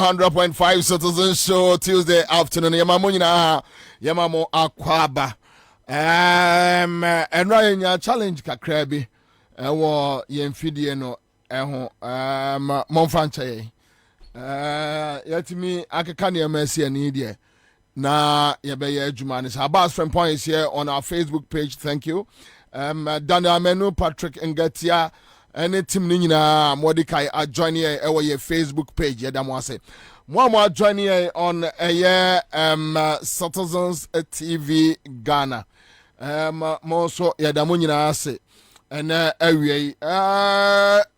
100.5 Citizen Show Tuesday afternoon. Yamamunina Yamamo Akwaba. And Ryan challenge Kakrabi. Ewo Yemfidieno Eho Monfranche. Yet me Akakani Mercy and Idia. Na Yabeye Jumanis. Our boss friend point is here on our Facebook page. Thank you. Daniel Menu, Patrick Ngatia. Any team nina Modikai are joining here our Facebook page. Yeah, damn say. More joining here on Citizens TV Ghana. More so yeah damunina say. And area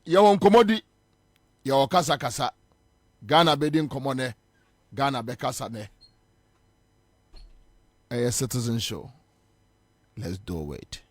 yawon komodi yawo kasa kasa Ghana bedin komone Ghana bekasa ne. A Citizen Show. Let's do it.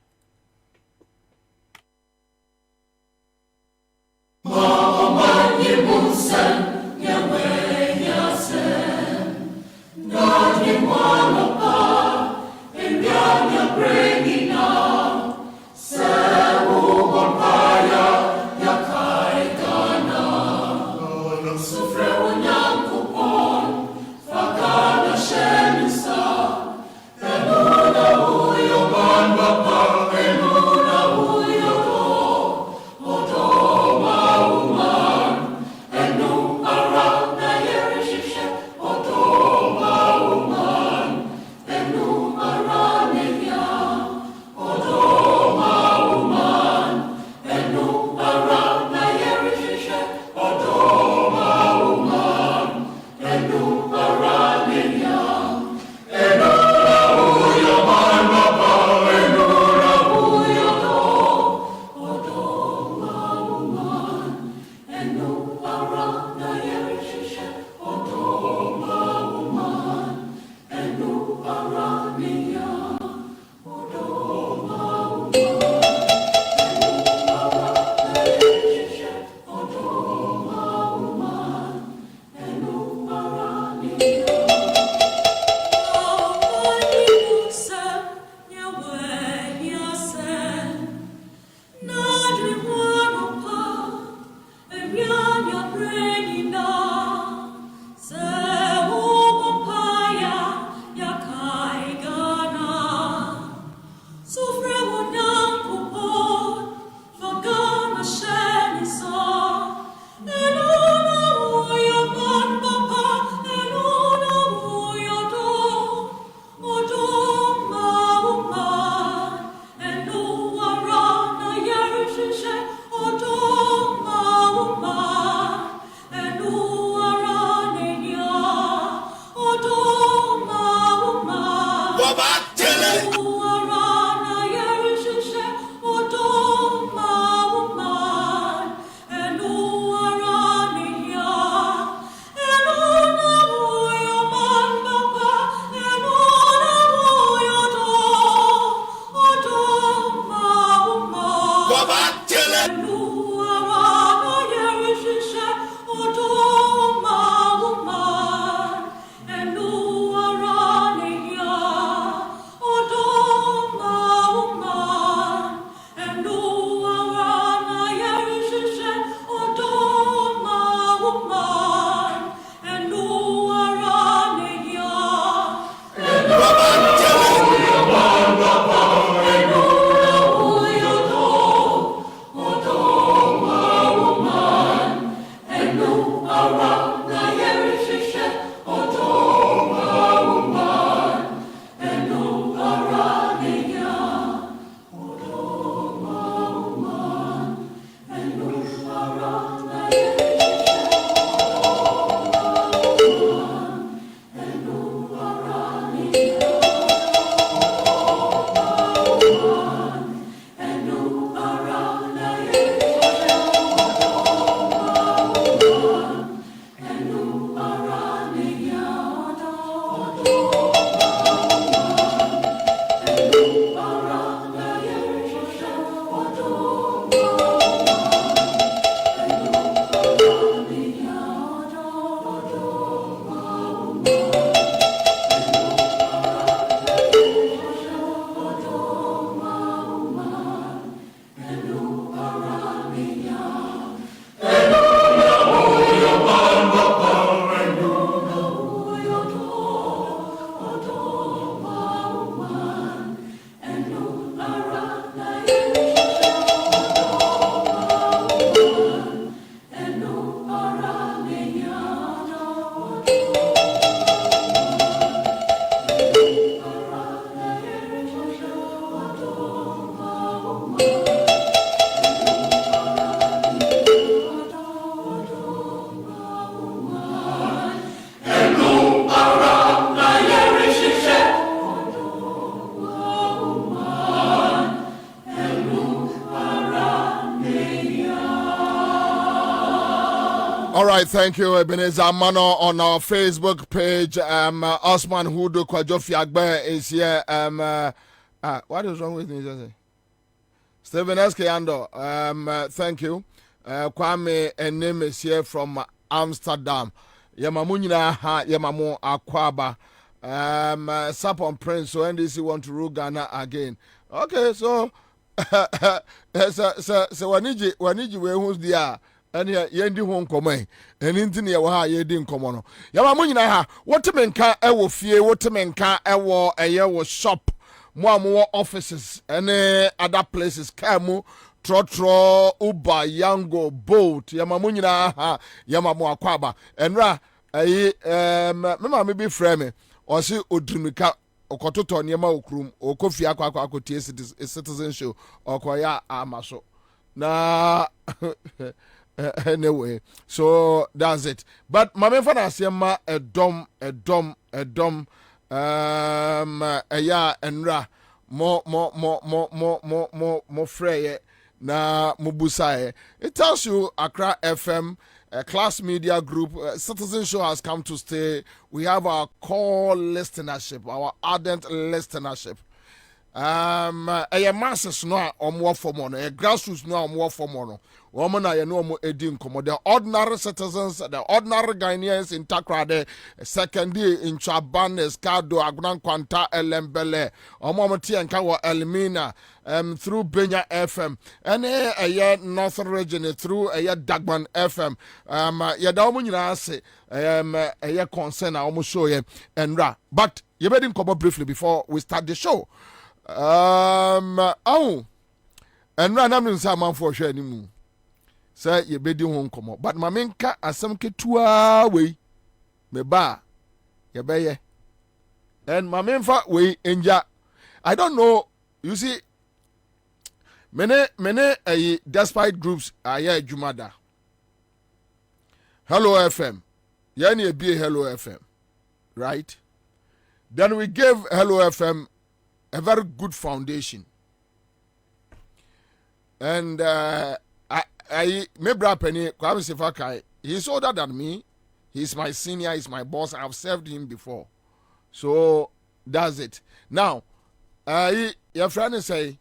right, thank you, Ebenezer Mano, on our Facebook page. Osman Hudu Kwajofi Agbe is here. What is wrong with me? Stephen Ando, thank you. Kwame Enem is here from Amsterdam. Yamamunina ha Yamamu Akwaba. Sapon Prince, so NDC want to rule Ghana again. Okay, so waniji we who's there? And yendi hon komai. And intini wa yedi nkomono. Yamamunina ha. What menka ewo fie, what menka ewo ewo shop. More offices and other places. Kamu, Trotro, Uba, Yango, Boat, Yamamunina ha Yamamu Akwaba. And mema maybe frame or see Udrimika or Kototo Yama Okrum or Kofi Aqua citizen show or Koya Amaso. Na anyway, so that's it. But Mame Fana Siama a dom ya enra mo freye na mubusaye. It tells you Accra FM, Class Media Group, Citizen Show has come to stay. We have our core listenership, our ardent listenership. Masses no more for mono, grassroots no more for mono. Woman, I know more edin como the ordinary citizens, the ordinary Ghanaians in Takrade, second day in Chaban, Escado, Agnan Quanta, Elembele, Omomati and Kawa Elmina, through Benya FM, and a year Northern region through a year Dagban FM. Yadamunina say, a year concern, I almost show you, and ra. But you better come up briefly before we start the show. And run am inside man for sure anymore. Say ye bedi hon komo. But my menka asem ketua we me ba ye beye. And my menfa we enja. I don't know. You see, many despite groups are here Jumada. Hello FM. Yani be Hello FM. Right? Then we gave Hello FM a very good foundation. And I Mebra Penny, Kwame Sefakai, he's older than me. He's my senior, he's my boss. I've served him before. So that's it. Now, your friend say,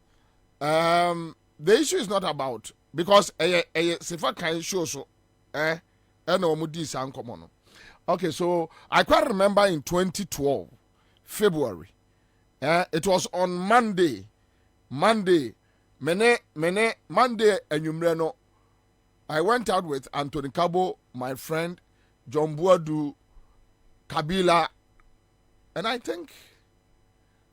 the issue is not about, because Sefakai shows so, okay, so I quite remember in 2012, February, it was on Monday, Monday, enyumreno. I went out with Anthony Cabo, my friend, John Buadu, Kabila, and I think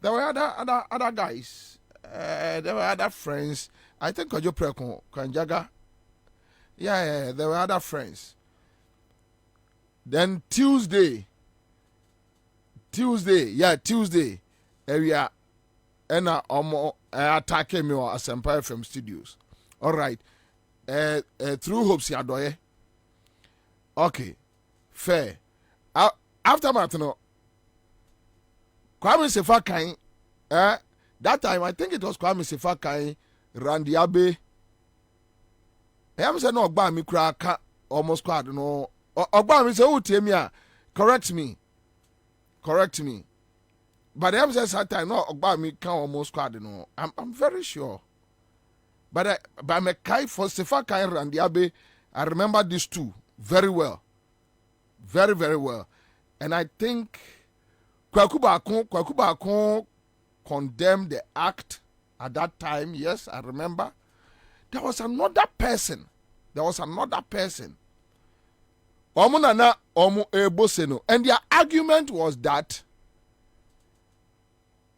there were other guys. There were other friends. I think Kojo Preko, Kanjaga. Yeah, there were other friends. Then Tuesday, area, and attacking me or Asempa FM studios. All right. Through Hopes Yadoye. Okay. Fair. After Martino, Kwame Sefakai, that time I think it was Kwame Sefakai, Randy Abe. I am saying no Ogba mi kra almost quad no. Ogba mi say who tell me correct me. But I am saying that time no Ogba mi can almost quad no. I'm very sure. But my Kai for Sefakai Randy Abe, I remember these two very well. Very, very well. And I think Kwakuba condemned the act at that time. Yes, I remember. There was another person. Omunana Omu Eboseno. And their argument was that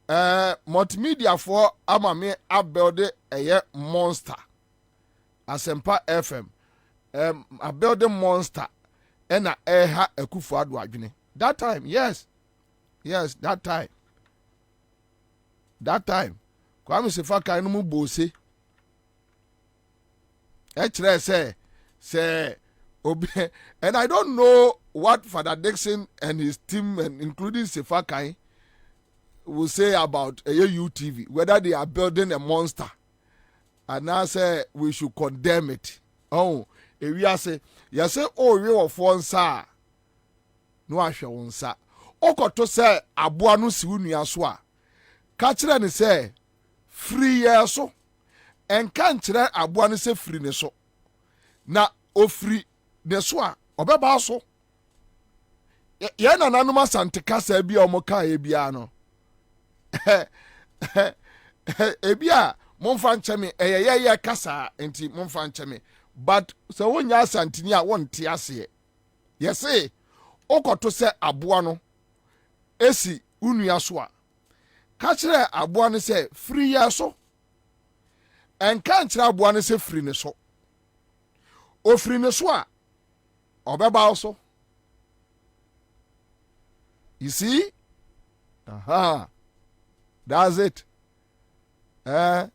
multimedia for Amame Abelde a monster. Asempa FM. Abelde monster. And a Kufu Adwajune. That time, yes. Yes, that time. Kwame Sefakai no mu bose. Say, and I don't know what Father Dixon and his team, and including Sefakai, will say about UTV, whether they are building a monster. And now say we should condemn it. Oh, if we are say, You say, oh, you of one sa. No, I shall one sa. Oko to say, abuanu si unuaswa. Kachira ni say, free yeso. En kanchira abuanu se free neso. Na o free neso obeba so. Ye na nanuma sante kasa ebi omoka ebi ano. Ebia momfa ncheme ye kasa enti momfa ncheme but so wonya santini a wonte ase ye say okoto se aboa no esi unua so a ka kire aboa no se free ya so enka nkire aboa no se free ne so o free ne so a obeba so you see that's it. The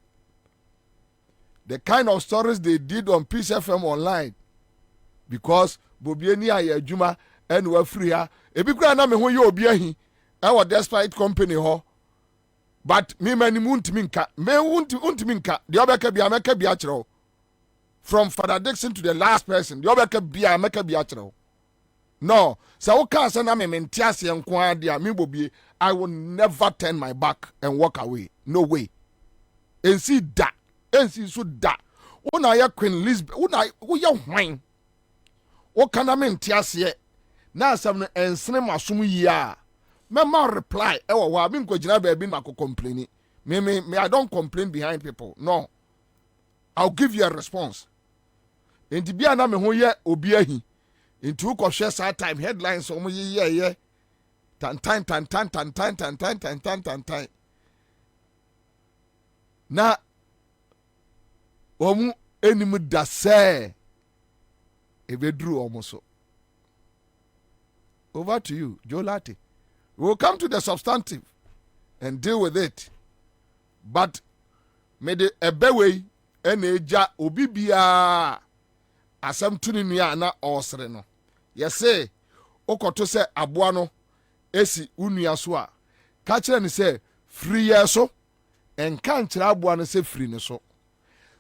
kind of stories they did on Peace FM online because Bobie ni aye adwuma and we free ha ebi kura na me ho ye obi ahi e despite company ho but me mani muntimi nka me untimi nka de obeka bia meka bia kire from Father Dixon to the last person de obeka bia meka bia kire no so wo ka say na me mentiase nko ade a me Bobie I will never turn my back and walk away no way ensi da ensi so da una ya Queen Elizabeth una wo ya hwan wo kana mentiase na asam no ensene masom yi a me ma reply e wo wa me nkogina ba bi mako complain me I don't complain behind people no I'll give you a response enti bia na me ho ye obi ahi enti wo ko hwe sa time headlines o mo ye tan na omu enimu da se ebedru omuso. Over to you, Joe Latte. We'll come to the substantive and deal with it. But me de ebewe eneja obibia asem tuni nua na osre no. Yese okoto se aboa no esi unua so a ka kire ni se free yeso enka nkira aboa no se free ne so.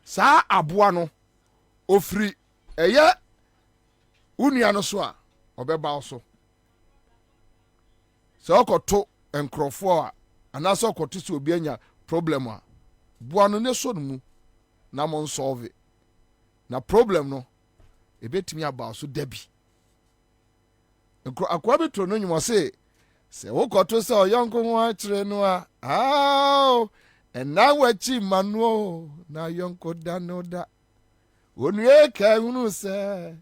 Saa aboa no ofri eye unua no so a obeba so. So okoto enkrofo a anase okoto se obi anya problem a boa no ne so no mu na mon solve na problem no ebetimi aba so dabi akwa betro no nyimo se okoto se oyonko ho akire no a and now wachi manuo na yonko danoda onue ka hunu se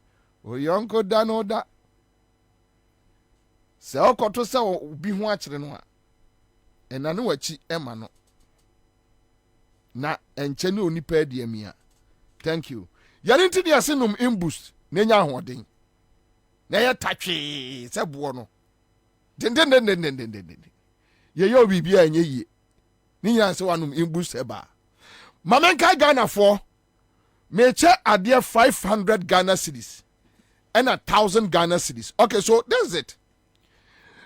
oyonko danoda se okoto se obi ho akire no a enane wachi ema no na enche ne onipa adiamia. Thank you. Yarinti dia senum imboost nenya ahoden na ye tatwe se bo no den ye yo bibia enye yie ni nya se wanum imboost eba mamenka Ghana for meche ade 500 Ghana cedis and 1,000 Ghana cedis. Okay, so that's it.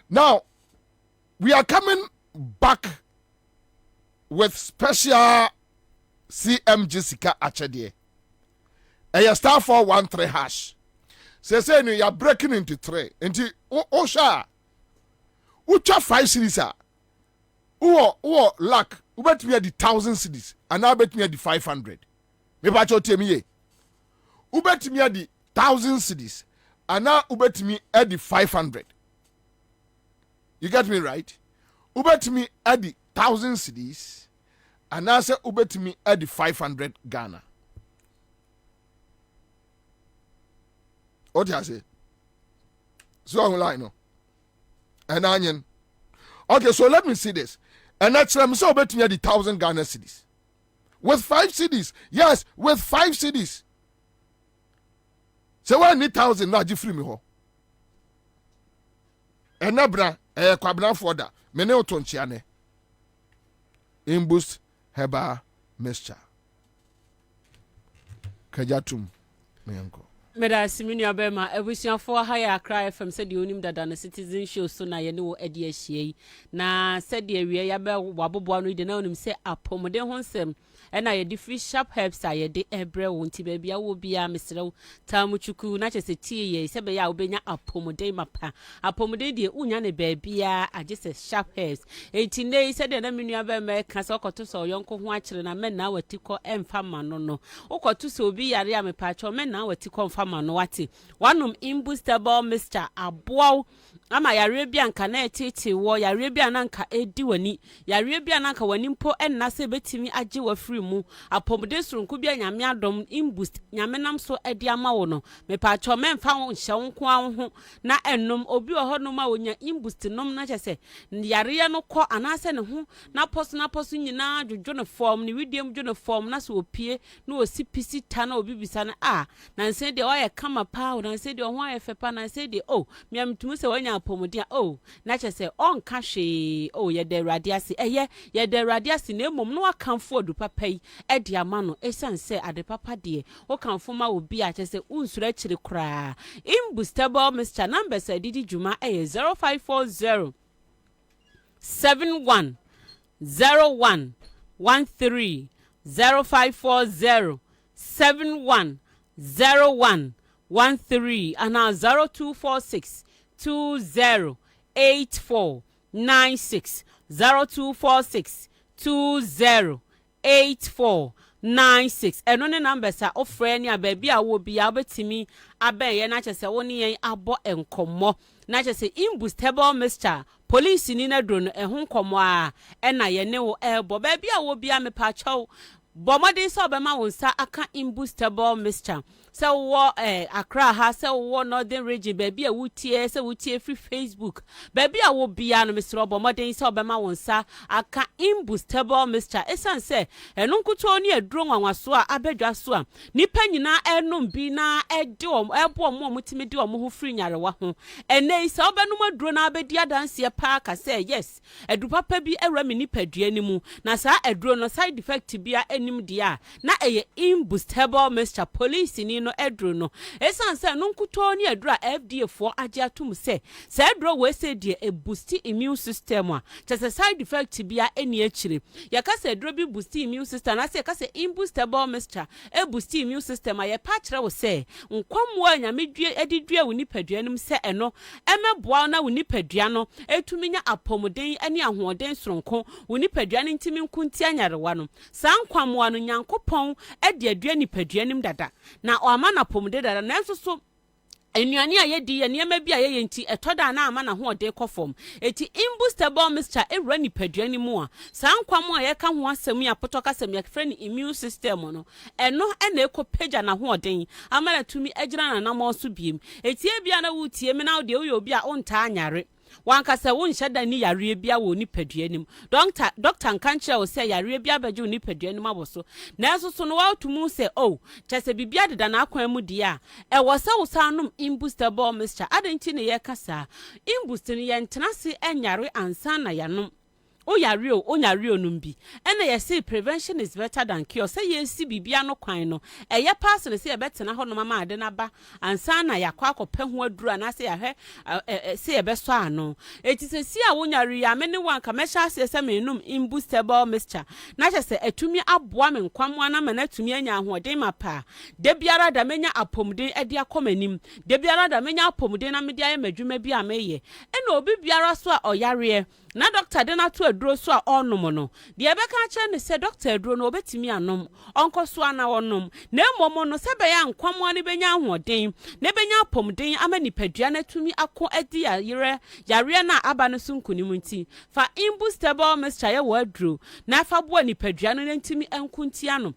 Now we are coming back with special CM Jessica Achedie. Star 413 hash. Say no, you are breaking into three. Into Osha. Ucha 5 cities are. Luck. You bet me at the 1,000 cities. And now bet me at the 500. Me bacho tell me. You bet me at the 1,000 cities. And now you bet me at the 500. You get me right? You bet me at the 1,000 cities. And now say you bet me at the 500 Ghana. What do I say? So I'm like, no. And onion. Okay, so let me see this. And that's I'm so betting you the 1,000 Ghana cedis. With 5 cedis. Yes, with 5 cedis. So I need 1,000 now, you free me ho. And nabra, Kwabena for that. Mene otonchiane. Imboost heba mixture. Kajatum, meyanko. Meda simini abema ebusuafo haya cry FM said the onim dada na citizen show so na ye ne wo ade ahie na said the awie ya ba wabobo no de na onim se apomode ho nsem na ye di free sharp herbs a ye de ebre wo nti ba bia wo bia mesrew tamuchuku na chese tie ye se be ya obenya apomode mapa apomode de unya ne ba bia age se sharp herbs enti nei said na menu abema ka se okoto so yonko ho akire na men na wati ko emfa ma no okoto so obi yare a mepa cho men na wati ko mano wati wanum imbustable Mr. Abow ama yare bia nka na etete wo yare bia na nka edi wani yare bia na nka wani mpo enna se betimi age wa free mu apomde surunku bia nyame adom imbust nyame nam so edi ama wo no me pa cho memfa wo nhye nko ho na ennom obi oho no ma wonya imbust nom na chese yare no kɔ anase ne ho na poso nyina dwodwo ne form ne widiem dwo ne form na so opie na osipisi ta na obi bisa na na nse de oye kama pa na nse de ho aye fepa na nse de miam tumu se wanya apomodi na che se onka hwe ye de radiase ye de radiase na emom no akanfo odu papa yi e de ama no esanse ade papa de o kanfo ma obi a che se unsura chiri kra imbustable Mr. number se didi juma 0540 71 01 13 0540 71 0113 and now 0246 208496 0246 208496 eno ne numbers a ofre ni ababi a wo bia obetimi aben ye na chese woni yen abo enkomo na chese imbustable Mr. Police ni na dro no ehun komo a na ye ne wo ebo baby a wo bia me pa chaw bomodin so be ma wonsa aka imbustable Mr. Se wo Accra ha se wo northern region baby a wutie se wutie free Facebook baby a wo bia no Mr. bomodin so be ma wonsa aka imbustable Mr. esan se enu nkuto ni aduro nwanwaso a abedwa so a nipa nyina enum bi na ede ebo mo mutimi de omo ho free nyarewa ho ene se obenum aduro na abedi adanse pa ka se yes edu papa bi ewra me nipadua ni mu na sa aduro no side effect bia enim dia na eye imbustable Mr. Police ni no edro no esanse no nkuto ni edro FDA for age atum se edro we se die e boost immune system a chese side effect bia eni akire ya ka se edro bi boost immune system na se ka se imbustable Mr. e boost immune system a ye pa kire wo se nkwamwo anyamedue edidua wo nipadua nim se eno emeboa na wo nipadua no etuminya apomden ene ahoden soronko wo nipadua ne ntimi nkunti anyarewa no sa nkwamwo no nyankopon ede adua nipadua nim dada na o na pomde dada na so enuani a yedi ye niema bi a ye nti etoda na ama na ho ode kofom eti imbustable Mr. ewra nipadua ni mu a sankwam a ye ka ho asem ya potoka sem ya friend immune system no eno na ekopeja na ho ode amara tumi agira na namo so biem eti e bia na wutie me na ode obi a onta anyare wankasa won hyada ni yare bia wo nipadua nim doctor nkanche wo se yare bia baje wo nipadua nim aboso na eso no wa tumu se chese bibia deda na akwan mu dia e wo se wo sanum imbustable Mr. adenti ne ye kasa imbust ne ye ntenase enyare ansa na yanom onyare numbi ena ye say prevention is better than cure say ye si bibia no kwan no eye pass ne say ye betena ho no mama ade na ba ansa na yakwa akopɛ ho adura na say ye say ye beso ano eti se si a wonyare ya me ne wanka me sha say menum imbustable Mr. na che se atumi aboa me nkwamwa na na atumi anya ahoden mapa de biara da menya apomden ade akomanim de biara da menya apomden na me de aye madwuma bi a meye ena obi biara so a oyare na doctor de na to aduro so a onom no de ebeka kire ne se doctor aduro no obetimi anom onko so ana onom na emomo no se be ya nkwamo ne benya ahoden ne benya apomden ama nipadua na tumi ako adi yare na aba no sunkunim nti fa imbustable Mr. ye wo aduro na fa bo nipadua no ntimi enkunti ano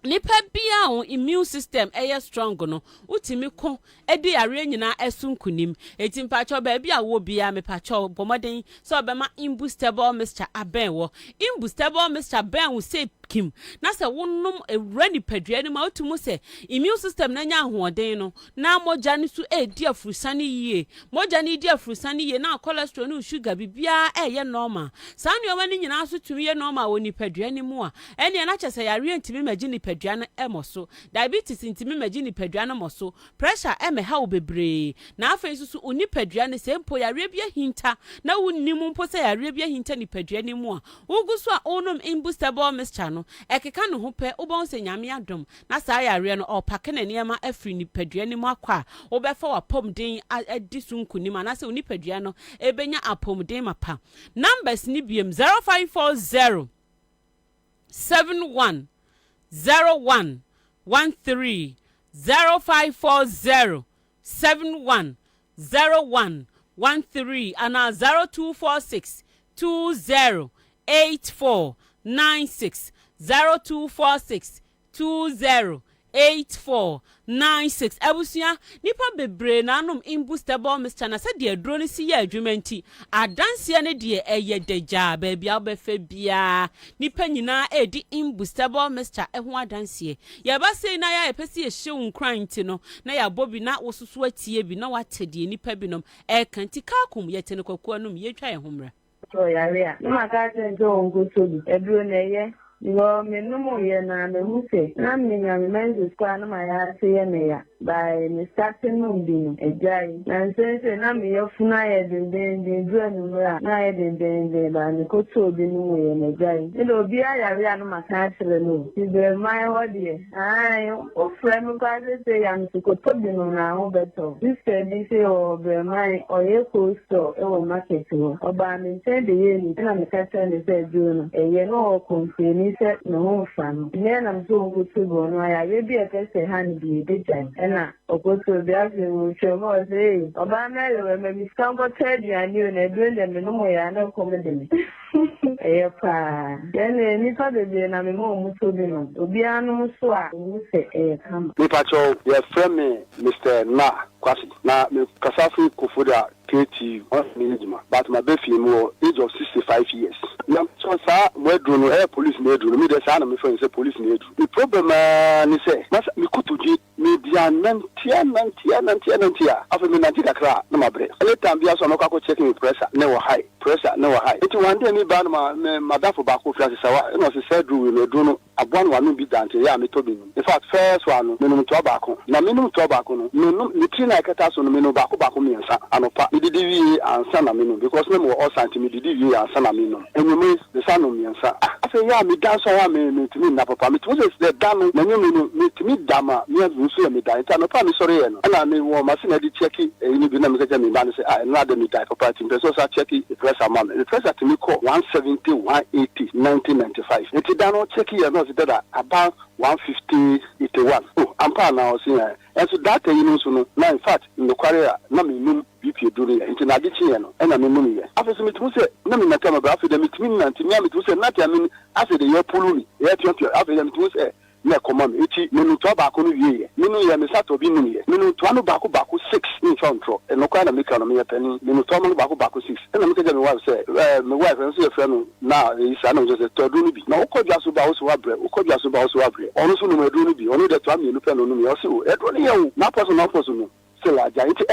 nipa bia on immune system strong no utimi ko edi yare nyina esunkunim etimpa cho ba bia wo bia me pa cho bomoden so be ma imbustable Mr. abenwo imbustable Mr. ben wo say kim na se wonnom ewura nipadua ne ma otumu se immune system na nya ahoɔden no na mogya ne so di afurusane yie mogya ne di afurusane yie na cholesterol ne sugar bibia ɛyɛ normal saa nneɛma ne nyinaa so tumi yɛ normal wɔ nipadua ne mu a ɛne na kyɛ sɛ yare ntimi magi nipadua no ɛmɔ diabetes ntimi magi nipadua no mɔ so pressure ɛmɛha wo bebree na afei so nipadua ne sɛ mpo yare bia hinta na wonnim mpo sɛ yare bia hinta nipadua ne mu a wogu so a onom imbustable mixture no ɛkeka ne ho pɛ wobɔn sɛ nyame adom na saa yare no ɔpake ne nneɛma afiri nipadua ne mu akɔ a wobɛfa wapɔmden adi so nkunim anasɛ wo nipadua no ebenya apɔmden mapa numbers ni biem 0540 71 01 13 0540 71 01 13 and 0246 20 84 96 0246 20 8496 abusia nipa bebre na anom imbustable mixture na se de aduro ne si ya adwumanti adanse ne de eye deja ba bia obefa bia nipa nyina edi imbustable mixture ho adanse ya ba sei na ya epesi ehye unkran ti no na ya Bobie na wosusu atie bi na watede nipa binom kanti kakum yete ne kwaku anum yetwa ye homra so yare a ma ka se jo ngo so bi aduro na ye Yo, me no more na me muse. Na me nya me men's square na my ya se ye me ya. By me starting no bi no. Ejai. Na se na me yo funa ye den dru anu ra. Na ye den ba me ko to bi no ye me ejai. E do bi ya no ma ka chere no. Ti be my hodie. Ai, o frame ko se ya nsu ko to bi no na ho beto. This say o be my o ye ko store e wo market wo. Oba me se de ye ni na me ka chere ni se dru no. E ye no o konfini se no fan ne na mzo ngutu bo no ya we bi ekese han bi bejan na okoto bi afi wo chomo se oba mele me mi skambo tedi ani na duende me no mo ya na komede me pa dene ni fa de na me mo mutu bi no obi anu so a wo se kam mi pacho ye frame Mr. Kwasi na me kasafi kufuda KT on management but my baby mo age of 65 years na so sa we do no police na do me dey say na me friend say police na do the problem ni say me kutuji me dia nantia afa me nantia kakra na mabre any time bia so no kwa checking me pressure na wo high it one day me ba no me dafo ba ko fiase sawa no se say do we do no abwan wa no bi dante ya me to bi no in fact first one no me to ba ko na me no to ba ko no me tri na kata so no me no ba ko me nsa anopa did we Ansah na me no because me mo all santi me did we Ansah na me no enweme the son of me nsa afa ya me dance wa me timi na papa me to say the dan na me no me timi dama me azu me dan ta no pa me sorry no na me wo machine di check ni bi na me say me ban say na de me die papa timi so sa check the pressure man the pressure timi call 170 180 1995 it dan no check here no say that about 150 81 oh ampa na o say and so that you know so no na in fact in the career na me num BP do it into na gichi no na me num ye afese me tumi say na me nata ma ba afese me tumi na ntimi me tumi say na tia me afese de ye pulu ni ye tia afese me tumi say na command eti me no to ba ko no wie me no ye me sato bi num ye me no to anu ba ko 6 in control e no kwa na me ka no me pani me no to anu ba ko 6 e na me ka me wife say me wife so ye friend na e sa na just to do ni bi na ukodwa so ba so wa bre onu so no me do ni bi onu de to am ye no pe no no me o se o e do ni ye o na poso no se la ja enti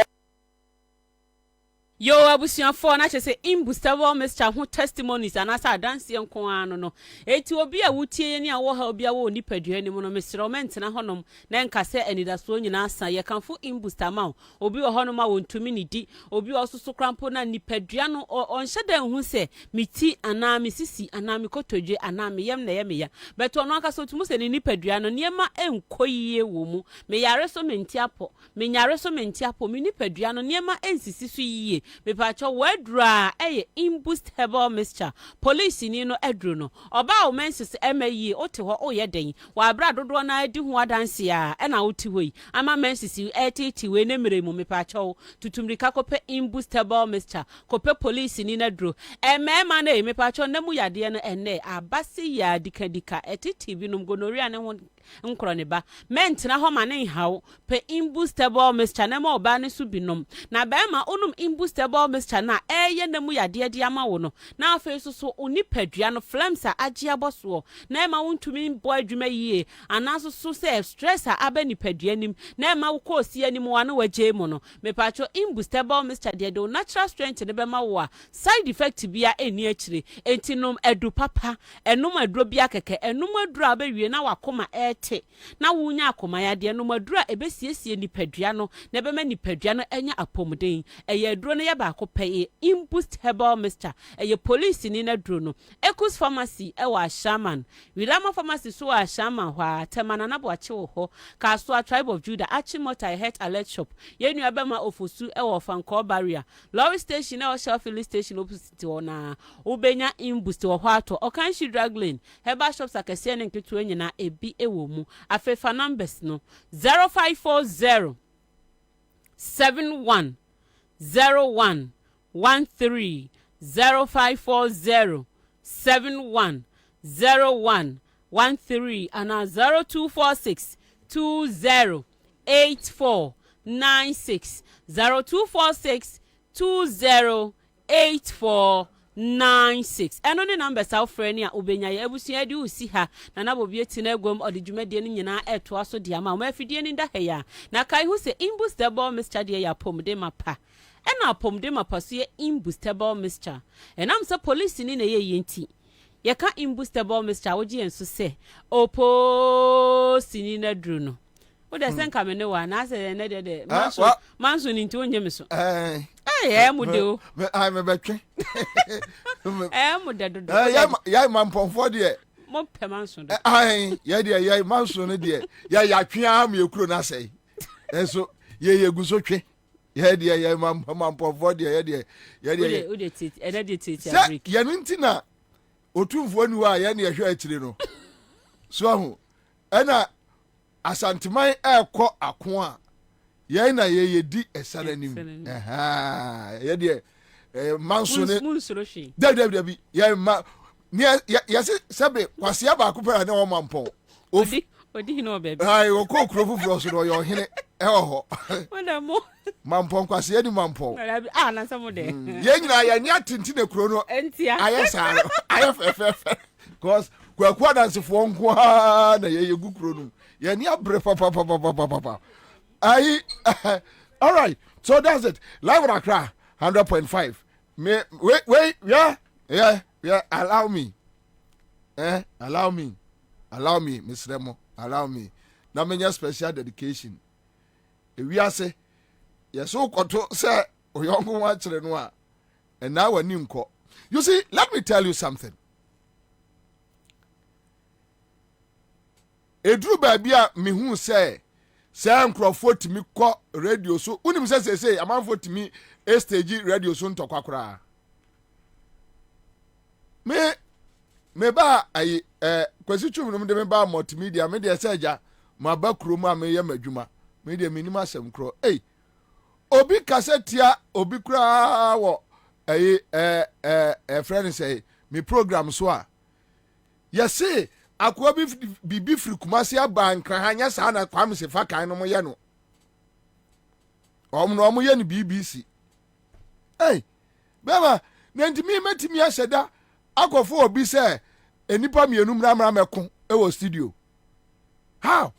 yo abusuafo na che se imbustable mixture ho testimonies anasa dance enko ano no eti obi a wutie ni a wo ha obi a wo nipadua ni mu no mesrement na honom na nka se anidaso nyina asa ye kanfo imbustama obi wo honom a wontumi ni di obi ososo krampo na nipadua no onhye dan hu se miti ana misisi ana mikotodwe ana meyem na ye meya beto no aka so tumu se ni nipadua no niema enkoyie wo mu me yare so menti apo me nyare so menti apo me nipadua no niema ensisi so yie me pacho wedra imbustable mixture police ni no edru no oba o mensis emayi ote ho oyɛ den wa bra dodo na adi ho adanse a na oti hoi ama mensis etiti we ne meremu me pacho tutumrika kope imbustable mixture kope police ni na dro emema na me pacho na mu yade no ene abasi ya dikadika etiti bi no gonoria ne ho nkoro ne ba mentena ho ma ne hawo pe imbustable mixture na ma oba ne so binom na ba ma onum imbustable mixture na eye na mu yade de ama wo no na afa so onipadua no flames a agye aboso na ma wontumi mbo adwuma yie anaso so say stress a aba nipadua nim na ma wo ko si anim wa no wagye mu no me pacho imbustable mixture de natural strength ne be ma wo a side effect bia eni akire entinom edu papa enum aduro bia keke enum aduro abawie na wakoma ete na wunya akoma ya de enum aduro ebesiesie nipadua no na be ma nipadua no enya apomden eye aduro no ya ba akopɛ imbust herbal mixture eye police ni na aduro no Ekus pharmacy ewa shaman Wilama pharmacy so a shaman hwa temana na bo ache wo ho ka so a tribe of Judah achi multi health alert shop yenu abema ofosu ewa fanko barrier lorry station ewa shell filling station opposite ona ubenya imbust wo ho ato okanshi drug lane herbal shops akese ne nketu nyina ebi ewo mu afefa numbers no 0540 71 01 13 0540 71 01 13 and 0246 20 84 96 0246 20 84 96 eno ne numbers out friend ya obenya ya ebusua di usi ha na na Bobie tina egom odijumedie ni nyina eto aso dia ma afidie ni da ya na kai hu se imbustable mixture dia ya pomde mapa ena pomde mapa so ye imbustable mixture enam se police ni na ye yenti ye ka imbustable mixture woji enso se opo sini na dru no wo de senka me ne wa na se ne de manso ni nti onye me so mu de o me betwe mu de do ya mamponfo de mo pemanso do ya de ya manso ne de ya twea am ekuro na sei enso ye guso twe ya de ya mamponfo de ya de o de titi e de titi break ya nti na otumfo ni wa ya ne ya hwe akire no so ho ena asanteman ekọ ako a ye na ye di esaranim ye de manso ne munsoroshi dabi ye ma ni ye sebe kwase aba akopara na o mampon odi no baby ai o ko krofufro so no yo hene e ho wona mo mampon kwase ye ni mampon na samo de ye nyina ya nya tintine kro no entia ayesa aye fefe cause kwa dansefo nko ha na ye gukro no ye ni abre papa I all right, so that's it. Live in Accra 100.5. Wait, yeah. Allow me, Miss Remo, allow me. Now me your special dedication. If we are say, yes, so koto say oyongo wa chere no a, and now we nimko. You see, let me tell you something. Edru baby a me hu say. Say nkrofo timi kọ radio so unim say amanfo timi stage radio so ntokwa me ba ai kwasi twum no me ba multimedia me de seja ma ba krom a me ye madwuma me de minima asem kro obi kasetia obi kura wo friend say me program so a yesi akwa bibi firi kumasi aba nkrahanya sa na kwam se fa kan no mo ye no omo ye no BBC bema na ntimi metimi aseda akofo obi se enipa mienu mra meko e wo studio how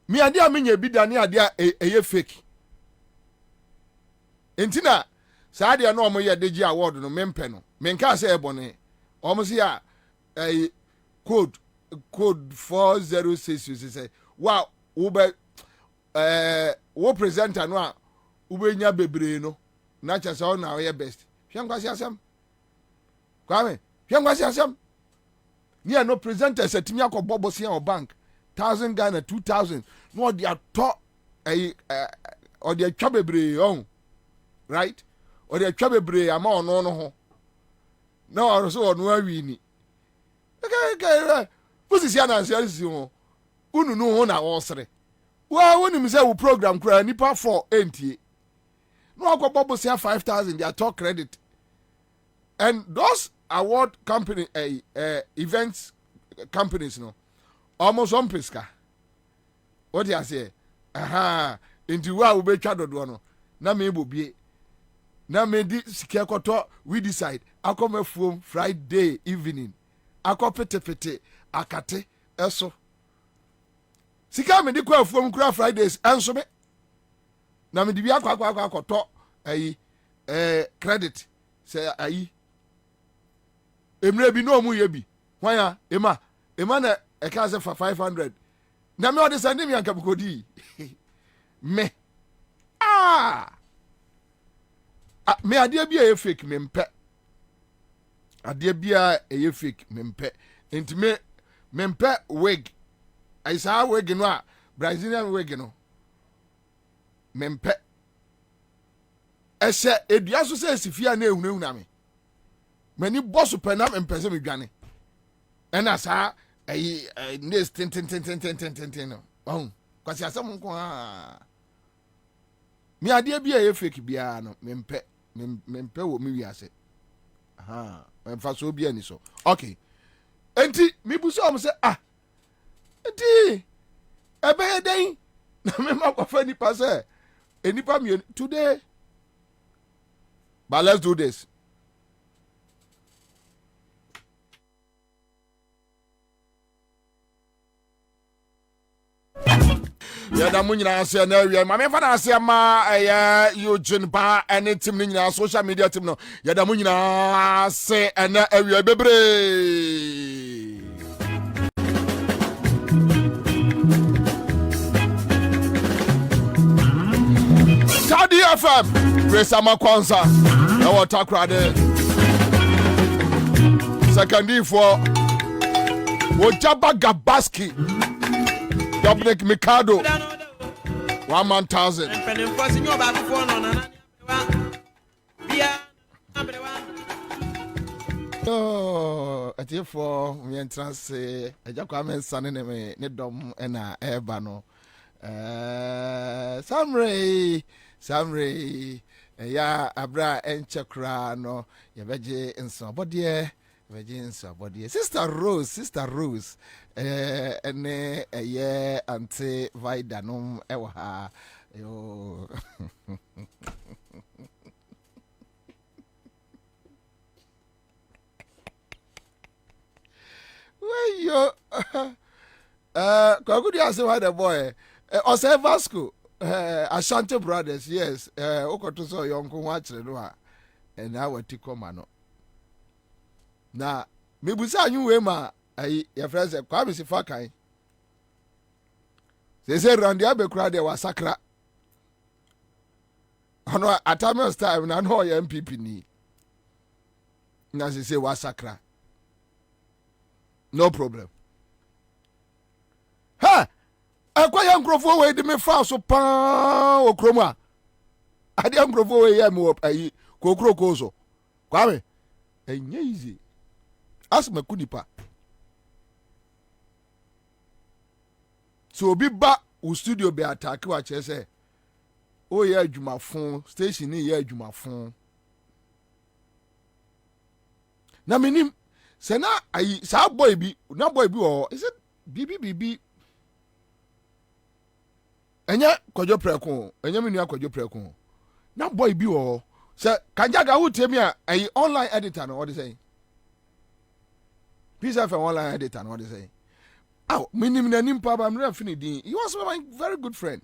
mi ade a menya bi dane ade a eye fake entina sa ade no omo ye deji award no mempe no menka se ebone omo se ya code 406 you say wow ube wo presenter no a ube nya bebre no na cha sa na we best hwankwasi asem kwame hwankwasi asem ni no presenter setimi akọbọbọ se o bank 1000 Ghana 2000 no dey ato o dey atwa bebre on right o dey atwa bebre ama ono no ho na o so ono awi ni okay posisi anansi asi ho unu no ho na wo sere wa woni mi say wo program kura nipa 4 entie no akọbọbọ se 5000 they talk credit and those award company events companies no almost on pesca. What you say? Aha, into what we try to do no. Na me Bobie. Na me di sikakoto we decide. I come from Friday evening. I come pete akate eso. Sika me di kwa from kura Fridays enso me. Na me di bi akwa ayi credit say ayi. Emre bi no mu ye bi. Hwan ya ema na e ka say for 500. Na me odi send me anka bukodi. Me me ade bia e fake me mpe. Ade bia e fake me mpe. Enti me mpe wig. I saw wig no a Brazilian wig no. Me mpe. Ese edua so se sifia na ehunu na me. Mani boss pe na mpe se me dwane. Ena sa ayi nes tin no. Oh, kwasi asem nko a. Me ade bia e fake bia no me mpe wo me wiase. Aha, mfa so bia ni so. Okay. Enti mi buso am se enti ebe den na me makwafa ni pa se enipa mi today. But let's do this. Yada mu nyina ase na awie ma me fa na ase ma Eugene ba ene team ni nyina social media team no yada mu nyina ase na awie bebre Tadi FM Grace Amakwanza na watakrade secondary for Wojaba Gabaski Dominic Mikado 1,000. Oh, at you for me entrance a Jacob son in me dom and a ebano. Samray, ya abra and chakrano, ya veggie and somebody. Sister Rose, and yeah, Auntie Vidanum, ewa, yo. Well, yo, could you ask why the boy? Ose Vasco, Ashanti Brothers, yes, Okotoso Yonko watch the door, and now Tikomano. Na me busa anyu we ma ayi your friend say Kwabena si fakai say randi abekura de wasakra ono atame time na no ya MPP ni na say wasakra no problem ha akwa ya nkrofo we de me fa so pa okroma ade nkrofo we ya me ayi kokroko so Kwabena enye easy asma kunipa so obi ba o studio be attack wa che say o ye adwumafon station ni ye adwumafon na menim se na ayi sa boy bi na boy bi o is it bibi enya kwadwo preko enya menu akwadwo preko na boy bi o se kanjaga wo temi a ayi online editor no what they say Peace FM online editor, what they say? Oh, minimum nanim papa, I'm not finishing. He was my very good friend.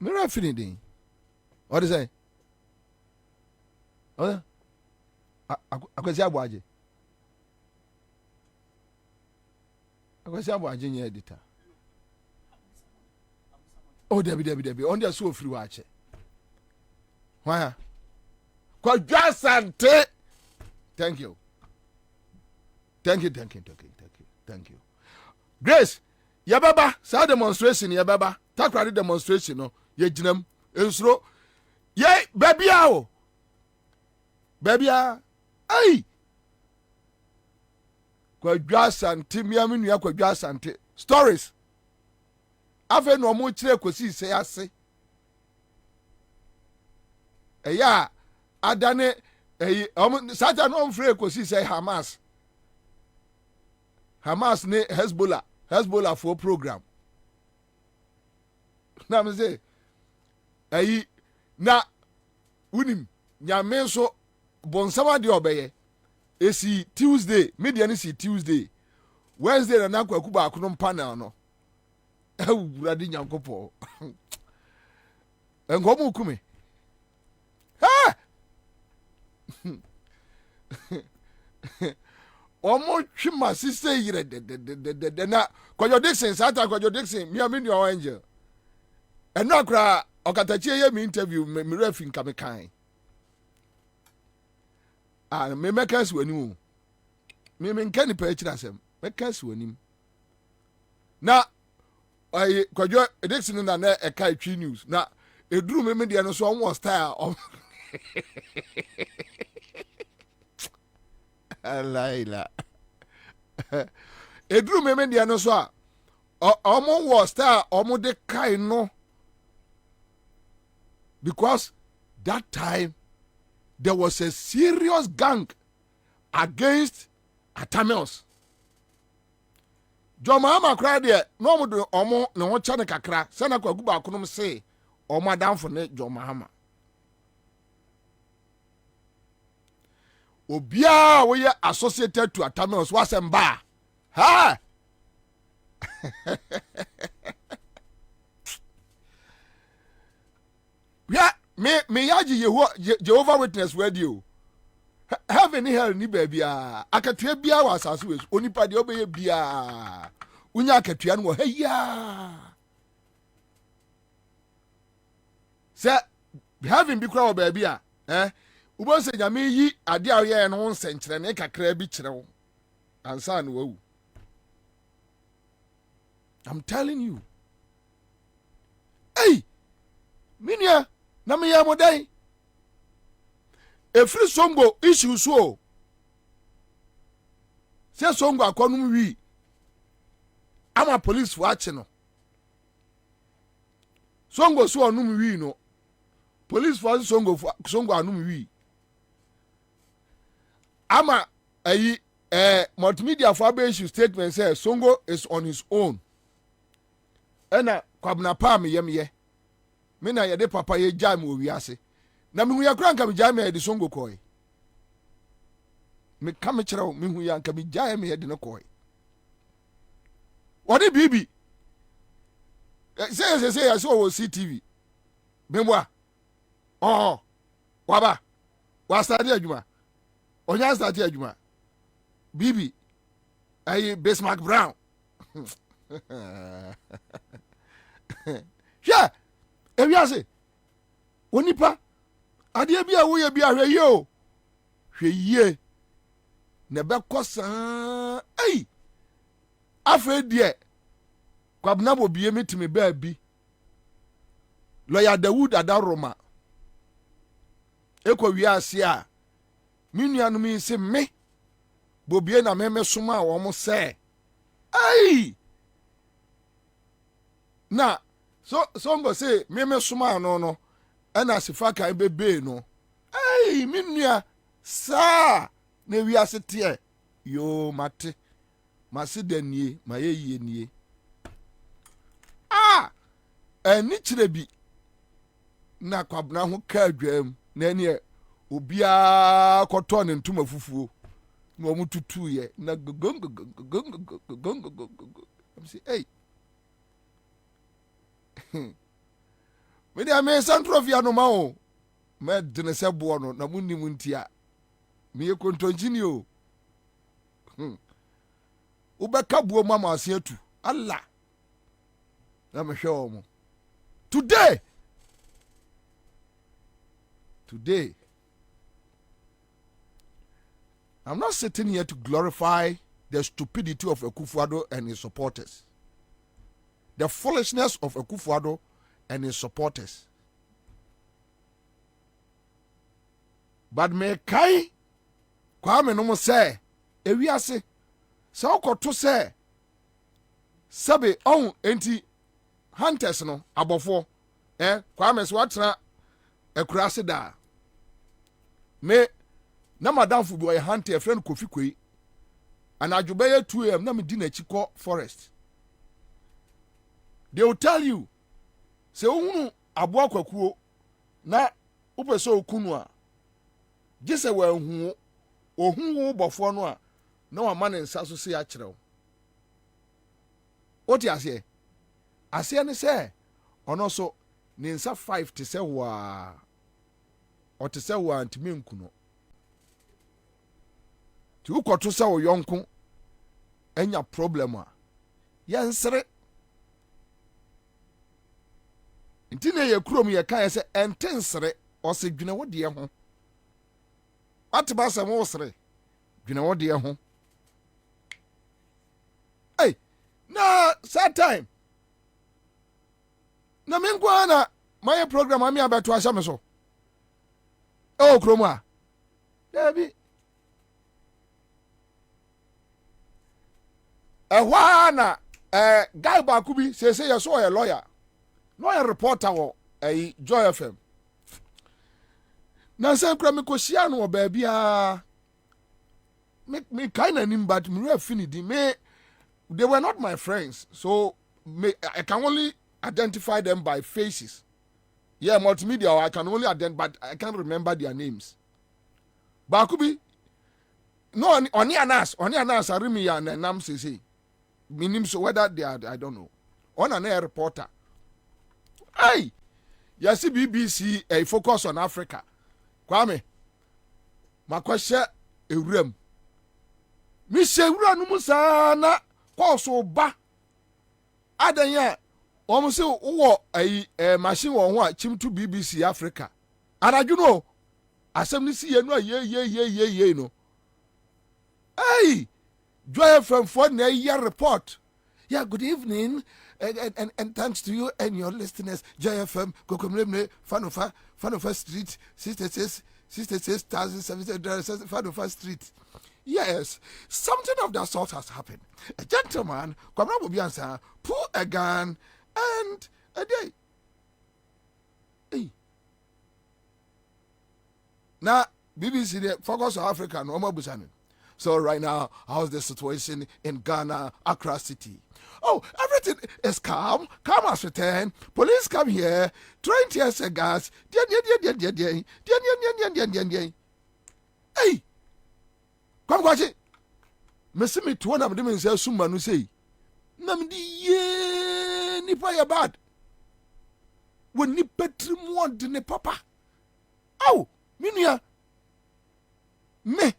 Me not finishing. What they say? Oh, I can say abuaje. I can say abuaje ni editor. Oh, Debbie, on the so free watch. Why? Kwabena. Thank you. Grace, ya baba, sa demonstration ya baba. Takrade demonstration no, ye ginam, ensro. Ye, baby ao. Ay. Kwabena, miami nuya Kwabena. Stories. Afe no mo kire kosi se ase eya adane sata no mfre kosi say Hamas ne Hezbollah for program na me say na unim nyame so bonsama de obeye esi Tuesday media ni si Tuesday Wednesday na akwaku ba akono panel no awurade nyankopo engomu kume ha omo twima sise yire de na Kwajo Dixon sata Kwajo Dixon mi amini o angel eno akra okatachie ye mi interview me refi nka me kan me mekas wani me nka ni pa chira asem mekas wani na Kwajo Dixon na e kai twi news na eduru me de no so on style Alaila eduru me de no so a omo wo style omo de kai no because that time there was a serious gang against Atamios. Jomama cried there, no more do omo no chane kakra, sena kwa guba kunum say, or madam for ne Jomahama. Obia we are associated to Atamios was a bar. Ha! Yeah, me yaji Jehovah Witness radio. Have any hell ni baby akatua bia wa asase we onipa de obeye bia unya akatua no he ya se having bi kra baby ubon se nyame yi ade a ye no nsenkyere ne kakra bi kyerɛ wo ansa no wawu. I'm telling you. Hey, minia na me ya modai efri songo issue so se songo akonum wi ama police watch no songo so onum wi no police for songo anum wi ama multimedia for issue statement says songo is on his own ena kwabna pa me yemye me na ye de papa ye jam owi ase na me hu ya kra nka me jam me de songo koy me ka me kire me hu ya nka me jam me de no koy odi bibi say ya so wo CTV bemwa waba wa study adwuma onya study adwuma bibi Bismarck Brown yeah ewiase onipa ade bia wo ye bia hweye o hweye ne be kosan afedie Kwabena Bobie metime ba bi lawyer Dawood Adaroma ekwa wiase a minnuanu mi se me Bobie na me soma wo mo se na so ngo say me soma no ana sifa kan bebe no minnua sa na wiase te yo mate masedanie mayeye nie eni kire bi na Kwabena ho ka adwam na ene obia koto ne ntuma fufuo na omu tutu ye na gongo I'm say hey me dia me santrofia no ma o me dene se bo no na munni muntia me ye kontonjini o ubeka buo mama ase atu Allah na me hwe o today I'm not sitting here to glorify the stupidity of Akufo-Addo and his supporters, the foolishness of Akufo-Addo and his supporters. But me kai Kwame no mo say ewiase se okoto say sabe on enti hunters no abofo Kwame so atra akurase da me na madam fu boy hunt a friend Kofi Kwei and ajubeye 2 am na me di na chiko forest. They will tell you se ohunu aboa kwakuo na upese okunu a gise wa hu ohun bofo no a na wa ma ne nsa so se a kyerɛw. Oti ase ne se ono so ne nsa 5 te se wa o te se wa ntimi nkuno ti ukoto se wo yonko enya problem a yensere ntine ye krom ye kan se entensere o se dwene wo de ho atba se mo sere dwene wo de ho hey na sad time na mengwa na my program ami abeto asha me so o kroma debi ehwa na guy ba ku bi say ye so a lawyer reporter wo Joy FM na say kra me ko sia no ba bia me kind of nim but me affinity me they were not my friends so I can only identify them by faces. Yeah, multimedia I can only identify but I can't remember their names. Bakubi no oni anas arimi ya nam say minim so whether they are I don't know. On an air reporter. Hey, yes BBC a focus on Africa. Kwame makwashe ewrem. Mi se ewra no musa na so ba adanya omo se wo machine wo ho a chimtu BBC Africa anaju no asem ni si ye no ye no hey Joy FM for na year report. Yeah, good evening and thanks to you and your listeners. Joy FM Kokomlemne Fanofa Street 66,700 Fanofa Street. Yes, something of that sort has happened. A gentleman, Kwabena Ansah, pulled a gun and a day. Hey. Now, BBC, the focus on Africa, no more Busani. So right now, how's the situation in Ghana, Accra City? Oh, everything is calm. Calm as returned. Police come here, trying to tear gas. Hey. Come watch it. Me to one of them say summa no say. Nam di ye ni pa ya bad. When ni petri mo de ne papa. Aw, minia. Me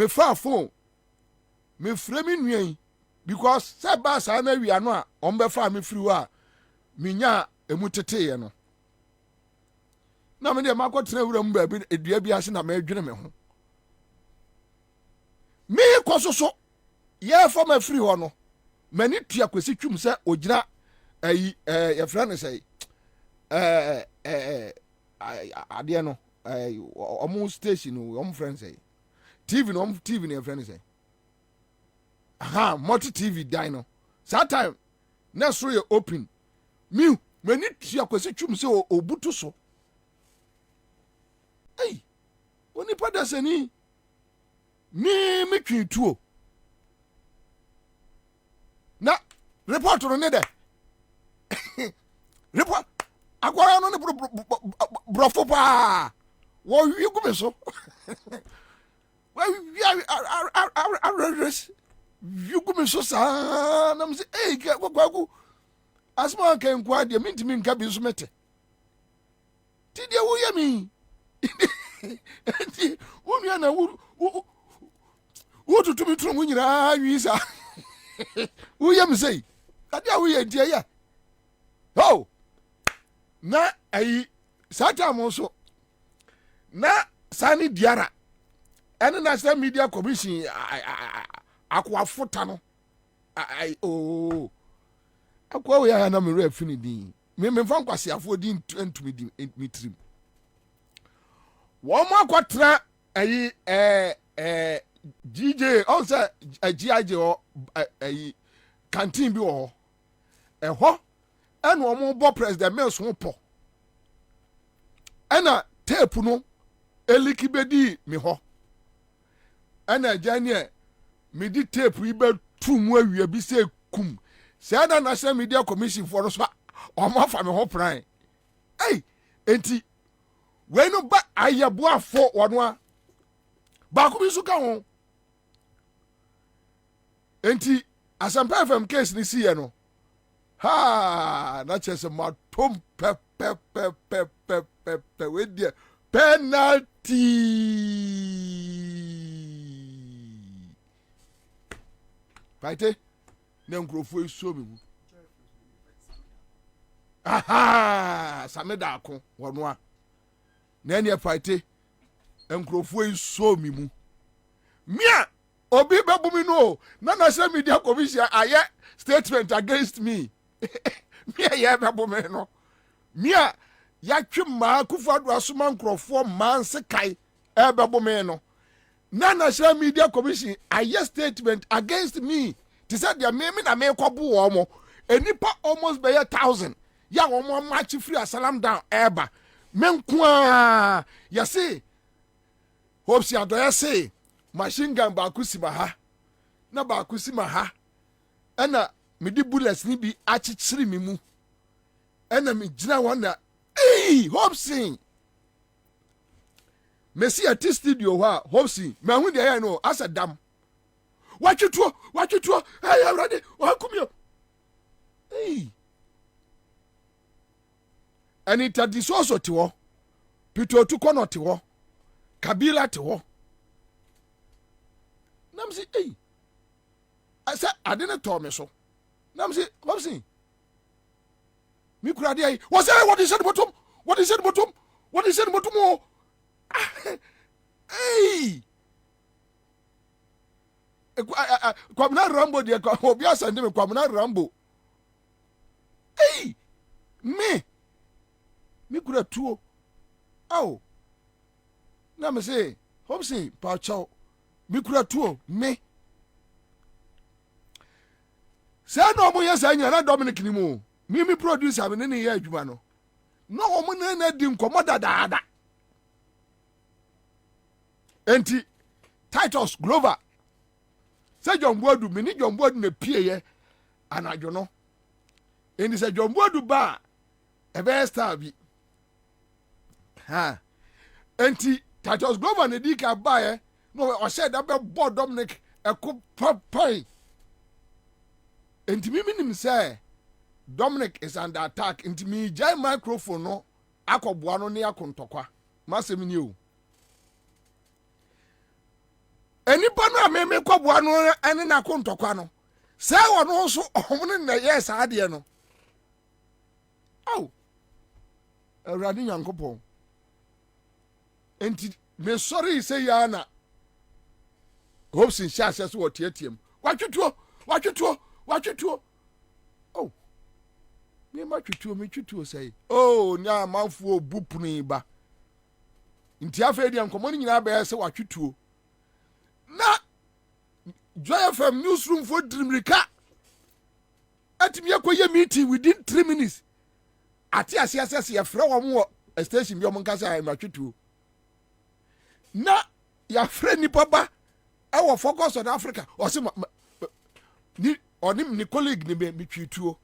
fa phone. Me frɛ me nua because say ba sa na wi ano a on be fa me free wa. Me nya emu teteye no. Na me de makotena wura mu ba bi edua bi ase na me adwene me ho. Me kososo ye for ma free ho no. Mani tua kwesi twum se ogyina ye frɛ ne say ade no omo station no omo friend say TV no TV ne friend say aha multi TV die no that time na so ye open me mani tua kwesi twum se obutu so. Hey, oni pada sani me twituo na report no ne de report agora no ne brofo pa wo wi gu me so wo wi arres wi gu me so sa na me say hey kwaku asma kan kwa de mintimi nka bi so mete ti de wo yami wonu na wo tutumi tro mu nyina wisa wo yam sei ade a wo ye die ya ho na ai sata mo so na sani diara ene National Media Commission akwa fota no ai o akwa wo ya na me afini din me fa nkwase afo din ntumi din mitrim wo ma kwatra ai DJ also GIJ or canteen bi wo ho eho ene wo mo bo president me so po ɛna tape no eliki bedi me ho ɛna agya me di tape yi bɛtu mu awia bi sɛ kum sɛ da national media commission for no so ɔmo fa me ho pran enti we no ba ayɛboafo wɔno a baako bi so ka ho enti Asampa FM case ni siye no ha na kyerɛ ma tom pe we dia penalty paite na nkrofo esuo me mu aha sameda ako wono a na ne paite nkrofo esuo me mu mia obi bebu mi no na national media commission aye statement against me me aye bebu mi no me a yatwe ma Akufo-Addo asoma nkrofo man se kai e bebu mi no na national media commission aye statement against me ti said ya me na me kobu wo mo enipa almost be 1,000 ya wo mo match free asalam down eba me nko a ya say hope si adoya say machine gun baako si ma ha na baako si ma ha ɛna me di bullets ni bi akyekyere me mu ɛna me gyina wɔn na Hobson Messi at studio ha Hobson me hu de yɛ no asa dam watwetwo awurade wakumio ɛni tadi so te hɔ Peter Otukɔ te hɔ Kabila te hɔ nam si asa adene to me so nam si Hobson mi kura de ai what is it bottom oh Kwabena Rambo de obi asande me Kwabena Rambo mi kura tuo aw na me say Hobson pa chao mi kura tuo me say no mo yes anya na Dominic ni mo mi producer me ne ye adwuma no no mo na di nkomo dadaada enti Titus Glover say John Boadu me ni John Boadu na pie ye anadwo no enti say John Boadu ba e be star bi ha enti Titus Glover ne di ka ba ye no o said that be board Dominic eko papai enti mi nim say Dominic is under attack enti mi jai microphone no akoboa no ne akontokwa masem ni o enipa no ameme koboa no ene na akontokwa no say wono so omne na yes ade no aw awrade nyankopon enti me sorry say ya na Hobson sha so wotiatiem watwetwo oh me ma twetwo say oh nya manfo obupuni ba nti afa dia nkomo ni nyina ba se watwetwo na Joy FM newsroom for Dreamrika atimi akoye meeting within 3 minutes ati asiase ya frɛ wo mo station bi o mo nkasa ai matwetwo na ya frɛ ni baba e wo focus on Africa o se ni onim ni colleague ni me twituo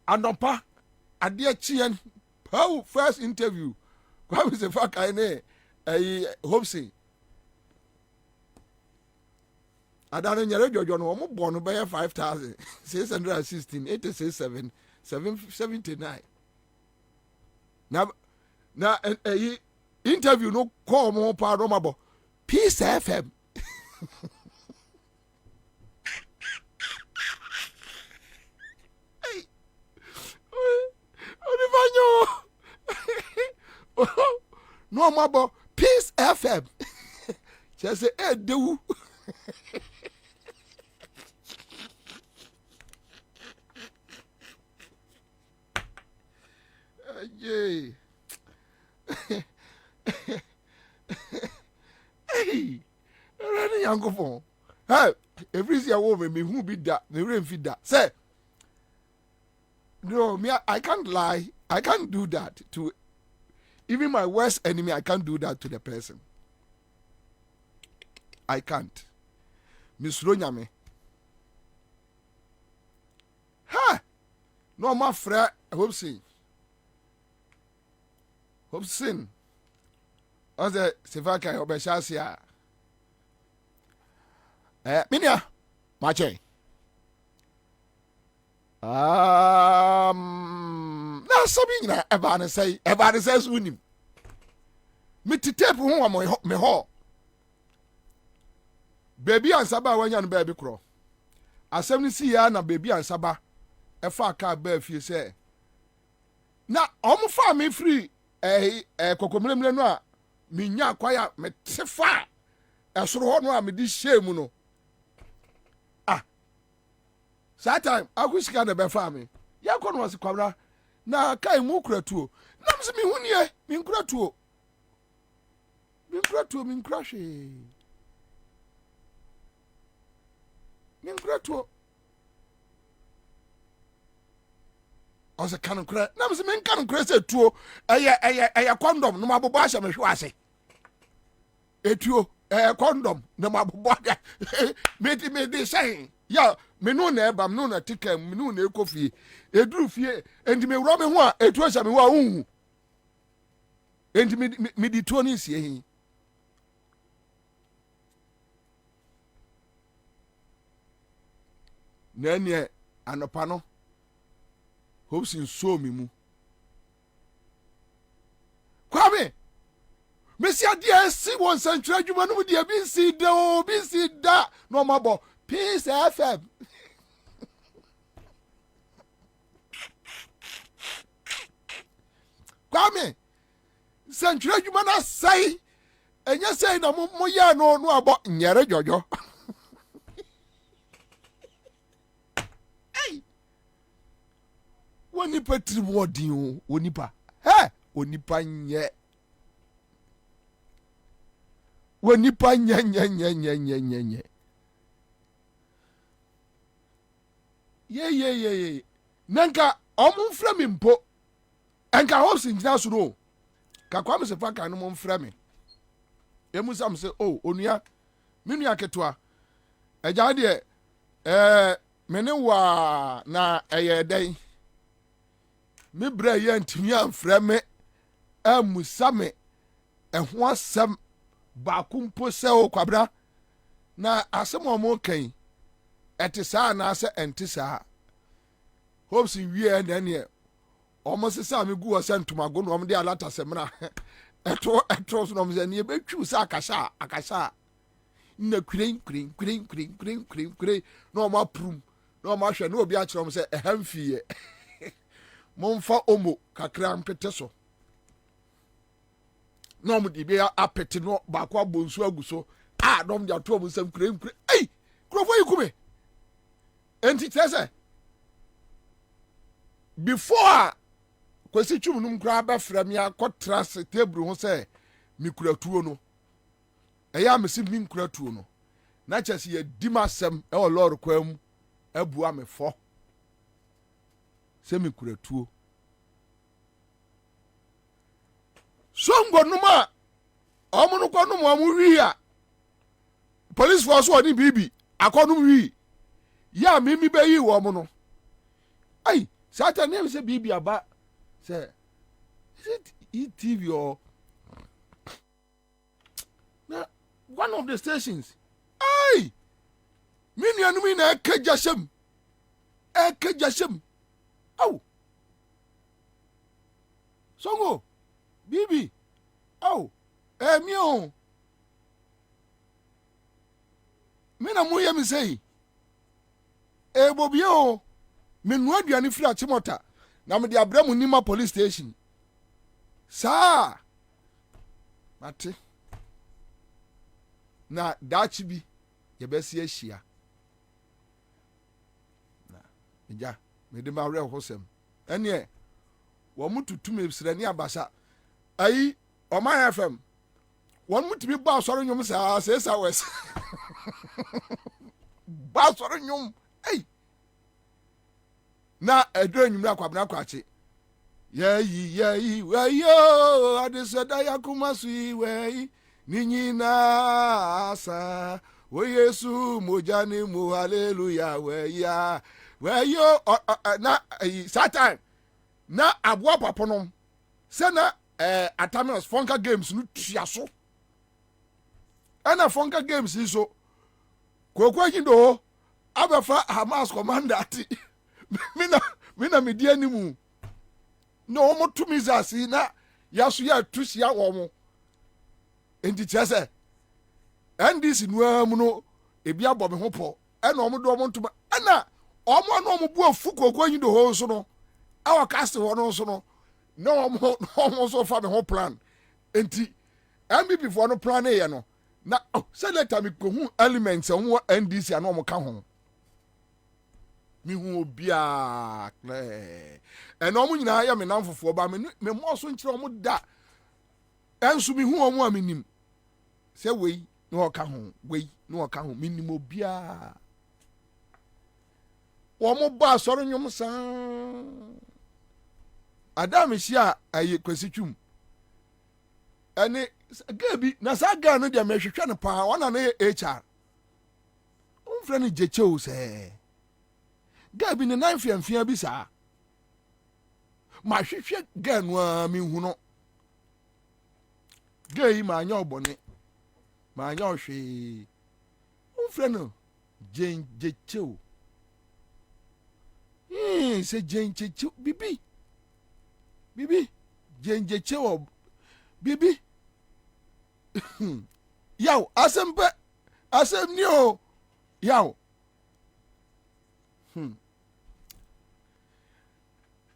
anopa ade achien how first interview kwa we se fuck I ne Hobson adana nyere jojo no mo bo no be 5,616 867 779 na interview no call mo pa do mabo Peace FM no mabo Peace FM just say dewu hey rani yankofon hey every year wo me hu bi da me remfi da say No, me, I can't lie. I can't do that to even my worst enemy. I can't do that to the person. I can't. Miss Ronyame. Ha! No, my friend, Hobson. Hobson. Oze, Sivaka, Obeshasia. Minia, Mache. Na sabi nyina eba say sunim. Me titep ho wa me ho. Baby Ansaba wanya no baby kro. Asem ni si ya na baby Ansaba e fa ka ba fie say. Na omo fa me free kokomlemle no a me nya kwaya me tefa esoro ho no a me di shame no. That time, I wish I had a family. Yakon was a Kwabena. Na kai mu kratuo. Nam se me hunie, me kratuo. Me kratuo, me krashe. Me kratuo. I was a canon cra. Nam se me canon cra se tuo. Aya condom no mabobo asha me hwa ase. Etuo, condom no mabobo. Me dey saying. Ya me no na eba me no na tika me no na ekofie eduru fie enti me wuro me ho a etu acha me ho a unhu enti me di to ni sie hin na ne anopa no hopes in so me mu Kwame me si ade si won santra adwuma no de bi si da no mabo Peace FM. Kwame, Central Jumana say, and you say no moya no about nyere jojo. Hey, woni petri wodi o, woni pa. He, woni pa nye. Woni pa nye. Ye. Nanka omu mfra me mpo. Enka hopes njina so no. Ka Kwame se faka no mfra me. Emu sam se onua menua ketwa. Eja de mene wa na eye den. Me bra ye ntimi amfra me amusa me ho asem ba kumpo se Kwabena na asem omo kan etisa na ase entisa hopes wie na ne almost say me gu ose ntumago no om de alata semna eto so no me ne betwu sa akasha na kren no ma prum no ma hwe no obi a kire om say ehamfie momfa omo kakra mpete so no mo di be apete no ba kwa bonsu aguso no mo de ato om sam kren ei krofo yikume enti tese before kwesi twum num kra ba fra me akotra se table ho se mi kuratuo no eya me se mi kuratuo no na chese ye dimasem e o lord kwam abua me fo se mi kuratuo songo numa omuno kwanum amu wi a police force oni bibi akonum wi ya mimi be yi wo mo no ai satan name say bibi aba say is it ETV or na one of the stations ai mini anu na ekajasem au songo bibi au mi o mina mu ye mi sei Bobie o me no aduane firi achimota na me de abramu nima police station sa mate na dachi bi ye besi ahia na eja me de ma wre hosem ene wo mututu me sirani abasa ayi Oman FM won mutumi ba soro nyom sa wes ba soro nyom ei na edro nyumra Kwabena kwache yeyi weyo adeseda yakuma sui weyi ninyina asa o Yesu mojani mu hallelujah weya weyo na Satan na abua paponom se na Ataminos Funka Games no tuaso ana Funka Games iso kokwa hindo abafa Hamas commander ati mina media animu no omo tumizasi na yaso ya tusia wo enti chese NDC nuamu no ebi abo me ho po ana omo do omo ntuma ana omo na omo bu afu kokwa hindo ho so no awa cast ho no so no no omo so fa me ho plan enti MPP for no plan e no na say later me ko hu elements omo NDC ana omo ka ho mi hu obia eno omo nyina ya me namfofo ba me mo so nkire omo da enso mi hu omo aminim say wei no ka ho wei no ka ho minim obia omo ba soro nyom san Adam hia aye kwasitwum ene gabi na sa ga no de mehwehwe ne pa wana na HR umfra ne jechew se gabi ne nan fiamfia bi sa ma hwehwe ga no a mi hu no gai ma anya obone ma anya ohwe umfra no jechew se jechew bibi jechew bibi yaw asem ni o yaw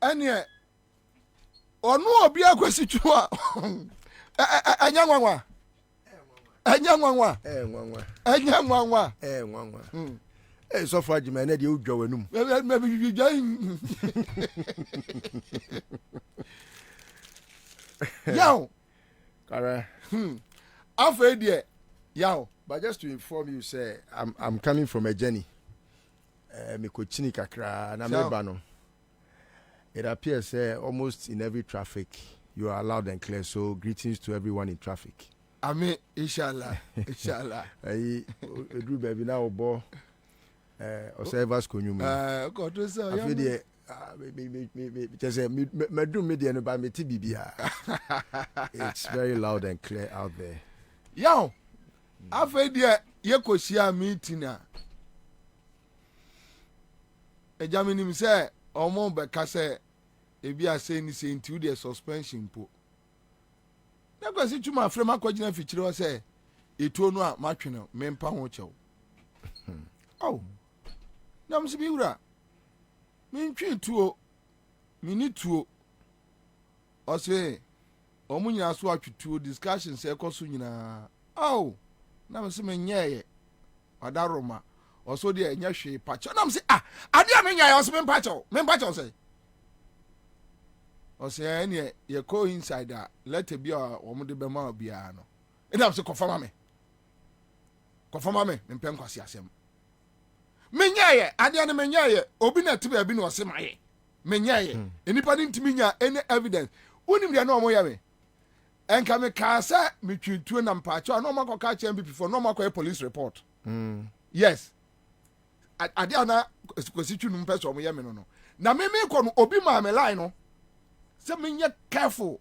ene onu obi akwasitwu a anyanwanwa so far jima na de udwa wanum yaw kara afa die yaw. But just to inform you, say I'm coming from a journey. Me kochini kakra na meba no. It appears almost in every traffic you are loud and clear. So greetings to everyone in traffic. Amen. Inshallah. Ayi edru baby na obo observers konyum. God to say. I feel the me just say me do me dey no ba me ti bibia. It's very loud and clear out there. Yo. Afa dia yekosia meeting a ejaminim say omo be ka say ebi ase ni say nti the suspension po na kwasi tuma afrema kwagina fichire o say etuo no a matwene mempa ho chew oh na msibi wura mentwe tuo mini tuo o say omunya so atwetuo discussion say ekoso nyina oh na me se menyeye adaroma oso de enya hwe pacho na me se ade a menya yo se me pacho say o se ene ye ko inside a let be o mo de be ma bia no ina se confirm me mpem kwase asem menyeye ade a ne menyeye obi na tiba bi no o se maye menyeye enipa ni ntimi nya any evidence unim de na o mo ya me enka me kasa me twintuo na mpacho na omako ka che MPP for no omako police report yes ade ana kwasitwu num person mo ye me no na me ko no obi ma me line no se me nye careful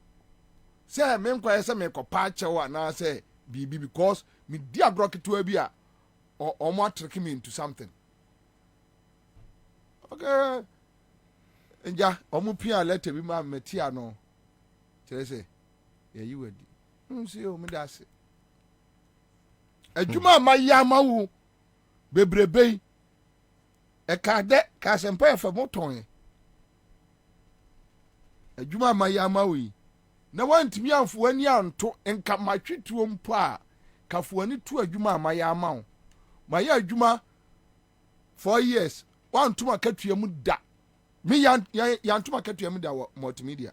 se me nkwa se me ko pa chewa na se bibi because me di agroketo abi a omo atriki me into something okay nja omo pia letter bi ma metia no kire se you wedi nsi o me dase adwuma mayama wu bebrebe e ka de ka sempa efa moton adwuma mayama wu na wantimi amfo ani anto enka matwetuo mpo a kafo ani tu adwuma mayama wu maya adwuma 4 years wantuma katua mu da me yantuma katua mu da multimedia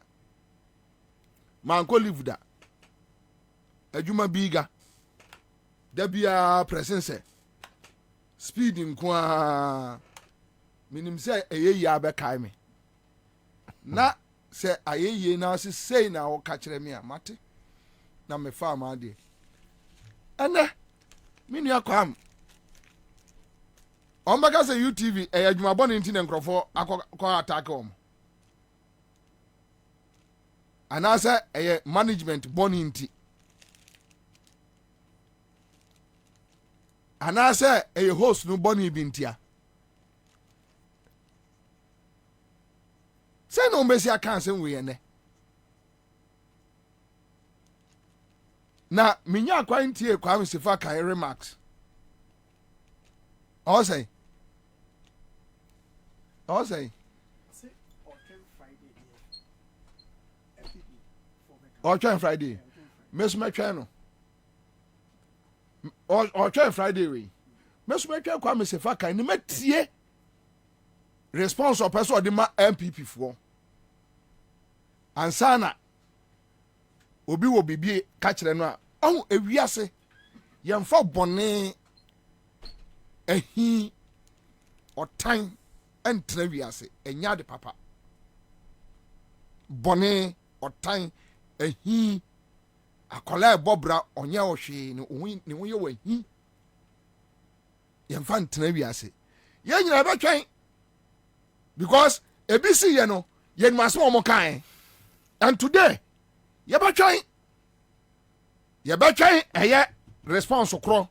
manko live da adwuma biga da bia presence speed nkwa minim say eyeyi abekai me na sɛ ayɛyie na ɔse sei na wɔka kyerɛ me a mate na mefa ma adeɛ ɛnɛ me nua kwam ɔmbɛka sɛ utv ɛyɛ adwumabɔne nti ne nkurɔfoɔ akɔ atake wɔm anaasɛ ɛyɛ management bɔne nti anaasɛ ɛyɛ host no bɔne bi ntia sɛ na ɔmbɛsi aka asɛm wei ɛnɛ na menya akwan ntie Kwame Sefa kan remarks ɔsɛn ɔtwɛn Friday mesomɛtwɛn no ɔtwɛn Friday wei mesomɛtwɛn Kwame Sefa kan ne matie response ɔpɛ sɛ ɔde ma MPP foɔ Ansah na obi wɔ bibi ka kyerɛ no a ɔho ewiase yɛmfa bɔne ahi ɔtan ɛntena wiase ɛnya de papa bɔne ɔtan ahi akɔla ɛbɔbra ɔnyɛ ɔhwee ne ho yɛ wɔ ahi yɛmfa ntena wiase yɛn nyina bɛtwɛn because ebi si yɛ no yɛn asɛm ɔmo kan and today yɛbɛtwɛn ɛyɛ response korɔ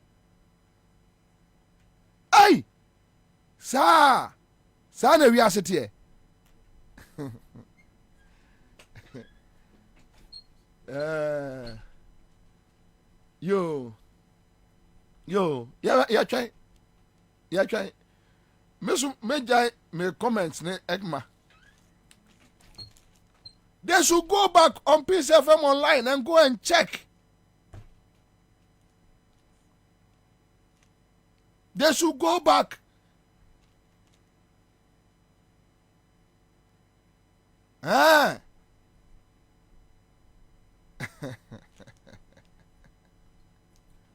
ai saa na wiase teɛ yo yɛtwɛn meso megyae me comments ne Egma. They should go back on Peace FM online and go and check. They should go back.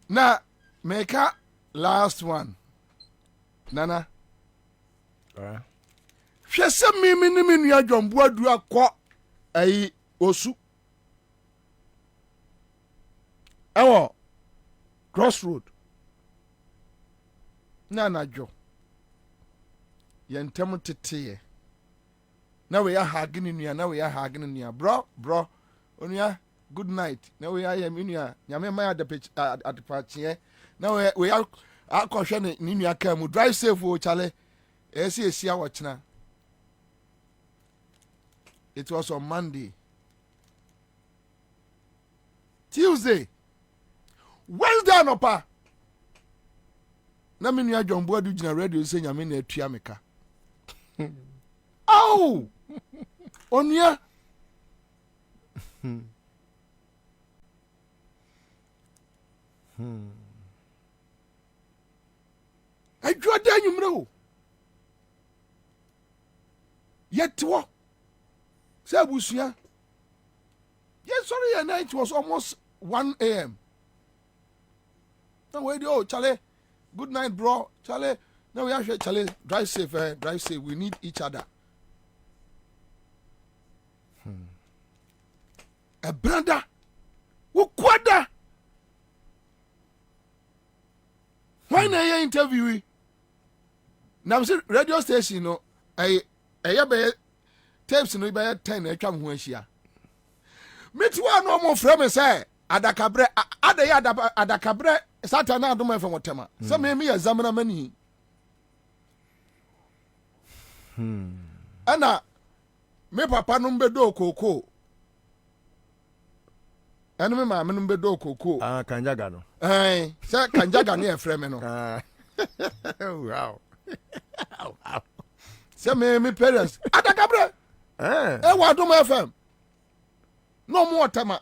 Now, make a last one. Nana. She said, me, you John Boadua kwa ayi osu. Ewo crossroad. Nana jo. Yentemu tete. Now we are hugging in here, bro. Onya, good night. Now we are here, Yame Maya at the party. Now we are caution in your cam. Drive safe, Charlie. See watch now. It was on Monday. Tuesday. Wednesday, Anopa. Na minu ya John Boadu jina radio say nyame na atua meka. Au! Onia. Adwo da nyumre o. Yetwo. Say abusua. Yes, sorry, and night was almost 1 a.m. Now wait, oh, Charlie. Good night, bro. Charlie. Now we actually, Charlie, drive safe, drive safe. We need each other. A brother. Ukwada. Why na you interview? Now see radio station, no. I tapes no be 10 e twam ho ahia. Metuwa no mo frɛ me say adakabre adakabre satana adom efe wotema. Se me yɛ zamana mani. Ana me papa no mbedo koko. Enu me ma me no mbedo koko. Ah, kanjaga no. Se kanjaga ne e frɛ me no. Wow. Wow. Se me parents adakabre wa dom FM no mo otama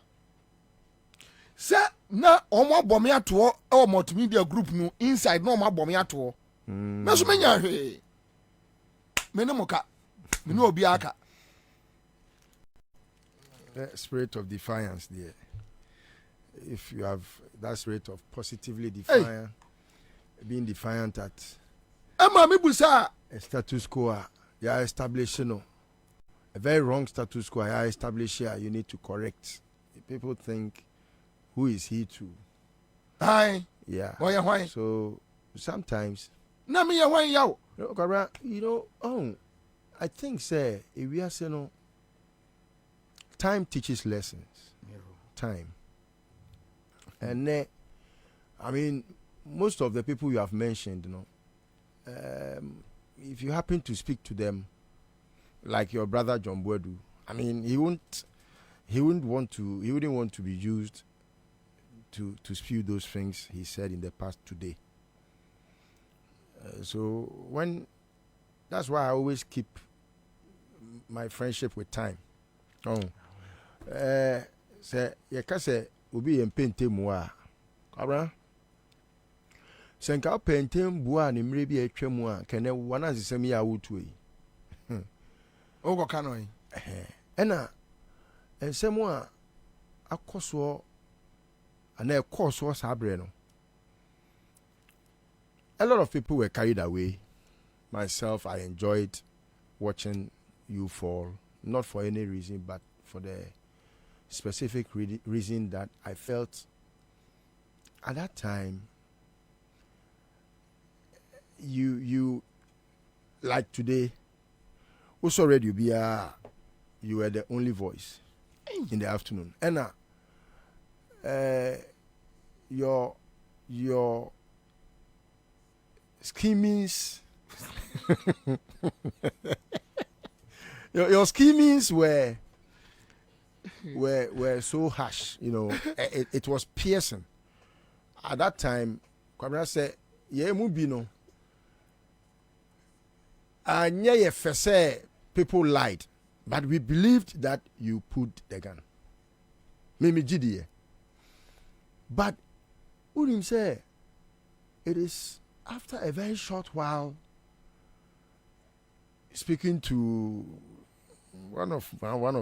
se na omo abome ato e multimedia group no inside no omo abome ato me so menya hwe me ne moka me no obi aka the spirit of defiance there. If you have that spirit of positively defiant, being defiant at Emma me busa a status quo, you are establishing a very wrong status quo I establish here. You need to correct. People think, who is he to? Aye. Yeah. Why? So sometimes. Na me ya why yaw. You know, I think say if we are saying time teaches lessons. Time. And I mean, most of the people you have mentioned, if you happen to speak to them, like your brother John Boadu, I mean, he wouldn't want to be used to spew those things he said in the past today. So that's why I always keep my friendship with time. Say you can say obi empente mua. Abra. Senka pentem bua ni mre bi atwa mu a kene wana sesem ya wotu yi. Ogo kanoi. Ena ensem a akoso ana ekoso sabre no. A lot of people were carried away. Myself, I enjoyed watching you fall, not for any reason, but for the specific reason that I felt at that time you like today also read you were the only voice in the afternoon, and your schemings your schemings were so harsh, it was piercing. At that time, Kwabena said, "Ye mubino." Anya fese people lied, but we believed that you put the gun. Mimi Jidie. But Urim say it is after a very short while speaking to one of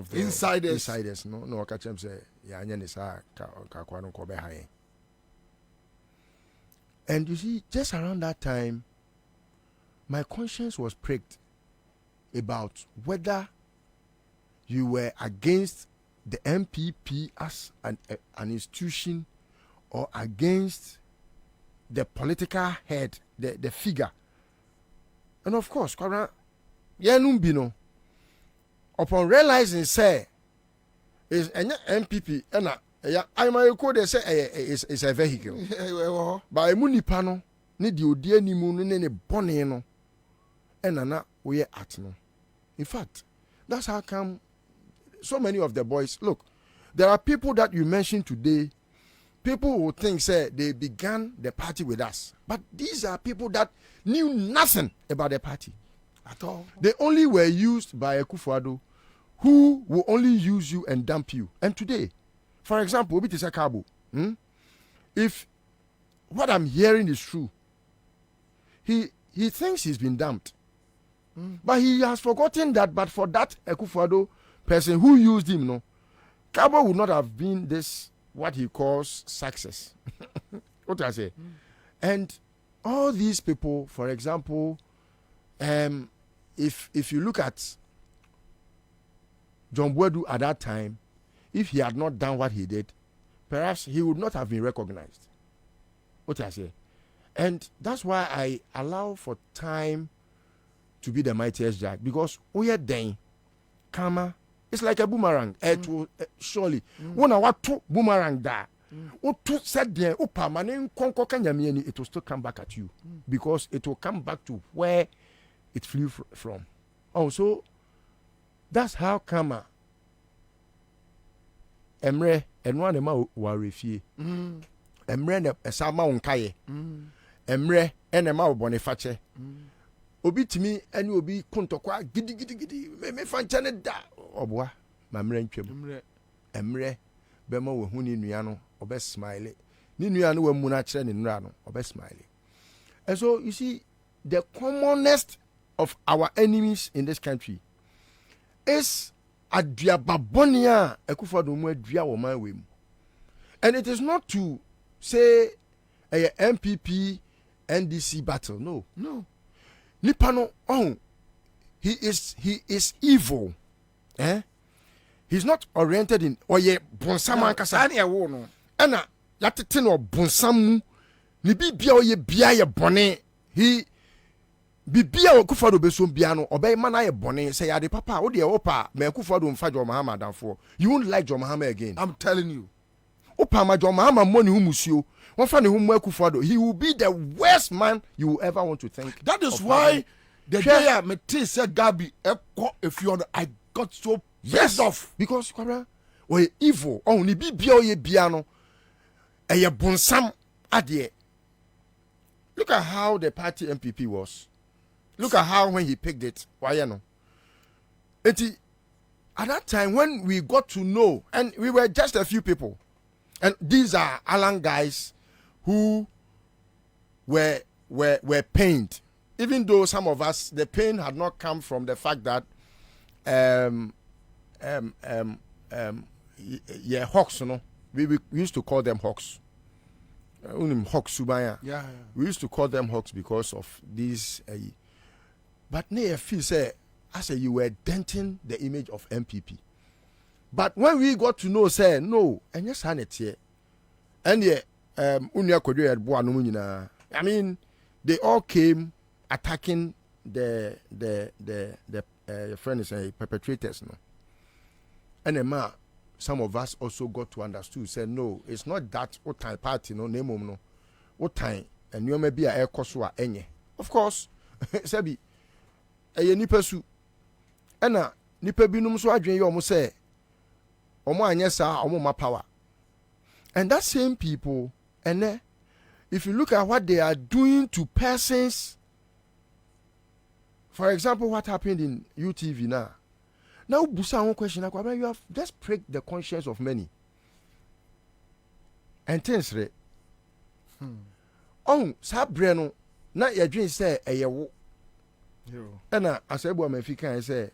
the insiders no catch say ya anya ni sa ka kwa no ko be haye. And you see, just around that time, my conscience was pricked about whether you were against the MPP as an institution or against the political head, the figure. And of course, upon realizing, say, is an MPP, and I might call they say is a vehicle. But a munipano, need you dear ni moon bonino, and ana we at no. In fact, that's how come so many of the boys look. There are people that you mentioned today. People who think say they began the party with us, but these are people that knew nothing about the party at all. They only were used by a Akufo-Addo, who will only use you and dump you. And today, for example, Obi Tese Kabo, if what I'm hearing is true, he thinks he's been dumped, but he has forgotten that. But for that Akufo-Addo person who used him, Kabo would not have been this what he calls success. What I say, and all these people, for example, if you look at John Boadu at that time, if he had not done what he did, perhaps he would not have been recognized. What I say, and that's why I allow for time to be the mightiest judge, because we are then karma. It's like a boomerang. It will surely. When I want to boomerang that, it will still come back at you, because it will come back to where it flew from. Also, that's how karma. Emre enwa ma warefie. Emre na esama onkaye. Emre enema obonifache. Obi timi eni obi kontokwa gidi me fanche ne da oboa mamre ntwem. Emre bema wo hu ni nua no obe smile. Ni nua no wamu na kire ni nra no obe smile. And so you see, the commonest of our enemies in this country is aduababonia Akufo-Addo mu adua wo man we mu. And it is not to say a MPP NDC battle. No. Nipano, he is evil. He's not oriented in oye bonsam ankasa na wo no ena yatete no bonsam mu ni bibia oye bia ye bone he bibia okufado beso bia no obey man aye bone say ya de papa wo de opa me akufado mfa jo mahama danfo you won't like jo mahama again. I'm telling you opa ma jo mahama money humusuo won fa ne humu akufado he will be the worst man you will ever want to think. That is why the day I met say Gabi if you I got so pissed off because kwabra we evil on ni bibia oye bia no eye bonsam ade. Look at how the party MPP was. Look at how when he picked it. Why you know? At that time when we got to know, and we were just a few people, and these are Alan guys who were pained. Even though some of us, the pain had not come from the fact that hawks, you know. We used to call them hawks. Hawks subaya. Yeah. We used to call them hawks because of these. But I feel say I say you were denting the image of MPP. But when we got to know, say no, and yes, here, and I mean, they all came attacking the friend is perpetrators, no, and some of us also got to understand. Say no, it's not that what time party no name no, what time and you may be a air koswa enye. Of course, Sebi. Eye nipa su ena nipa binum so adwen ye omo say omo anye sa omo ma power. And that same people and if you look at what they are doing to persons, for example what happened in UTV now busa one question you have just pricked the conscience of many and things re sa bre no na ye dwen say eye wo and as I say,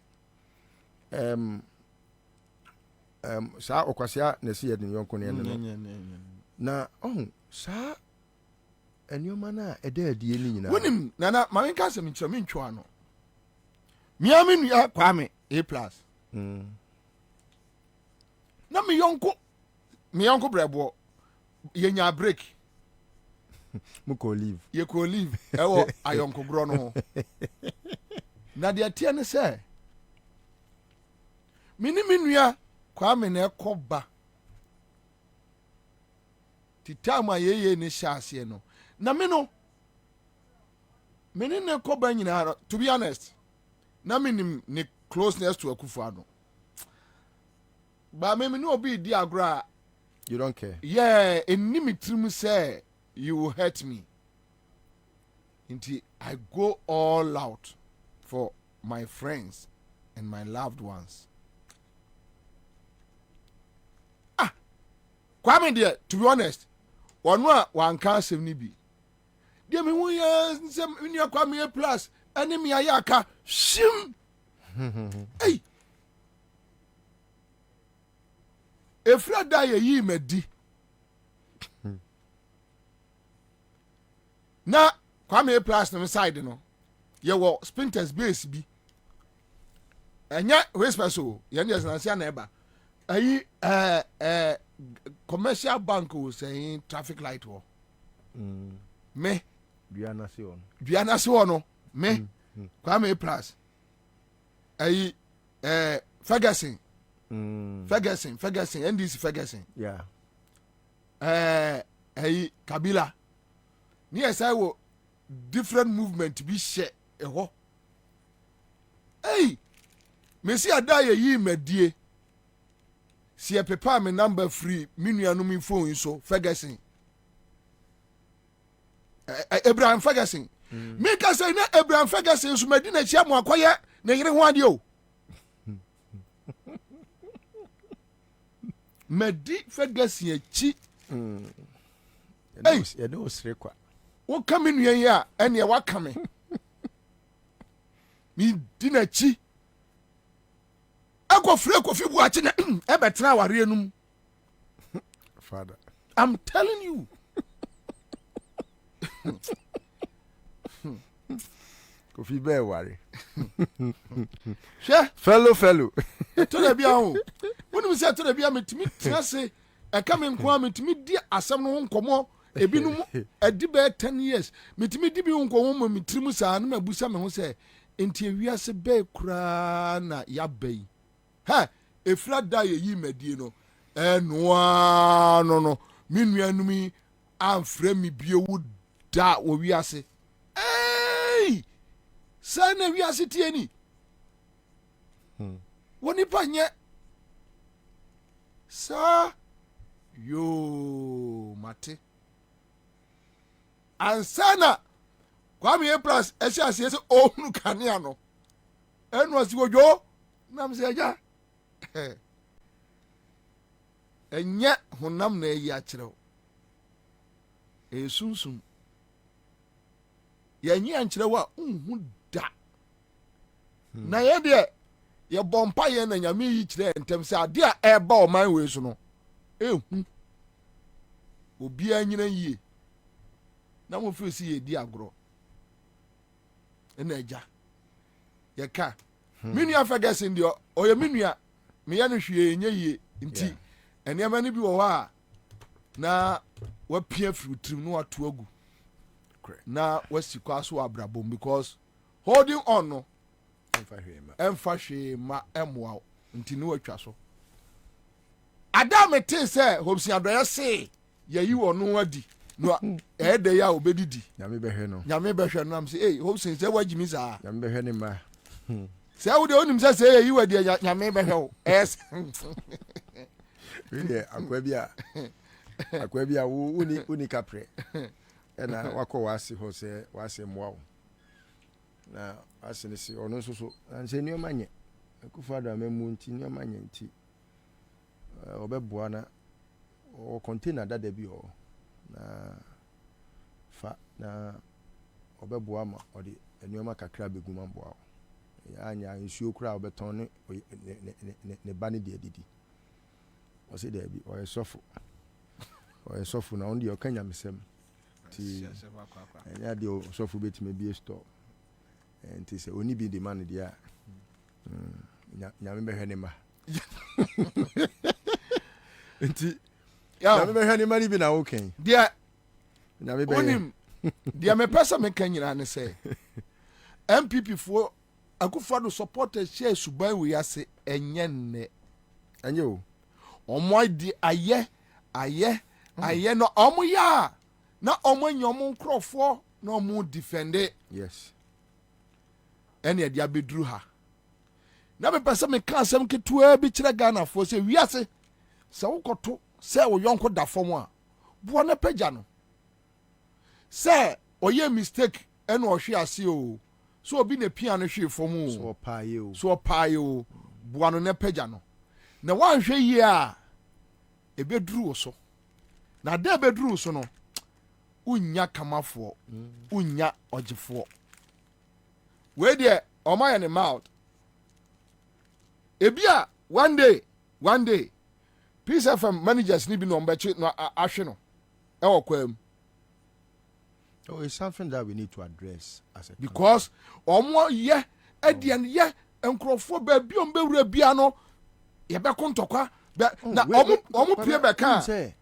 sa okwasia na si yedin yonko ne na sa enyoma na ede adie ni nyina wonim nana ma menka asem nkyerɛ me ntwa no miami nua Kwame A+ na me yonko brebo yenya break muko leave ye ko leave ewo ayonko gro no ho na de atie ne se mini minua Kwame na ekoba titama yeye ne hyase no na me no mini ne ekoba nyina to be honest na minim ne closeness to Akufo-Addo ba me no obi di agora you don't care yeah enimi trim say you will hurt me until I go all out for my friends and my loved ones. Kwame dear, to be honest, one can save ni bi. Dear me we some in your Kwame A+ enemy ayaka shim. Hey. Efra da ye medi. Na Kwame A+ no side no ye wo sprinters base bi enya whisper so ye dey na na eba ayi commercial bank was saying traffic light wo me duana se ono me Kwame A+ ayi Ferguson NDC Ferguson yeah ayi Kabila ni esai wo different movement bi she eho hey mesi ada ye medie si e pepa me number free minuanu mi phone so Ferguson Abraham Ferguson me ka say na Abraham Ferguson so medina chia mo akoye na yire ho ade o medi Ferguson achi hey you know srekwa wo kame nua yi a ene wa kame mi dinachi akofre kofi buachi na e betra ware enum father I'm telling you kofi be ware Fellow. To the biao. When we say to the bia metimi tiase e ka me nko metimi di asem no nkomo ebinum edi be 10 years metimi di bi nkomo mo mitrim saa na mabusa me ho say enti ewiase be kura na ya bai ha efra da ye yi madie no enoa no me nuanum amfra mi biewu da wo wiase sa na wiase tie ni woni pa nye sa yo mate ansana Kwame plus ese ohunu kanea no enu asiwojo na mse aja enye honam na eyi akyerew esunsun yenye ankyerew a unhu da na ye de ye bompa ye na nyame yi kyerɛ ntem sɛ ade a ɛba ɔman we so no ehu obi anyina yie na mo fi si ye di agro ena agya ye ka minua Ferguson de oye minua me ya no hwie nye yie nti eniama ne bi wo ha na wapia frutrim no ato agu na wasi kwaso abrabom because holding on no emfa hwe ma emoa nti ne watwa so adam te se hobsi adoya se yayi wo no adi no ede ya obedidi nyame behwe no am say hobsi se wagimi saa nyame behwe ne ma se awde onim se yayi wadi nyame behwe o es really akwa bia uni kapre ena wako wasi ho se wasi moa na asene si ono nso so anse ni omanye akufado amemu nti ni omanye nti obeboa na o container dada bi o na fa na obeboa ma odi enioma kakra beguma boa ya anya nsuo kura obeton ne bani de didi o se de bi o esofo na ondi okanya mesem ti enya de osofo betime bi store enti se oni bi demand dia nyame behwe ne ma enti nyame behwe ne ma ni bi na oken dia nyame behwe onim dia me pesa me kanyira ne se MPP fo akufado supporters share suban we ase enye nne enye o omo di aye no omo ya na omo nyomo nkrofo na omo defend yes ene dia bedru ha na me pesa me ka asem ketua bi kire Ghana fo se wiase se wokoto se wo yonko da fom a bo na pagya no se oye mistake ene o hwe ase o so obi na pia no hwe fom o so paaye o bo no na pagya no na wan hwe yi a ebedru wo so na da bedru so no unya kamafo unya ogefo we there oma in the mouth ebia one day Peace FM managers ni bi no mbechi no ahwe no e wokwam. Oh, it's something that we need to address as a because omo ye edian ye enkrofo ba bi on bewura bia no ye be kontokwa na omo pie be kan say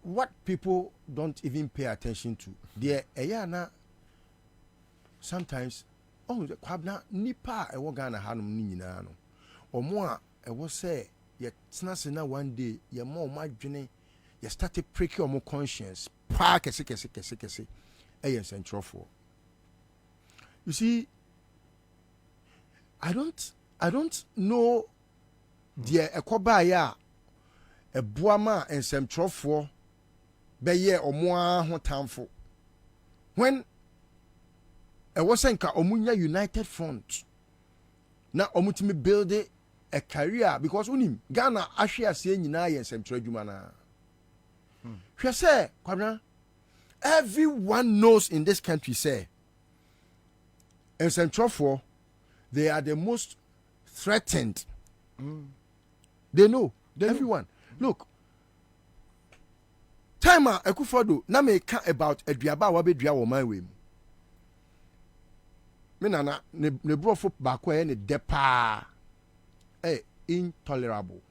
what people don't even pay attention to there na sometimes Kwabena nipa e wo Ghana hanom ni nyina no omo a e wo say ye tena se na one day ye ma o madwene ye start pricking omo conscience pa kese e ye sentrofo. You see, I don't know the ekoba ya e boama ensemtrofo be ye omo ho tamfo when e was nka omunya united front na omutimi build a career because unim Ghana ahwe ase nyina ye nsɛmtwerɛ adwuma na hwɛ sɛ Kwabena everyone knows in this country say nsɛmtwerɛfoɔ they are the most threatened. They know everyone look time a Akufo-Addo na me ka about aduaba wa bedua wo man we mu me nana ne brofo baako e ne depa intolerable.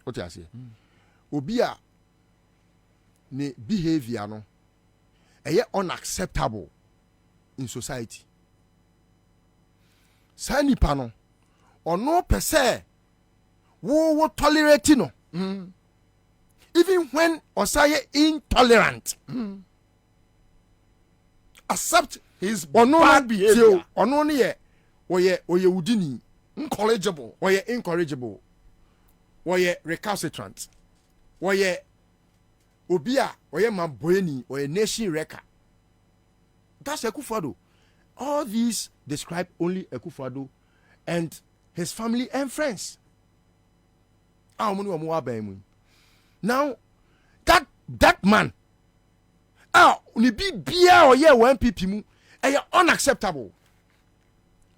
What you say? Obi a ne behavior no unacceptable in society. Sa nipa no ono pese wo tolerate no. Even when osaye intolerant. Accept his bad behavior. Ono ne ye oye udini. Incorrigible. Oye incorrigible. Oye recalcitrant. Oye obia oye mamboeni oye nation wrecker. That's Akufo-Addo. All these describe only Akufo-Addo and his family and friends. Now that man ni bia oye one MPP mu unacceptable.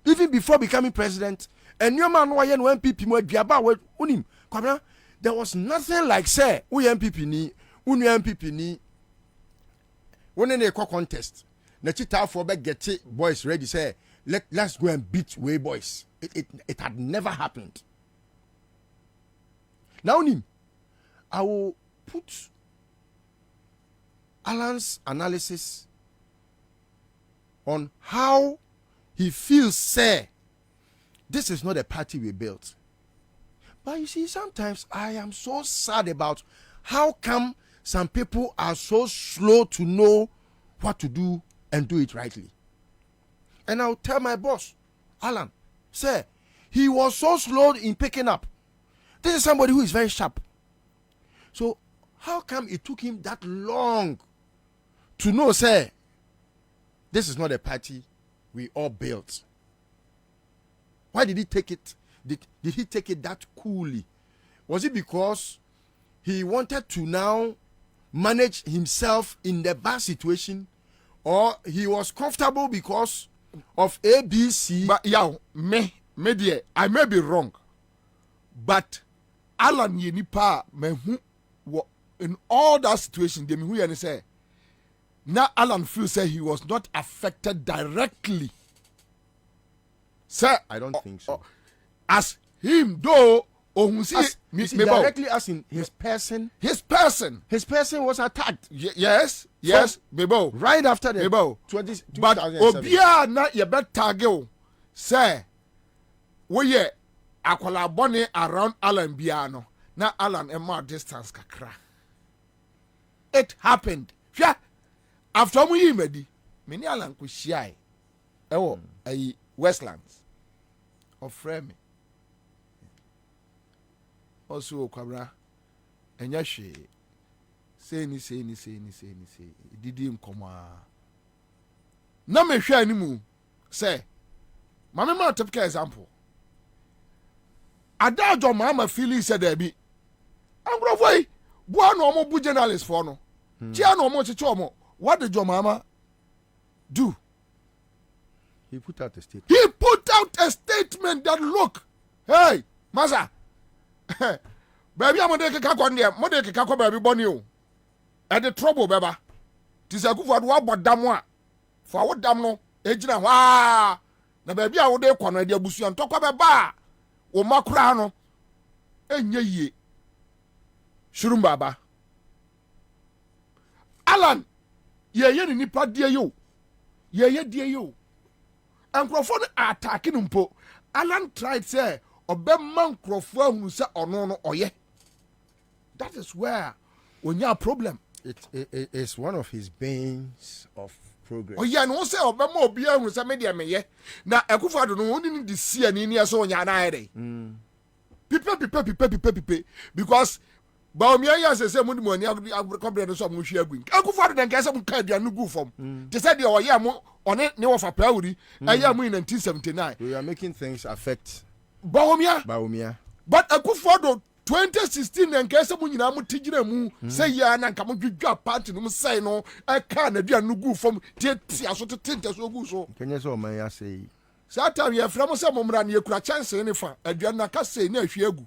Even before becoming president, and your man was one MPP mu aduaba unim. Kwabena, there was nothing like say we MPP ni MPP ni when they call contest. Na chita for be get boys ready say let's go and beat way boys. It had never happened. Now Nim, I will put Alan's analysis on how he feels say this is not a party we built. But you see, sometimes I am so sad about how come some people are so slow to know what to do and do it rightly. And I'll tell my boss, Alan, say, he was so slow in picking up. This is somebody who is very sharp. So how come it took him that long to know, say, this is not a party we all built? Why did he take it? Did he take it that coolly? Was it because he wanted to now manage himself in the bad situation, or he was comfortable because of ABC? But me dear, I may be wrong, but Alan Yenipa me in all that situation, they me who say now Alan feels say he was not affected directly. Sir, I don't think so. As him though, directly as in his person. His person was attacked. Yes, Bebo. Right after the Bebo. 2007. But Obia na ye bet target say we ye akwala bone around Alan Biano. Na Alan a more distance kakra. It happened. Yeah. After we medi, many Alan ku shai. Ewo ayi Westlands. Of frame. Also Kwabena enya hwe say ni didi nkoma na me hwe animu say mama ma typical example adajo mama feeling said there be angrofoi bua no mo bu journalist for no chia no mo chicho mo what did your mama do? He put out a statement. He put out a statement that look, hey masa baby, I'm going to take a baby bonio. At the trouble, beba. Tis a good for what damn for what damn no, Ejina, wah. The baby, I would take one idea, Bussy, and talk about bar or Macrano. And ye, Shurumbaba. Alan, ye, nipa dear you. Ye, dear you. And Crawford attacking him. Alan tried, say, Obama Crawford who say or no or ye. That is where when you have problem. It's one of his banes of progress. Oh yeah, no say Obama Obia who say media me ye. Na Akufo-Addo no only the see and in so nya na ere. People because Baumia ya say money agrikobere so mo hwe agun. Akufo-Addo den ka say mo ka aduanu gu fom. They said the oye mo on it ne wo fa prawuri. Aya mo in 1979. We are making things affect Baumia. But Akufo-Addo 2016 and kese mu nyina mu tigire mu say ya na nka mo dwudwa party no mu say no e ka na dua no gu fom tie aso tete so gu so kenye so man ya say satan ye fra mo say mo mra na ekura chance ne fa adua na ka say na ahwe agu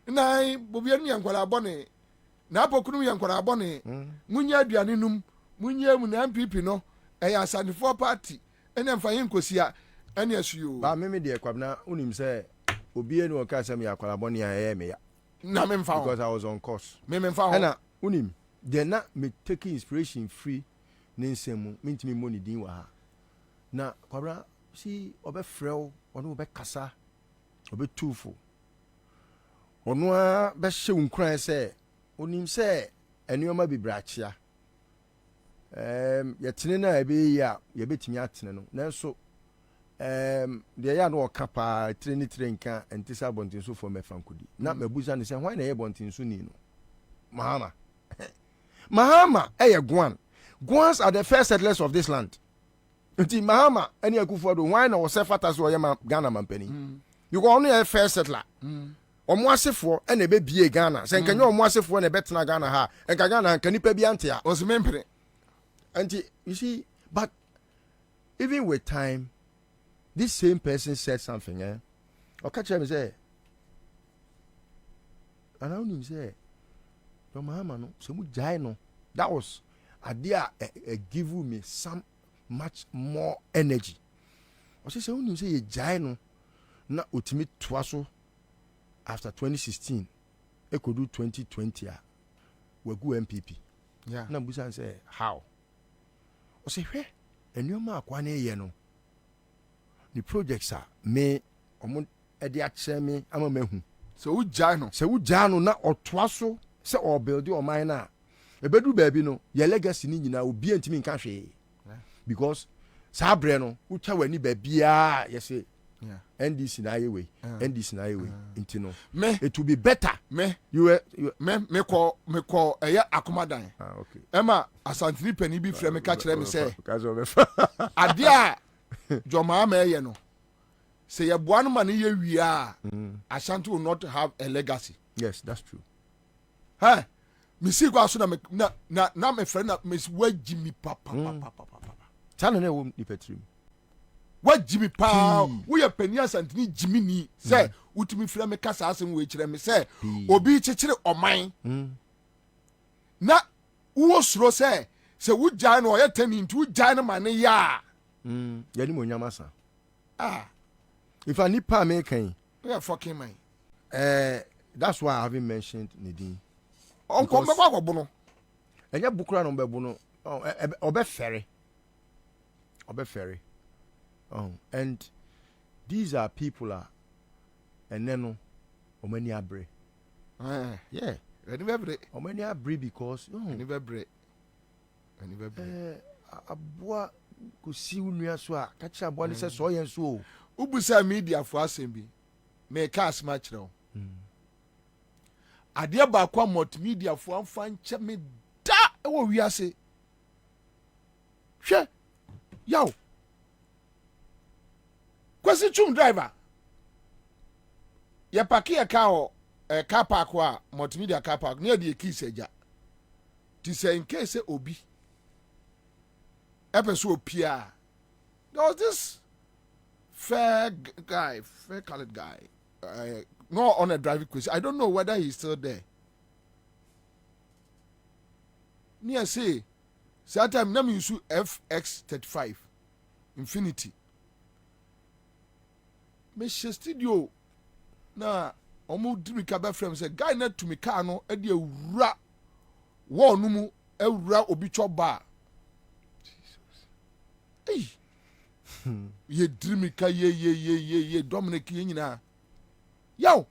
na Bobie ne yankwara abone na apokunu yankwara abone munya aduane num munya mu na MPP no e ya sanifo party ɛna mfa yɛn nkosia ɛne asuo ba me de Kwabena unim say obi enu oka say me akwalabɔ ne ayɛ me ya na me mfa because I was on course me mfa ɛna unim de na me take inspiration free ne nsɛm me ntimi mo ne din wa ha na Kwabena si obɛfrɛw ɔno obɛkasa obɛtufo ɔno a bɛhyɛ nkran sɛ onim sɛ ɛnneɔma bibrachia yɛtene na ɛbɛyi a yɛbɛtumi atene no nanso deɛ yɛ no ɔka paa tire ne tire nka ɛnte sɛ abɔntenso fo mɛfa nkodi na mabusa ne sɛ hwan na ɛyɛ abɔntenso ni no Mahama Mahama ɛyɛ Guans are the first settlers of this land nti Mahama ɛne Akufo-Addo hwan na wɔsɛ fata sɛ ɔyɛ Ghana mampani because ɔno yɛ first settler ɔmo asefoɔ ɛna ɛbɛbie Ghana sɛ nkanyɛ ɔmo asefoɔ na ɛbɛtena Ghana ha nka Ghana nka nipa bi ante a ɔsɛmempere and you see, but even with time, this same person said something, or catch him say, and I only say, no, Mahama, no, so much no. That was idea give me some much more energy. I say, only say a giant, na ultimate twaso after 2016, I could do 2020, we go MPP. Yeah. Na Busan say, how? I say, hey, and you mark 1 year no. The projects are me, or Ediache me, I'm a mehu. So who jano? So who jano na or twaso, say or build your minor. A bedroom baby no, your legacy nina will be intimate country. Because Sabreno, which are any baby, yes, yeah. NDC na way, NDC na way, intino. Me, it will be better. Me, you me call Akumadan. Okay. Emma, Asantini penny be frame me catch them say. Adia, Joma me no. Say a one man here we are. Ashanti will not have a legacy. Yes, that's true. Huh? Me see go so na me friend na Miss Jimmy papa. Tell me won't be petrim. What Jimmy pa we are penny Asantini Jimmy ni say utimi frame me kasa asem we kire me say obi chechire oman. Na wo suro say wo gyan no ye tani ntu gyan no man ya. Ya ni mo nyamasa. If I need pa me kan. We are fucking man. That's why I haven't mentioned Nadine. Onko me kwa bono. Enya bukura no bebo no. Obe ferry. And these are people and then omani abre. Yeah. Omani abre because abua kusi unua so a kacha abua ne se so yen so. Ubusa media for asem bi. Me cast match now. Ade ba kwa multimedia for amfa nche me da e wo wiase. Hwe. Yo. Kwasi chum driver. Ya paki ya car car park wa multimedia car park near the key seja. Ti say in case obi. Episode opia. There was this fair colored guy. Not on a driving quiz. I don't know whether he's still there. Near say, that time name use FX35 Infinity. Me studio na omo dimi ka ba frame say guy na to me car no e de awura wo no mu awura obi choba. Jesus. Ye dimi ka ye Dominic ye nyina. Yo.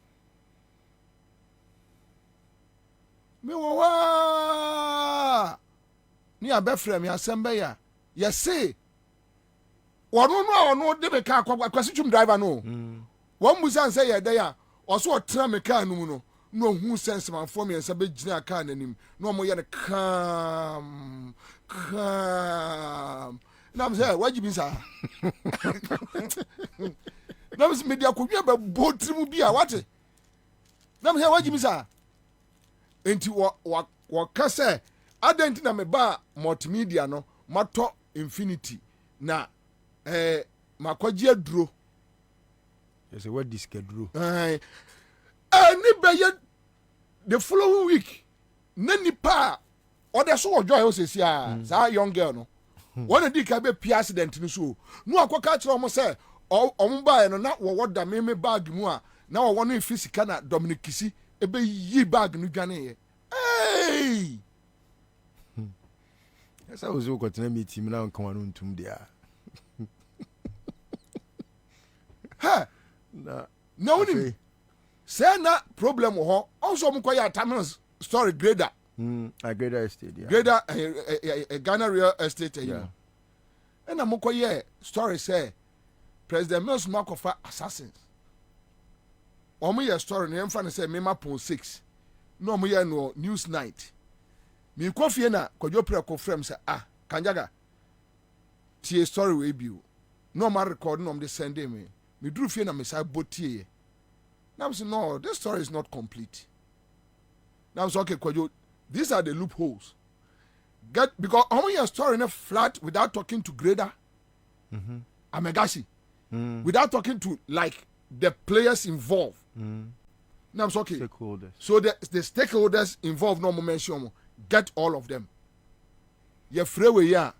Me wa ni abefrɛ me asɛmba ya yɛse wɔno no de me car kwasi twum driver no wɔn musa nsɛ yɛ da ya ɔso ɔtena me car no mu no na ohu sense man for me nsa be gyina car nanim na ɔmo yɛ ne kam na me sɛ wajibi sa na me media ko bia ba botrimu bia wate na me sɛ wajibi sa enti wo ka sɛ adenti na me ba multimedia no mato Infinity na makwaji aduro. Yes, what this keduro? Ni beye the following week na nipa o de so ojo e o sesia sa young girl no One of the kabe pi accident ni so no akoka kire omo say omo ba no na wo woda me bag mu a na wo no fisika na Dominic Kisi ebe yi bag no dwane ye hey esa ozo ko tena meeting na nkan wanu ntum dia ha na woni say na problem ho also mo koya terminal story grader a grader estate grader Ghana real estate you and mo koye story say President Mills Makofa assassins omo ye story na emfa ne say mema pon 6 no omo ye no news night mi kofie na kwadwo preko frame say kanjaga tie story we bi o no ma record no me send me duru fie na me say botie now I'm saying no, this story is not complete. Now I'm saying okay kwadwo, these are the loopholes. Because how many story in a flat without talking to grader Amegashi without talking to like the players involved. Now I'm saying okay. Stakeholders. So the stakeholders involved no mention get all of them. Ye freeway ya.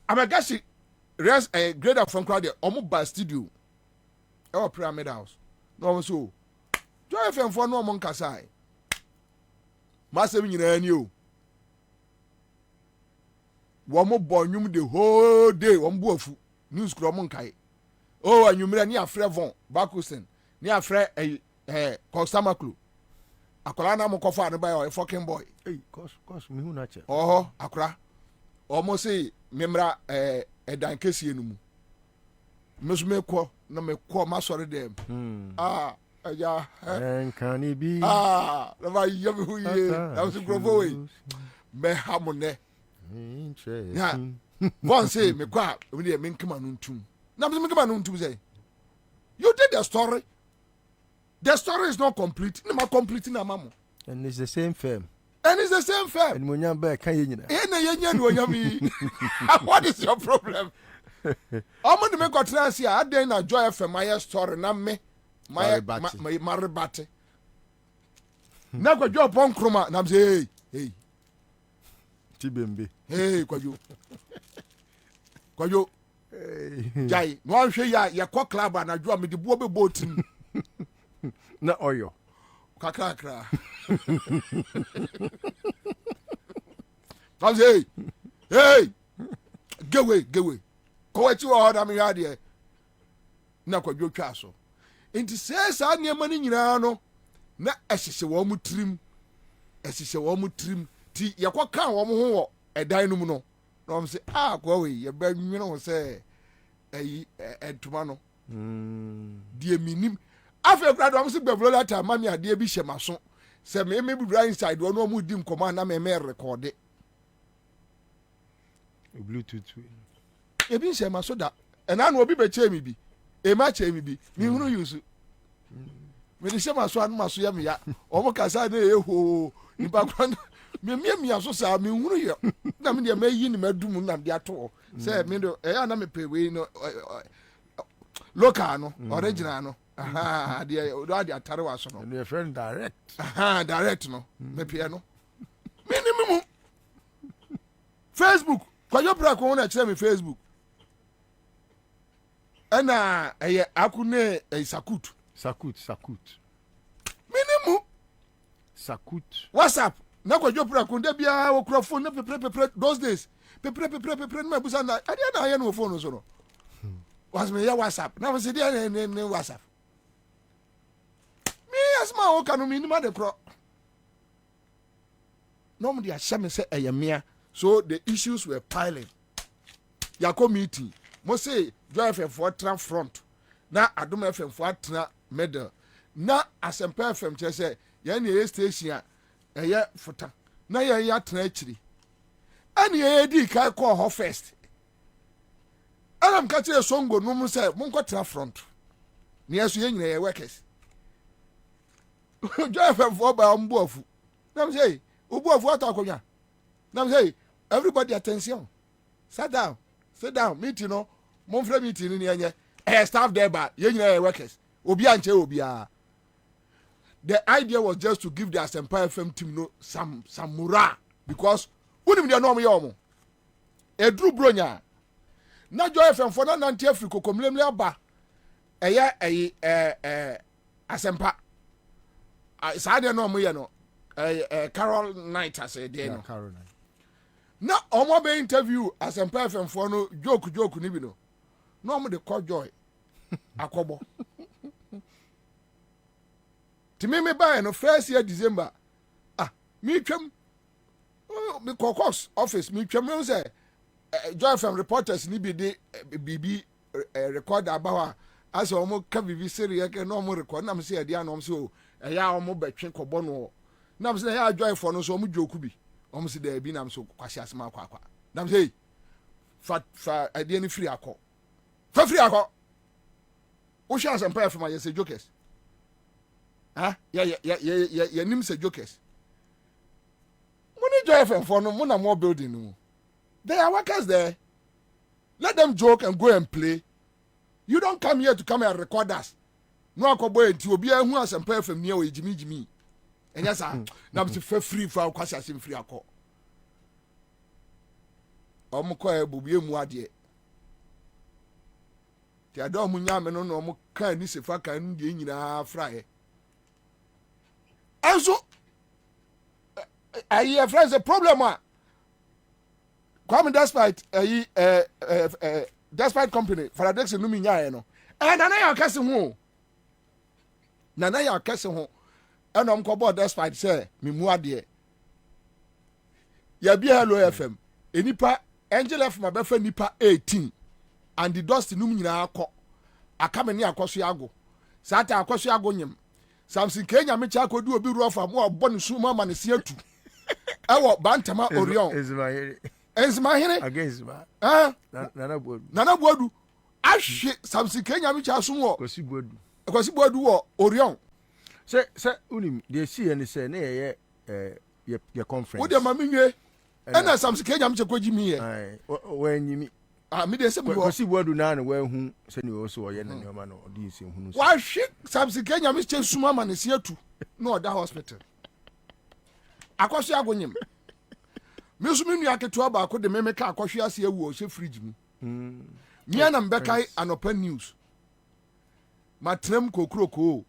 Amegashi rest a grader from crowd omo ba studio. Our Pyramid House. No so. Joy FM for no mon kasai. Masem nyina ani o. Womo bonyum the whole day won bu afu. News kro mon kai. Oh anyumre ni afre von Bakusen. Ni afre customer club. Akola na mo kofa ne buy a fucking boy. Hey, cause me hu na che. Oh, akora. Omo say memra edan kesi enumu. Mesu me ko na me ko ma sori dem. Ja. Can it be? Na ba yemi hu ye. Na so grofo we. Me hamone. Interesting. One say me kwa we dey me nkema no ntum. Na me nkema no ntum say. You did the story. The story is not complete. No ma complete na mamo. And it's the same firm. And it's the same firm. And Munyam ba kan ye nyina. Na ye nya no nyam. What is your problem? Omo de me ko transi a den na Joy FM my story na me my maribate. Na ko jo pon kroma na say hey. Tibembe. Hey kwajo. Kwajo. Hey. Jai, no anhwe ya ko club na jo me de bo be botin. Na oyo. Kakakra. Come say, hey, get away. Ko echi wo hoda me yade. Na kwadwo twa so. Enti say sa niam ni nyina no na ehihye wo mu trim. Ti yakwa kan wo mo ho edan no mu no. Na om say kwa we ye ba nwene ho say entuma no. Die minim afa krado am se gbavlo lata mami ade bi hyemaso se me bi bra inside wo no mu di nkoma na me record Bluetooth. Ebi hyemaso da ena na obi be che mi bi e ma che mi bi mi hunu yusu me de hyemaso anu maso ya me ya o mo kasa na eho ni ba kwan me aso sa me hunu ye na me de mayi ni madum na de ato se me do na me pe we no local no original no de atare wa so no And your friend direct. direct no me pie no minimum Facebook kwayo bra ko na kire me Facebook ana akune sakut minimum sakut WhatsApp na kwayo bra ko da bia wo kura phone na pepre those days pepre na busa na ade na ya no phone so no was me ya WhatsApp na was dey ne WhatsApp me asma o kanu mi ni ma de pro no me dey shame say eyemia so the issues were piling yako meeting mo say Joy FM for tra front na Adom FM for tra middle na Asempa FM che say ye na station a eye futa na ye ya tra akiri ani ye di kai call ho first Alam ka tire songo no mu say mon ko tra front ni aso ye nyina ye workers Joy FM for ba mbu afu na say obu afu atakonya na say everybody attention sit down meeting no mon frɛ meeting ni enye staff there ba ye nyina ye workers obi anche obi a the idea was just to give the Asempa FM team some morale because unim dia no mo ye omo edru bronya na Joy FM for na nante Africa komlemle aba asempa saade no mo ye no Carol Night as a day no na omo be interview asempa FM for no joke ni bi no mo de call Joy akobo timi me buy no first year December me twam me kokos office me twam no say Joy FM reporters ni bi de bibi record about as omo ka bibi serious ke no mo record na me say dia no so ya omo betwe kobo no na me say ya Joy for no so omo joku bi omo say da bi na me so kwasi asema akwa na me say fa idea ni free akọ fa free akọ wo sha asempa FM ya say jokers ya nim say jokers money Joy FM for no mo na more building no. There are workers there. Let them joke and go and play. You don't come here to come and record us. No akobo enti obi ahu asempa FM near we jimi. And yes na be free for kwasi asem free akọ. Omko e bobie mu ade. Ti ado mu nya me no no mo kan ni sefa kan nu de nyina frae. Enso ayi friends a problem Kwame despite company Faradex no mi nya no nana ya kase ho nana ya kase ho enom ko board despite say me mu ade ya bi Hello FM enipa Angel FM abefa nipa 18 and the dust no mi nyina akọ akame ni akoso yago sata akoso yago nyem Samson Kenya me cha kodu obi ruofa mo obọ ne suma ma ne se atu ewo bantama Orion Enzima hene against ma nana boadu ahwe Samson Kenya mi cha so wo kosi boadu wo Orion se unim de see any say na ye conference wo de ma menwe ena Samson Kenya mi cha koji mi ye wanyimi mi de se bi wo kosi boadu na we hu se ni wo so wo ye na ne ma no odi se hu no wa hwe Samson Kenya mi cha suma ma ne se atu no oda hospital akoso agonyem mesu menu aketo aba ko de memeka akohwe ase ewu o se fridge mu mia na mbekai anopa news matrem kokroko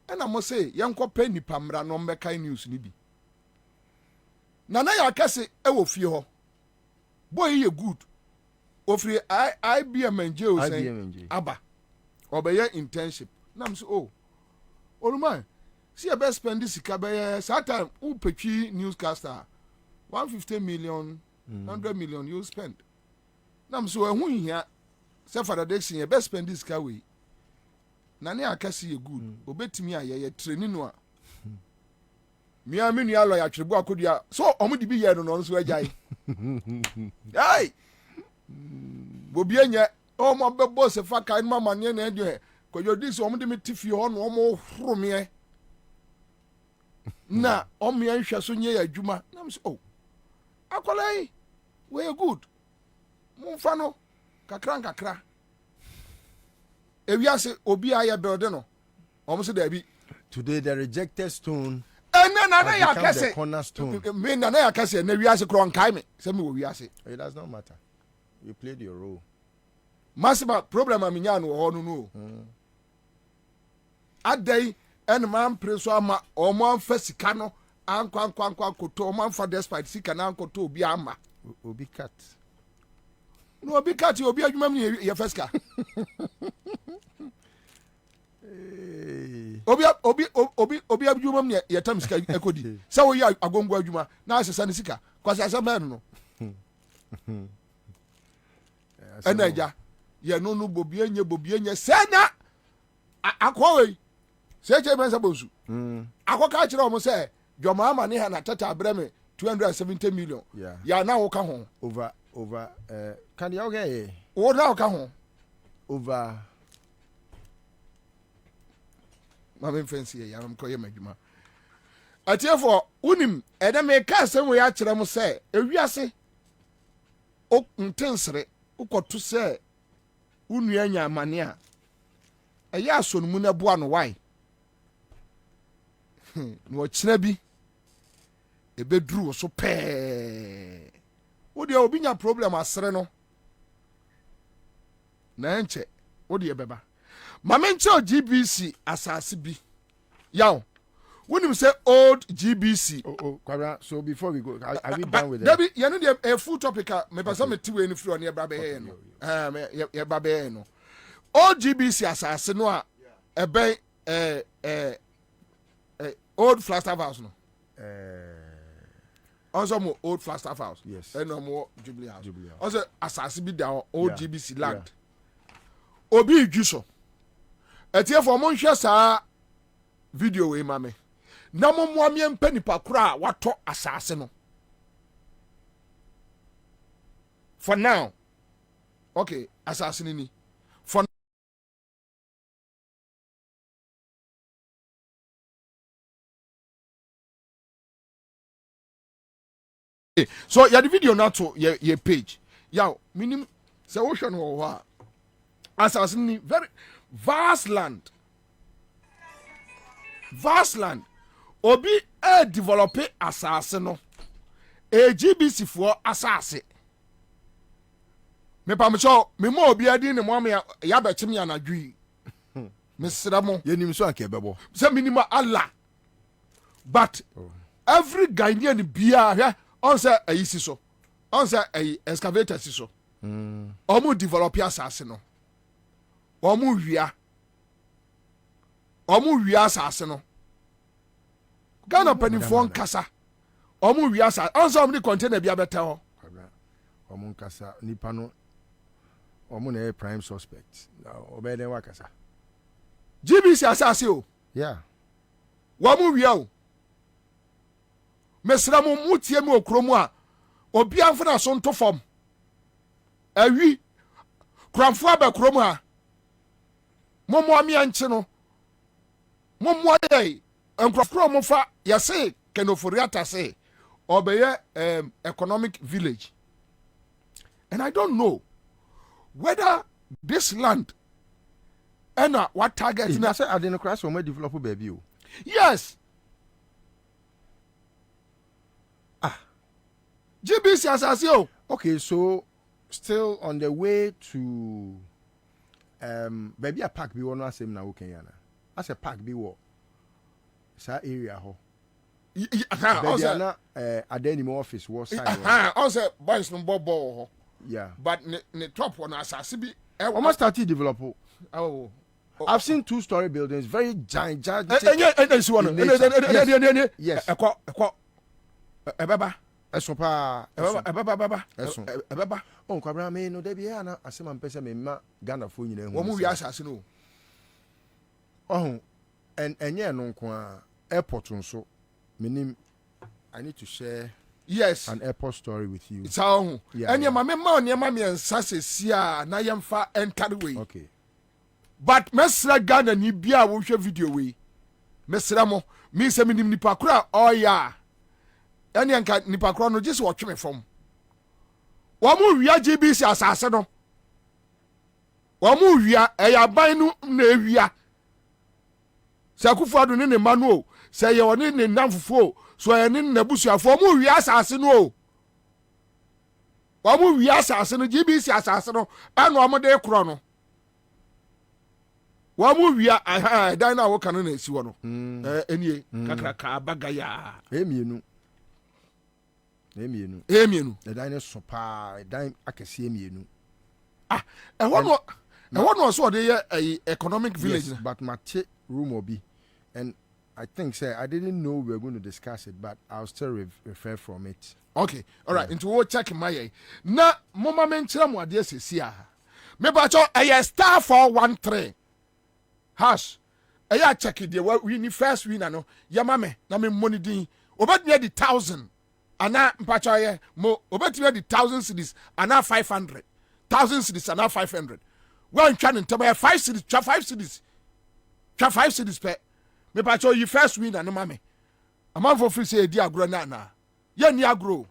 ena mo say yenko pa nipa mra no mbekai news ni bi nana ya kase ewo fie ho boy ye good ofri IBM NGO say aba obeye internship nam so oluma see a best spend this sika that time who petri newscaster 150 million 100 million you spend nam so ehun hia say for the direction best spend this sika we na ne akase ye good obetimi aye training no a mi amenu ya lawyer twebo akodua so omudi bi ye no so ajai ai Bobie nya omo bebo se fa kan mama ne na edu ko yo dis omudi mi tifi ho no omo hromie na omia nhwe so nye adwuma na me so akolai we good mumfa no kakra ewiase obi aye build no omo so da bi today the rejected stone na ya kase cornerstone me na ya kase na wiase kro nkai me se me wo wiase it does not matter you played your role massive problem aminya no ho no adai en man preso ama omo anfa sika no ankwa koto omo anfa despite sika na ankoto obi ama obi cat no obi cat obi adwuma mi ye feska obi adwuma mi ye tam sika ekodi sa wo ya agongo adwuma na asesa ne sika kwase asema no enaja ye no Bobie nye sena akwa se che mensa bosu akoka kire o mo se dwoma ama ne ha na tata abreme 270 million ya na wo ka ho over can you okay wo na wo ka ho over ma ben fancy ya ram ko ye madwuma atiefo unim ede me ka asem we ya kire mo se ewiase o ntensere ukoto se unu anya amane a eya asonmu na boa no why no china bi ebedru so pe de obi nya problem asere no na enche wo de beba mamenche o GBC asase bi yaw wonim say old GBC Kwabena, so before we go are we done with that you know the a full topic me person me tiwe ni free on e bra be here no ye bra be here no old GBC asase no a ebe old Flagstaff house no also mo old Flagstaff house yes and no more Jubilee house also asase bi da old GBC land obi idwiso etie for mo hwe saa video we mame na mo mo amie mpa nipa kura wato asase no for now okay asase ni for so ya the video na to your page ya minim say wo hwe no wo ha asase ni very vast land obi develop asase no GBC for asase me pam so me mo obi adi ne mo me ya ba chim ya na dwi me sra mo yenim so anke bebo say minima Allah but every Ghanaian bia hwe on say ayisi so on say ay excavator si so omo develop asase no omo wia asase no Ghana penifo nkasa omo wia asase onso omo ni container bia beta ho omo nkasa nipa no omo na prime suspect obeden wakasa GBC asase o yeah omo wia o mesra mo mutie me okromu a obi amfana so nto fam awi kramfo abakromu a momo ami anche no momo ayai enkrofro mo fa yase kenoforiata say obeye economic village and I don't know whether this land and what target na say adenokra so mo develop baby o yes GBC asase o okay so still on the way to baby a park bi wono asem na wo kan yana as a park bi wo sa area ho baby na adani mo office wo side on say boys no bobo ho yeah but ne top one asase bi almost started develop oh I've seen 2-story buildings very giant yes ebeba esopa ebeba on Kwabena me no da bia na asema mpese me ma Ghana fo nyina hu wo mu wi asase no oh enye no nko a airport nso menim I need to share yes an airport story with you it's how enye ma me ma me nsase sia na yemfa enter way okay but mesra Ghana ni bia wo hwe video we mesra mo mi se minim nipa kura oya ene anka nipa kura no just watch me from wo mu wia GBC asase no wo mu wia eyaban no na ewia sakufu adu ne manuo se ye woni ne namfufo so ye ne nabusuafo mu wia asase no wo mu wia asase no GBC asase no eno mo de kro no wa mu wia dan na wo kan na esi wo no enie kakraka bagaya emienu dan ne sopa dan akese emienu e wono so de ye economic village yes, but mache room obi and I think say I didn't know we were going to discuss it but I'll still refer from it okay all right into wo check my na moma menchira mo ade asesi a me ba cho star 413 hash eya check it we ni first winner no yama me na me money din obetime the 1000 ana mpacho ye mo obetime the 1000 cedis ana 500 1000 cedis ana 500 one twan ntaba 5 cedis twa 5 cedis twa 5 cedis pe me pacho you first winner no mame amam for free say di agro na ye ni agro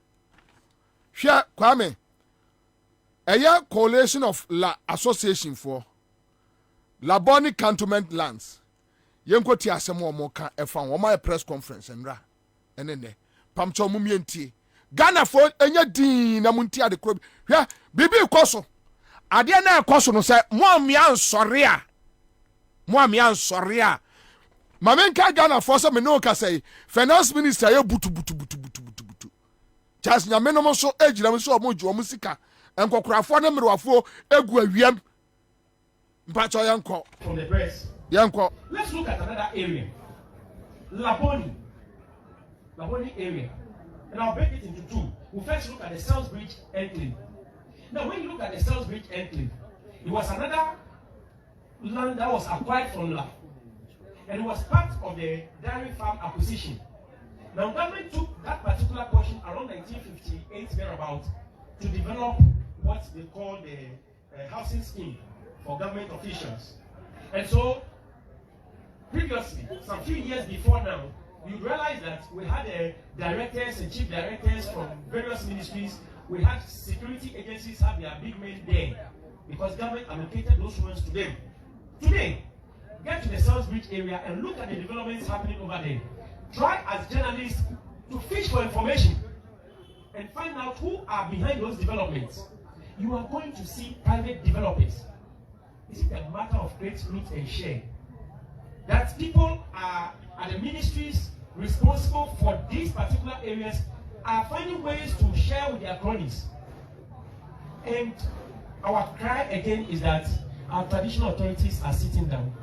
hwe Kwame eya coalition of la association for Laboni Cantonment Lands. Yenko ti asem wo mo ka efa wo ma press conference nra enene pamcho mu mienti Ghana for enya din na munti ade kro hwɛ bibi koso ade na koso no sɛ mo amia nsɔre a mamenka Ghana for sɛ me no ka sɛ finance minister ye butu Charles nyame no so ejira mo so mo ju mo sika enkokorafo ne merwafo egu awiam mpacho yanko from the press. Yanko. Let's look at another area. Laboni area. And I'll break it into two. We'll first look at the Salisbury enclave. Now, when you look at the Salisbury enclave, it was another land that was acquired from LA. And it was part of the dairy farm acquisition. Now, government took that particular portion around 1958 thereabouts to develop what they call the housing scheme for government officials. And so, previously, some few years before now, you realize that we had directors and chief directors from various ministries. We had security agencies have their big men there because government allocated those ones to them. Today, get to the Salisbury area and look at the developments happening over there. Try as journalists to fish for information and find out who are behind those developments. You are going to see private developers. Is it a matter of great root and share that people are at the ministries responsible for these particular areas are finding ways to share with their cronies? And our cry again is that our traditional authorities are sitting down.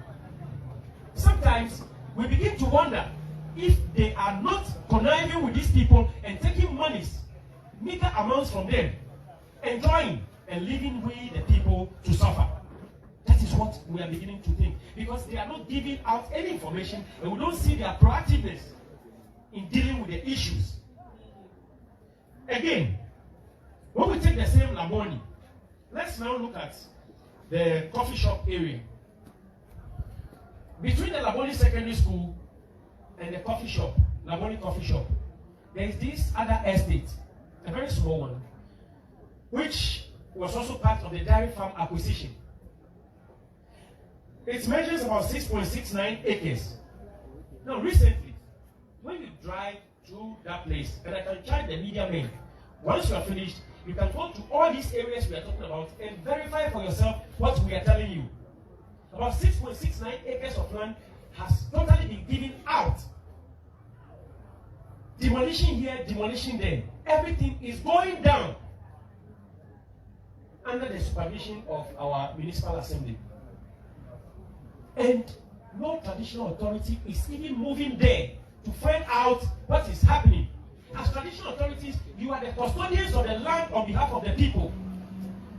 Sometimes we begin to wonder if they are not conniving with these people and taking monies, meager amounts from them, enjoying and leaving we the people to suffer. That is what we are beginning to think, because they are not giving out any information and we don't see their proactiveness in dealing with the issues. Again, when we take the same Laboni, let's now look at the coffee shop area. Between the Laboni Secondary School and the coffee shop, Laboni Coffee Shop, there is this other estate, a very small one, which was also part of the dairy farm acquisition. It measures about 6.69 acres. Now, recently, when you drive through that place, and I can charge the media men, once you are finished, you can go to all these areas we are talking about and verify for yourself what we are telling you. About 6.69 acres of land has totally been given out. Demolition here, demolition there. Everything is going down under the supervision of our municipal assembly. And no traditional authority is even moving there to find out what is happening. As traditional authorities, you are the custodians of the land on behalf of the people.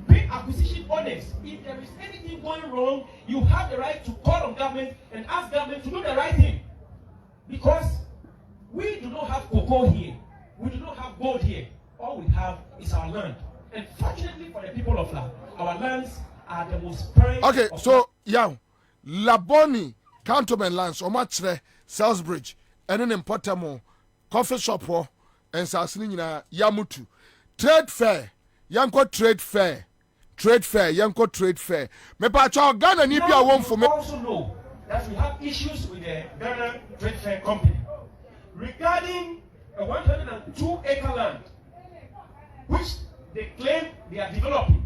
Being acquisition owners, if there is anything going wrong, you have the right to call on government and ask government to do the right thing. Because we do not have cocoa here. We do not have gold here. All we have is our land. And fortunately for the people of land, our lands are the most prime. Okay, so, yeah. Laboni cantonment lands omachre Salisbury and an important coffee shop and Sasnina Yamutu trade fair yanko trade fair yanko trade fair me pacho Ghana nibia won for me. Also know that we have issues with the Ghana Trade Fair Company regarding a 102-acre land which they claim they are developing.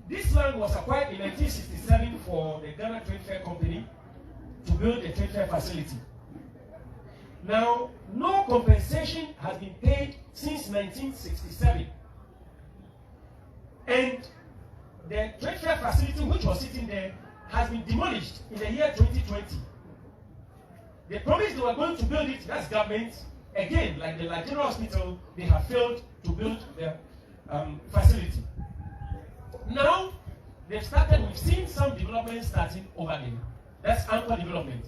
This land was acquired in 1967 for the Ghana Trade Fair Company to build a trade fair facility. Now, no compensation has been paid since 1967. And the trade fair facility which was sitting there has been demolished in the year 2020. They promised they were going to build it, that's government. Again, like the General Hospital, they have failed to build the facility. Now, they've we've seen some development starting over there. That's anchor development.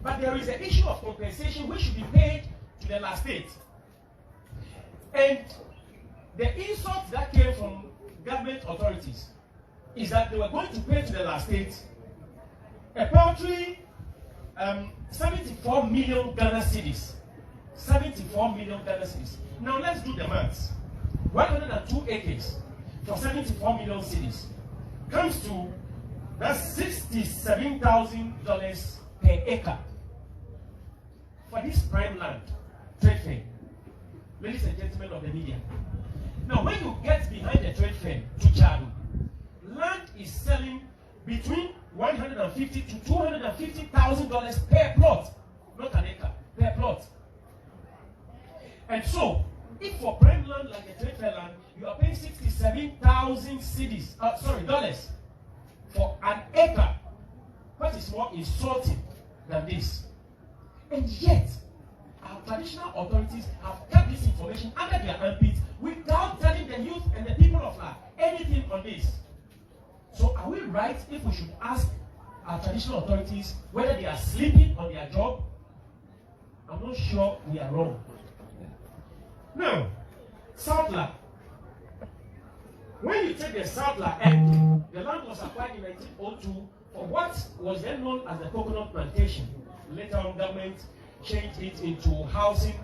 But there is an issue of compensation which should be paid to the last state. And the insult that came from government authorities is that they were going to pay to the last state a paltry 74 million Ghana cedis. 74 million Ghana cedis. Now let's do the maths. 102 acres for 74 million cedis comes to that's $67,000 per acre for this prime land trade fair. ladies and gentlemen of the media. Now, when you get behind the trade fair to Chadu, land is selling between $150,000 to $250,000 per plot, not an acre, per plot. And so, if for prime land like the trade fair land, you are paying 67,000 dollars for an acre, what is more insulting than this? And yet, our traditional authorities have kept this information under their armpits without telling the youth and the people of La anything on this. So are we right if we should ask our traditional authorities whether they are sleeping on their job? I'm not sure we are wrong. Now, South La. When you take the South La Act, the land was acquired in 1902 for what was then known as the coconut plantation. Later on, government changed it into housing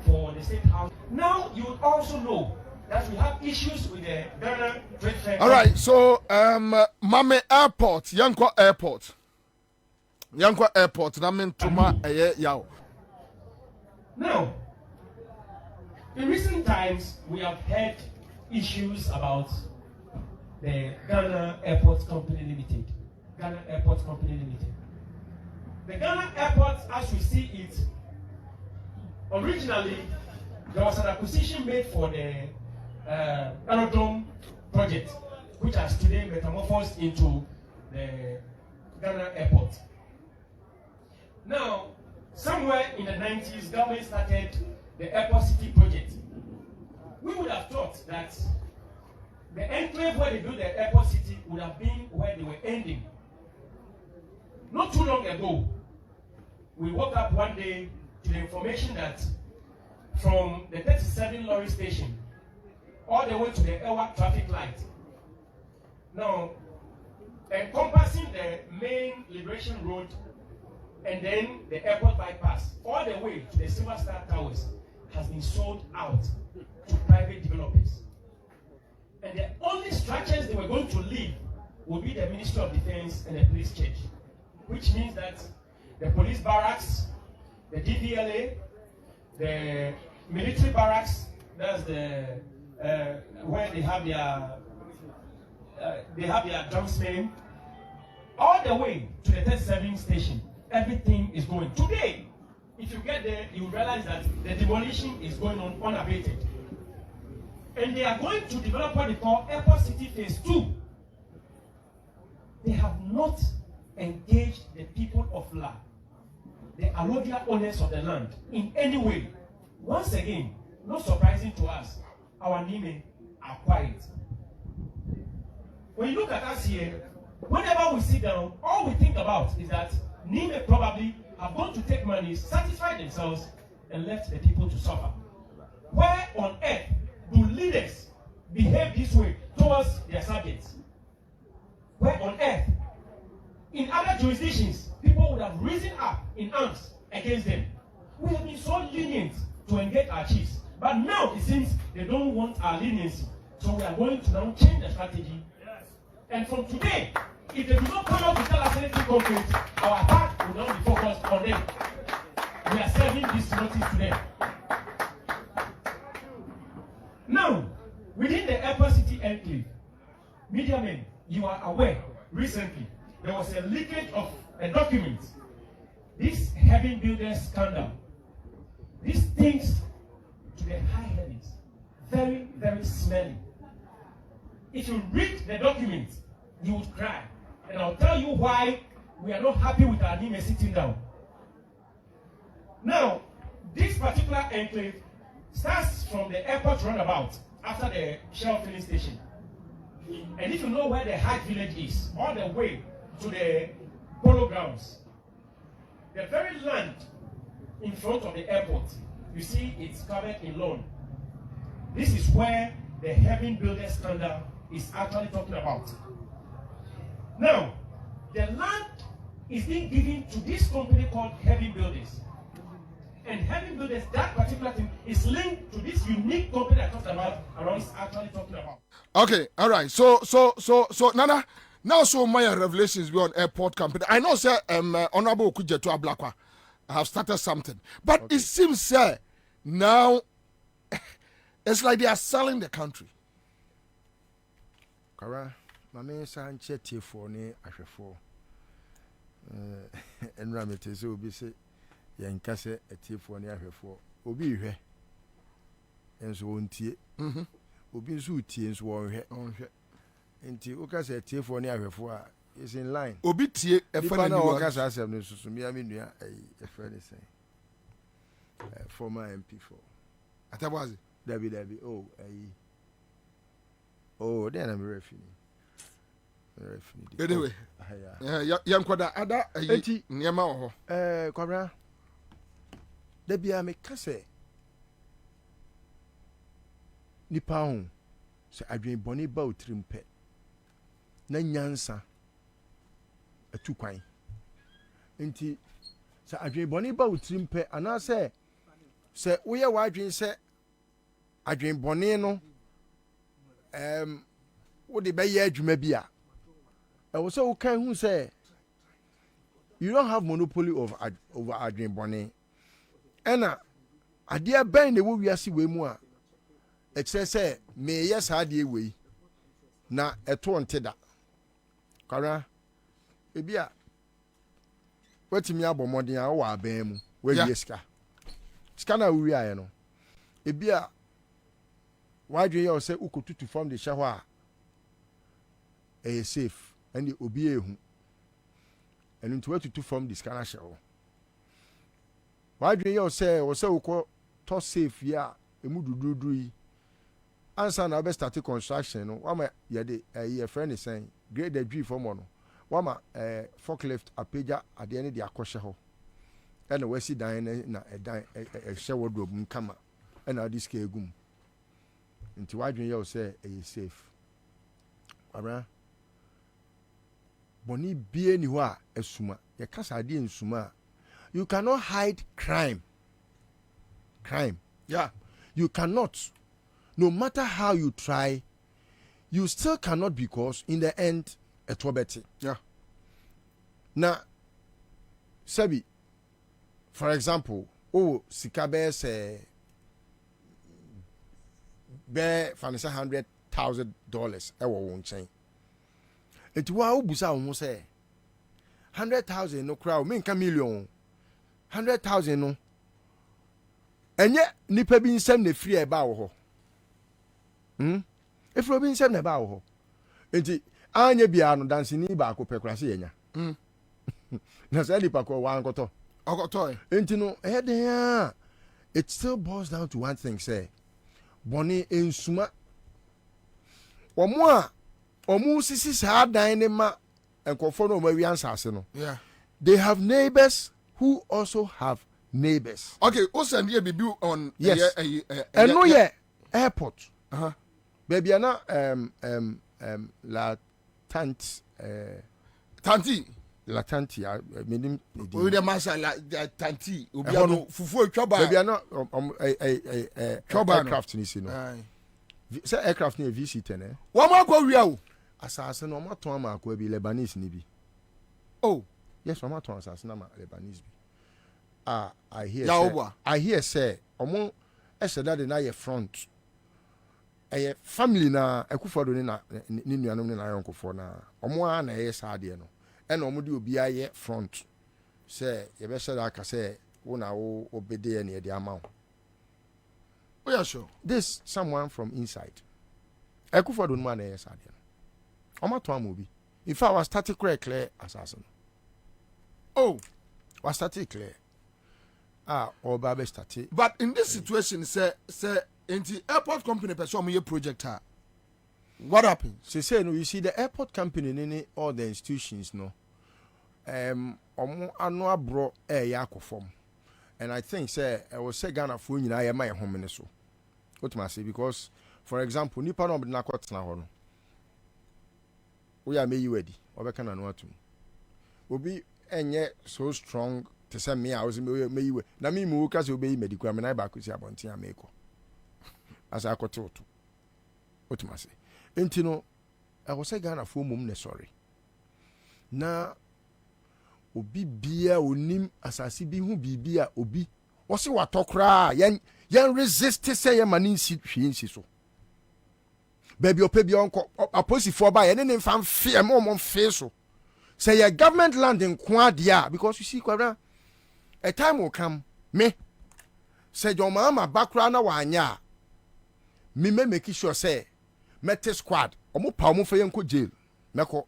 for the state house. Now, you would also know that we have issues with the Ghana Trade Fair. All right, so Mame Airport, Yankwa Airport, Namin Tuma Yao. Now, in recent times, we have had issues about the Ghana Airport Company Limited. Ghana Airport Company Limited. The Ghana Airport, as we see it, originally there was an acquisition made for the aerodrome project, which has today metamorphosed into the Ghana Airport. Now, somewhere in the 90s, government started the Airport City project. We would have thought that the enclave where they built the Airport City would have been where they were ending. Not too long ago, we woke up one day to the information that from the 37 lorry station all the way to the Ewa traffic light, now encompassing the main Liberation Road and then the airport bypass, all the way to the Silver Star Towers, has been sold out to private developers. And the only structures they were going to leave would be the Ministry of Defense and the police church, which means that the police barracks, the DVLA, the military barracks, that's the where they have their drumsmen, all the way to the 37 station. Everything is going. Today, if you get there, you realize that the demolition is going on unabated. And they are going to develop what they call Airport City Phase 2. They have not engaged the people of La, the allodial owners of the land, in any way. Once again, not surprising to us, our Nime are quiet. When you look at us here, whenever we sit down, all we think about is that Nime probably have gone to take money, satisfy themselves, and left the people to suffer. Where on earth do leaders behave this way towards their subjects? Where on earth? In other jurisdictions, people would have risen up in arms against them. We have been so lenient to engage our chiefs. But now it seems they don't want our leniency. So we are going to now change the strategy. Yes. And from today, if they do not come out to tell us anything concrete, our attack will now be focused on them. We are serving this notice to them. Now, within the Airport City enclave, media men, you are aware, recently, there was a leakage of a document. This heaven builder scandal. These things to the high heavens. Very, very smelly. If you read the document, you would cry. And I'll tell you why we are not happy with our Nime sitting down. Now, this particular enclave starts from the airport roundabout after the Shell filling station. And if you know where the Hajj village is, all the way to the polo grounds, the very land in front of the airport, you see it's covered in lawn. This is where the heaven builder scandal is actually talking about. Now, the land is being given to this company called Heaven Builders. And Heaven Builders, that particular thing, is linked to this unique company I talked about, and is actually talking about. Okay, all right. So, Nana, now so my revelations beyond airport company. I know, sir, Honorable Kujetu Ablakwa have started something, but okay. It seems, sir, now It's like they are selling the country. Kara, my man Sanchez for ne ahwefo. Enra metese obi se yenkase etiefo ne ahwefo. Obi hwe. Enso wontie. Obi nso utie nso wonhwe. Enti okase etiefo ne ahwefo a is in line. Obi tie efa na okase asem ne susu mi amenua efa ne sen. Former MP4. Atabazi. Dabi. Oh, then I'm referee. Anyway. Yam kwada ada enti niema ho. Kwabena. Dabi a me kase. Nipa ho. Se adwen boni ba otrim pe. Na nyansa atu kwan. Enti se adwen boni ba otrim pe ana se woye wadwen se adwen boni no what the bay adwuma bi a was so kan hu say you don't have monopoly over adwen boni ena ade ban na wo wiase we mu a say me yes ade we na eto nteda kwara ebi a watimi abomodin a wo aban mu we yeska na wi aye no ebi a wadwe ye say ukotutu from the shower safe and obi ehu and into to from the scanner show wadwe ye say ukọ to safe ya emu dududu yi Ansah na be start construction no wama ye de ye friend is saying grade the dri from no wama forklift apeja ade ne de akọhye ho and we si dan na dan hye wardrobe nkama and this ka egum nti wadwen ye say safe Kwabena boni bie ni ho a esuma ye kasa ade ensuma you cannot hide crime yeah you cannot no matter how you try you still cannot because in the end etobeti yeah na sabi for example sikabe say be fanisa $100,000 ewo won chen enti wa obusa wo say 100,000 no crowd me nka million 100,000 no enye nipa bi nsem na free e ba wo ho efro bi nsem na ba wo ho enti anya bia no danse ni ba ko pekura se yenya na say nipa ko wa nkoto okoto enti no it still boils down to one thing say boni ensuma omu sisi sa dan ne ma enkofo no ma wi ansase no yeah they have neighbors who also have neighbors. Okay, also here be on yes and no yeah airport baby na la tante la tante menim we the master la tante obi no fufu atwa baby na aircraft ni si no say aircraft ni VC10 wo ma kwa wia o asase no ma ton ma kwa bi Lebanese ni bi oh yes ma ton asase na ma Lebanese bi I hear say omo eseda de na ye front family na ekufodo ni na ni nuanom ni na yonkofo na omo a na ye saade no e na omo de obi aye front say ye be sheda aka say wo na wo obede na ye de ama wo. Oh yeah sure this someone from inside ekufodo no ma na ye saade no omo to amobi in fact was static clear assassin was static clear or Bobie started. But in this situation, say, in the airport company, person your project what happened? Say no, you see the airport company, all the institutions, no. Annual bro yako form, and I think say I was say Ghana for you, I am my home so. What must say because, for example, Nipa no be na kwat na hono. We are me you ready. Obeka na no atum. Obi enye so strong. To send me, I was me you. Na me mu ka se obey medical. Me na ba ko si abontin ameko. As I got to. What must say? Enti no, I was say Ghana for mum ne sorry. Na obi bia onim asasi bi hu bibia obi wasi watokra yen resist say ye mani nsi so baby ope bi onko aposifo ba ye ne mfam fe mo fe so say your government land in Kwadia because you see Kwabena a time will come me say your mama background na wanya me make sure say mete squad omo pa omo fe yenko jail meko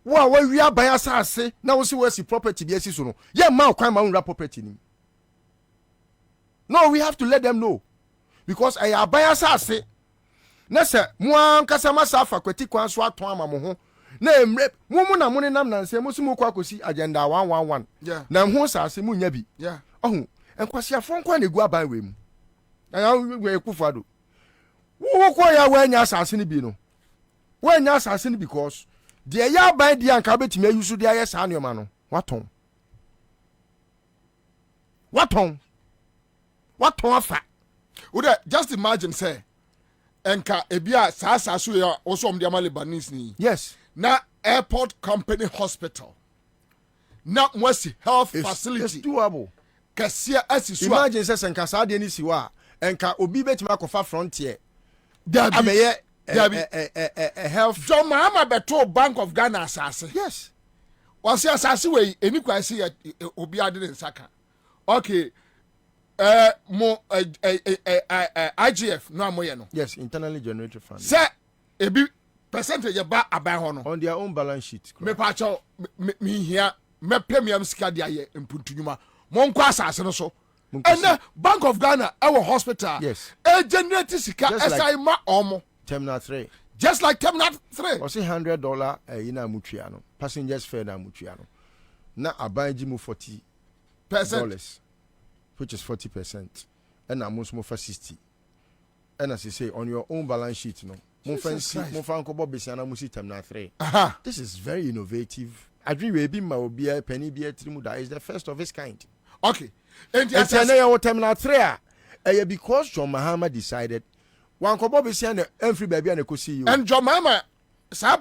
wa wi aban asase na wo si wasi property bi asi so no ye ma kwan ma unra property ni. No, we have to let them know because I aban asase na se mo ankasa masafa kwati kwan so aton ama mo ho na emre mu na mo ne nam na nse mo si mo kwa kosi agenda 111 na ho asase mu nya bi ohu enkwasi afon kwa na egu aban we mu na we ekufado wo ko ya we nya asase ni bi no we nya asase ni because de ya ban de anka betimi ayusu de aye sa anoma no waton afa would just imagine say enka ebia sa so ya oso de amale Lebanese ni yes na airport company hospital na mwasi health facility it's doable kasia asisu imagine say enka sa de ni siwa enka obi betima akofa frontier dabi ameye health John Mahama beto Bank of Ghana asase yes wasi asase we eni kwasi obi ade nsaka okay mo IGF no amoye no yes internally generated fund say ebi percentage ba aban ho no on their own balance sheet me pa cho me hia me premium sika dia ye mpuntunuma mo nkwa asase no so and Bank of Ghana our hospital yes generate sika SI ma omo Terminal 3 just like Terminal 3 was $100 ina mutua no passengers fare na mutua no na abanji mu $40 which is 40% and I'm most for 60 and as you say on your own balance sheet no mo fancy Bobie na musi Terminal 3 this is very innovative agree we be ma obi penny be trimu that is the first of its kind okay and your Terminal 3 because John Mahama decided one Bobie and every baby and go see you and John Mahama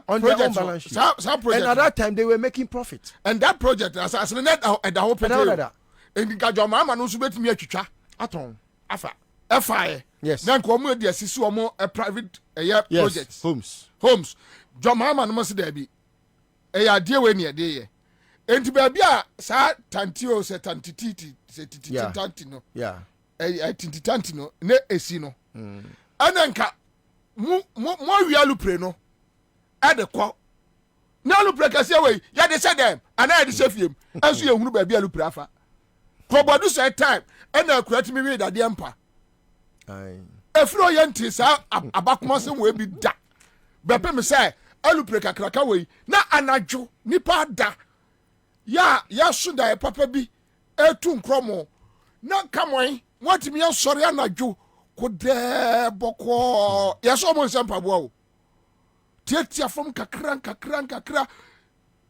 on their own balance sheet and at that time they were making profit and that project as the net at the hospital and John Mahama no so betimi atwitwa aton afa FI yes na nko mo de asisi omo a private project homes John Mahama no must there be ade we ne ade ye enti ba bia sa tantio se tantiti se titi no yeah titi tanti no ne esi no ananka mo wialu pre no ade kwa na lu pre kase we ya de se dem ana de se fiem anso ye hunu ba bia lu pre afa probadu say time and akurati me read ade empa efro yenti sa abakoma se we bi da bepe me say alupre kakraka we na anadwo nipa da ya so da papa bi etu nkromo na kamoi watimi asori anadwo kode boko ya so mo nsempa bo o tietia fom kakra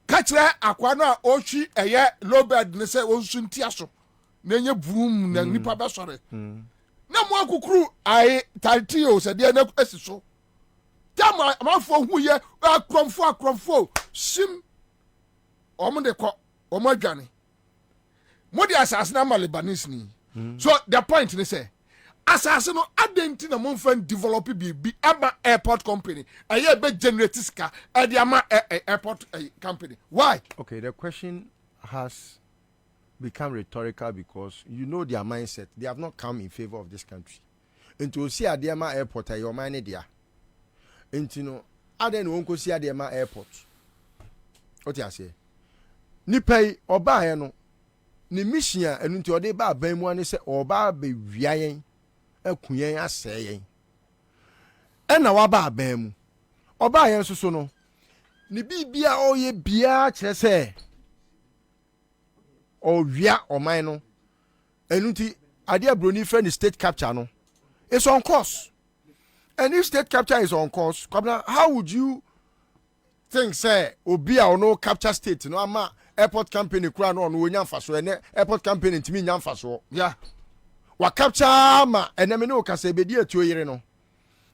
kachre akwa na ochi eye low bed ne se onsu ntia so na nye boom na nipa ba sore na mo akukuru ai taltio se de na asiso tama amafo hu ye akromfo sim omo de ko omo adwane mo de asase na Lebanese ni so the point ni say asase no adenti na mo fan develop bi ama airport company aye be generate ska e ama airport company why okay the question has become rhetorical because you know their mindset. They have not come in favor of this country. Into see Adiama Airport, your money there. Into no, I don't want to see Adiama Airport. What you say? Ni pay or buy no, ni mission and into a day by Bemwan say or by be viayen, a queen as saying. And now about Bem or buy so no. Ni bia o ye bia say. Or via or mine enuti idea brony friend state capture no it's on course and if state capture is on course Kwabena, how would you think say obi or no capture state no ama airport company kura no no nyamfa so ene airport company ntimi nyamfa so yeah wa capture ma eneme no kasa bedi atuo yire no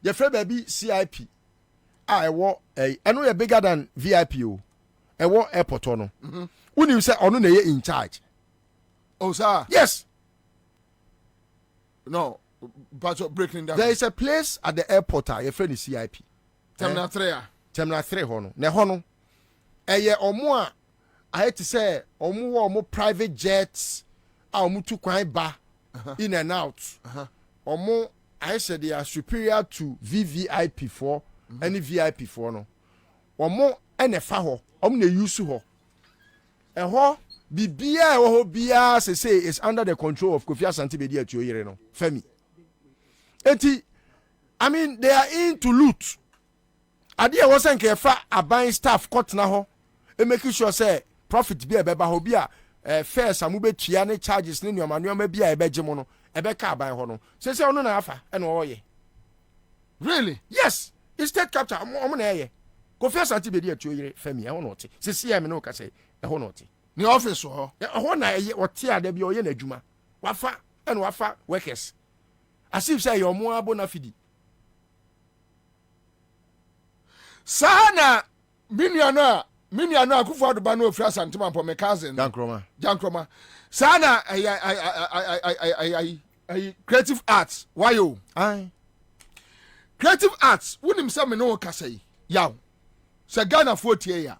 ye frɛ baby CIP ewo eno ye bigger than VIP o ewo airport no wuni say ono na ye in charge Oh, sir. Yes. No, but breaking down. There is a place at the airport. Your friend is CIP. Terminal 3. Terminal 3 hono. Ne hono. Eye omo a I had to say omo private jets. Omo tu kwan ba in and out. Omo I said they are superior to VVIP for any VIP for no. Omo ene fa ho. Omo ne use ho. Eho bibia ho bia say is under the control of Kofi Asante Bedi at Yoyere no. Femi. Eti I mean they are in to loot. Ade e wosan ke fa aban staff court na ho. E make sure say profit bi e beba ho bi a first amu betua ne charges ne nyoma bi a e beje mo no e be ka aban ho no. Say ono na afa e no oye. Really? Yes. It's state capture omo na eye. Kofi Asante Bedi at Yoyere Femi e ho no te. Say see me no ka say e ho no te. Ni office ho. E ho na eye wote ade bi oye na adwuma. Wafa and wafa workers. As if say your mo abona fidi. Sana minyana akufo aduba no ofia Asante po me cousin. Jankroma. Sana ay creative arts. Why you? Aye. Creative arts wunim se me no kasai. Yaw. Se Ghana 40 ya.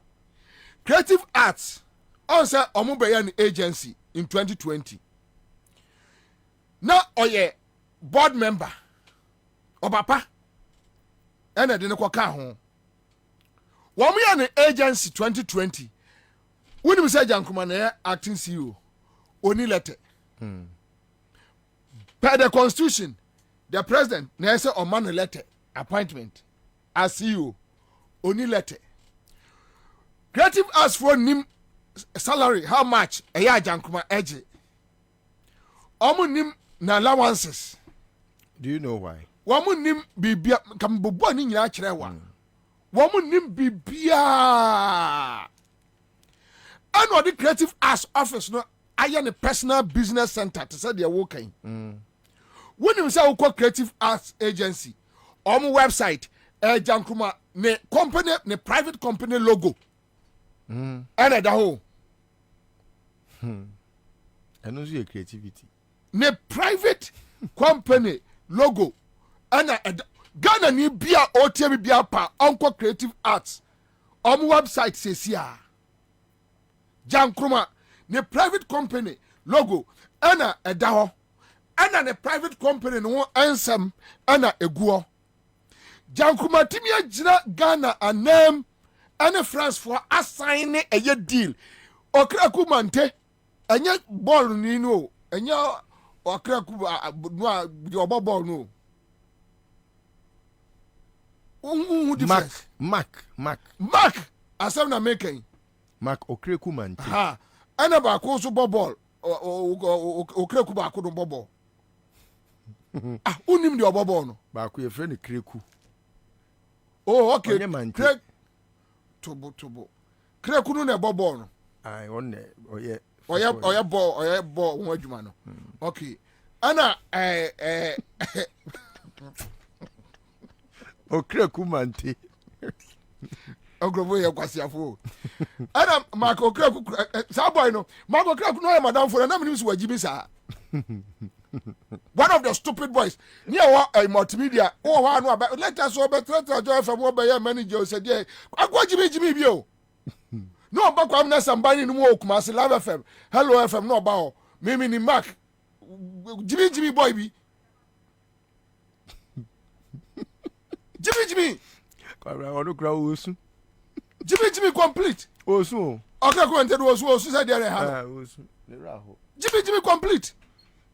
Creative arts on say omubeya agency in 2020. Na oye board member. Obapa. Ene de ne kwaka ho. Wɔn yɛ ne agency 2020 wonim sɛ Jankuma na yɛ acting CEO oni letter per the constitution the president na yɛ sɛ ɔma no letter appointment as CEO oni letter creative arts for nim salary how much ɛyɛ Jankuma ɛgye ɔmo nim na allowances. Do you know why? Wɔn nim bibia kambobo ani nyina kyerɛ wa. Woman nim bibia and or the creative arts office no aye personal business center to say they are working. When you say we creative arts agency on website Jankuma ne company ne private company logo and the whole and also your creativity ne private company logo and Ghana ni bia OTM bia pa onko creative arts website says ya Jankroma ne private company logo ana edaho ana ne private company no Ansah ana eguo Jankroma timi agina Ghana anem ana France for assign a deal okraku mante enye ball ni no enye okraku no the ball no. Mark. Asem na making. Mark Okreku man. Ha. Ana ba ko so bobol. Okreku ba ko do bobol. Ah, unim de obobol no. Ba ko ye friend Kreku. Oh, okay. Krek Tobo. Kreku no na bobol no. Ai on oye ball won adwuma no. Okay. Ana Okreku mante. Ogrobo ye kwasiafo. Ana Mark Okreku sa boy no. Mark Okreku no e madam for na me so wajibi sa. One of the stupid boys. Near what multimedia. Oh, one let us over Joy from what by manager said, yeah. I go Jimmy bio. No, but I'm not somebody no more. Kumasi Love FM. Hello FM. No, about Mimi ni Mark. Jimmy boy be. Jimmy. Jimmy complete. Osu. Okay, go and tell Osu said there. Osu. Jimmy complete.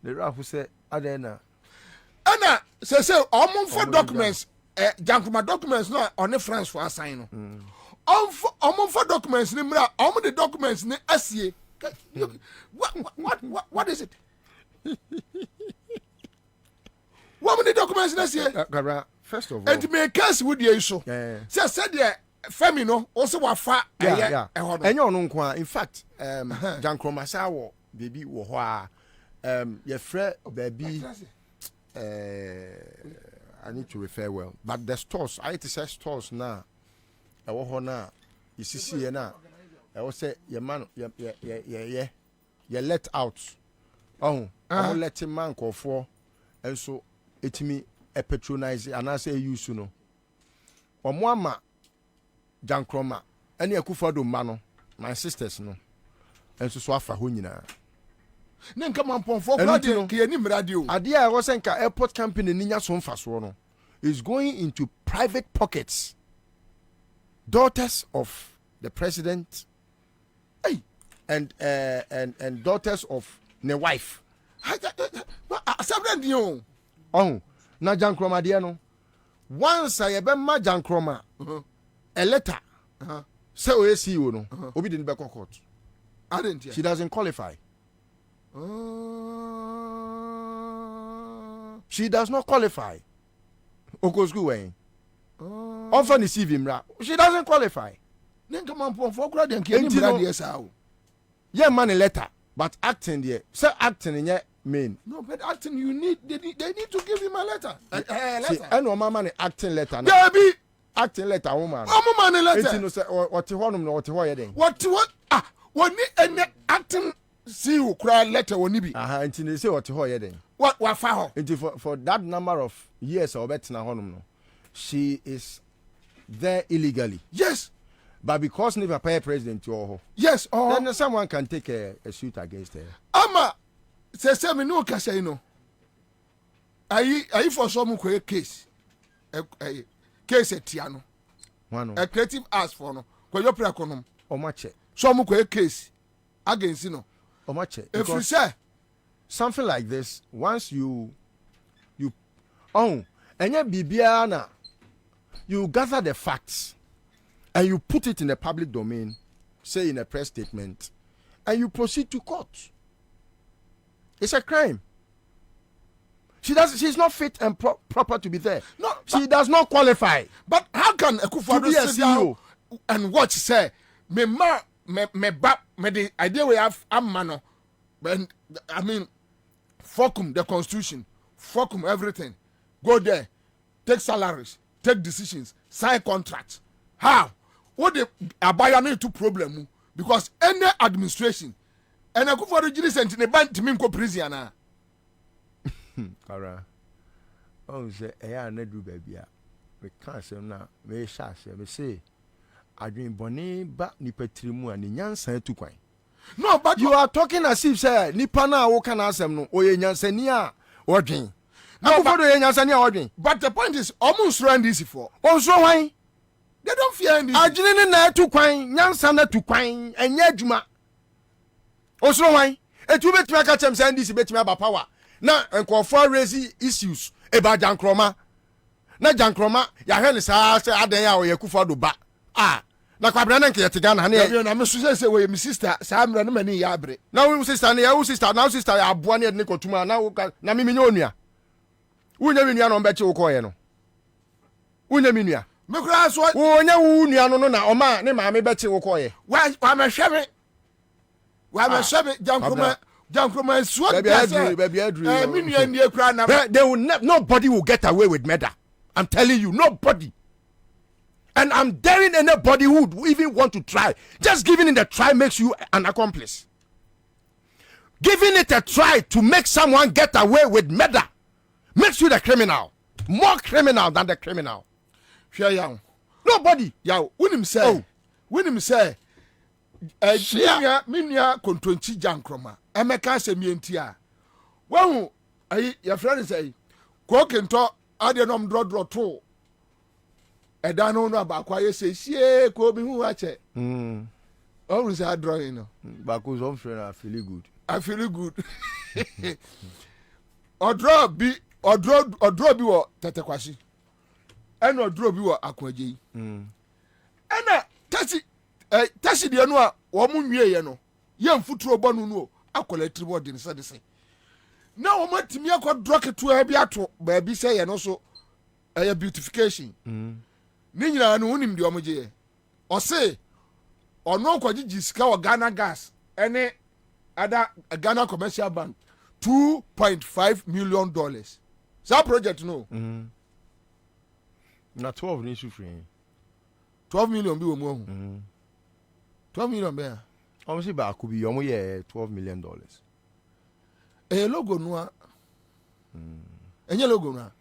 The Rafu said, Adena. Anna say for documents. Jankuma documents no on the France for assign. For documents ni mra. The documents ni asie. What is it? What the documents ni asie? First of all, and me case with you so. Said there Femi no also wafa and you know in fact Jankroma sawo baby wo ho a your friend baby I need to refer well but the stores I to say stores now e wo ho na you see na e wo say your man you let out Oh, I'm letting man call for, and so it me a patronize, and I say you soon. Or Mwama Jankroma, any Akufado Mano, my sisters no, and so Swafa Hunina. Then come on, for radio. Idea I was saying, airport company Nina Sonfaswono is going into private pockets. Daughters of the president, hey, and daughters of the wife. Oh, na Jankroma diano. Once I have ma Jankroma, a letter, say we see you no, obi didn't back court. I didn't. She doesn't qualify. She does not qualify. Okosku way. Often receive him. She doesn't qualify. Then come on, for crowd and kill him. Yeah, money letter, but acting there. Say acting in your mean. No, but acting you need. They need to give him a letter. See, I know my money acting letter. Debbie, acting letter, woman. Oh, my money letter. What you want no, what you want then? What? Ah, what need acting? See who cry letter when you be. Until they say what you want then. What for? For that number of years or better na honum. She is there illegally. Yes. But because never pay president to yes, then someone can take a suit against her. Ama say me no kasa no. Ayi for some case. Case etiano. One. A creative ask for no. Ko yo pra konom. Omache. Some case against no. Omache. If you say something like this, once you and your bibiana, you gather the facts and you put it in the public domain, say in a press statement, and you proceed to court. It's a crime. She's not fit and proper to be there. No, she does not qualify. But how can Akufo-Addo sit down and watch say me the idea we have amano, but I mean, fuckum the constitution, fuckum everything. Go there, take salaries, take decisions, sign contracts. How? What the abaya to problem? Because any administration and Akufo-Addo jiri sent in a band to me go prison na. Kara. Oh, say I na do baby. We can't say na me sha say me say adwin boni ba nipa trimu ani nyansan tu kwan. No, but you are talking as if say nipa na wo kana asem no oye nyansani a odwin. No, but the point is, almost run this for. Also, why? They don't fear anything. I didn't know to quine, Yansana to quine, and Yajuma. Also, why? A 2 bit make a chance and this bit me about power. Now, and call for raising issues about Jankroma. Not Jankroma, Yahan is asked Adaya or Yakufado ba. Ah, na Kwabena Kiatigana, and I'm say, way, my sister, Sam Ranamani Yabre. Now, sister, now, sister, I have one year Nico Tuma, now, Namimionia. Unya no mbeche ukoye no. Unya minua. Me kura so. Unya unua no na oma ne maame beche ukoye. Wa me hwebe. Wa me hwebe Jankroma so. Baby adru. Minua nie kura na. They will nobody will get away with murder. I'm telling you, nobody. And I'm daring anybody who would even want to try. Just giving it a try makes you an accomplice. Giving it a try to make someone get away with murder makes you the criminal. More criminal than the criminal. Share young. Nobody. Yeah, when him say, minya kontonchi Jankroma. Emeka se mientia. When your friend say, Kwokento ade nom dro to. Eda no no ba kwa say sie ko bi hu ache. Always say drawing no. Because some friend I feel good. I feel good. Odro bi wo tetekwasi. Eno odro bi wo akwaje. Ena tasi de no a wo mu nwie ye no. Ye mfuturo bonu no akola tribo de nsa de se. Na wo matimi akodro keto a bi ato ba bi se ye no so beautification. Ni nyina no unim de omoje ye. O se ono kwagigi sika wo Ghana gas ene ada Ghana commercial bank $2.5 million. That project no. Na 12 ni free. 12 million bi wo mu. 12 million be. Almost ba could be $12 million. logo no enye logo no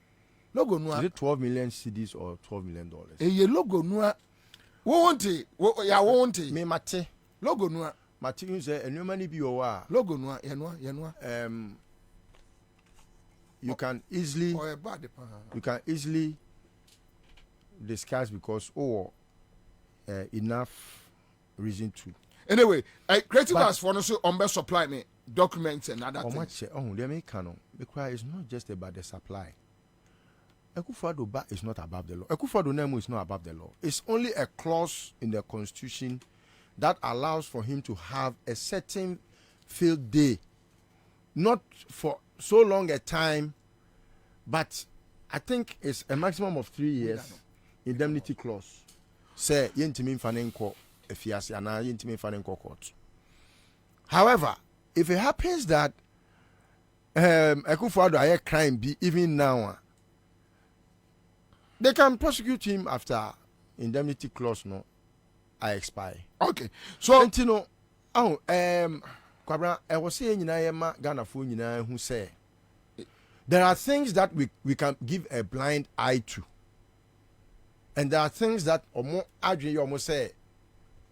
logo no is it 12 million cedis or $12 million? Logo no wo wonte Me mate logo no mate you say enuma ni bi o wa logo no ye you can easily discuss because enough reason to. Anyway, creative as for no so on supply me documents and other things. They make canon because it's not just about the supply. Akufo-Addo is not above the law. Akufo-Addo Nemo is not above the law. It's only a clause in the constitution that allows for him to have a certain field day, not for so long a time, but I think it's a maximum of 3 years indemnity clause. Say yentimi mfanenko efiase ana yentimi mfanenko court. However, if it happens that Akufo-Addo aye crime be even now, they can prosecute him after indemnity clause no I expire. Okay. So Antino Kwabena I was saying nyina Ghana fo nyina who say there are things that we can give a blind eye to. And there are things that omo adwe you almost say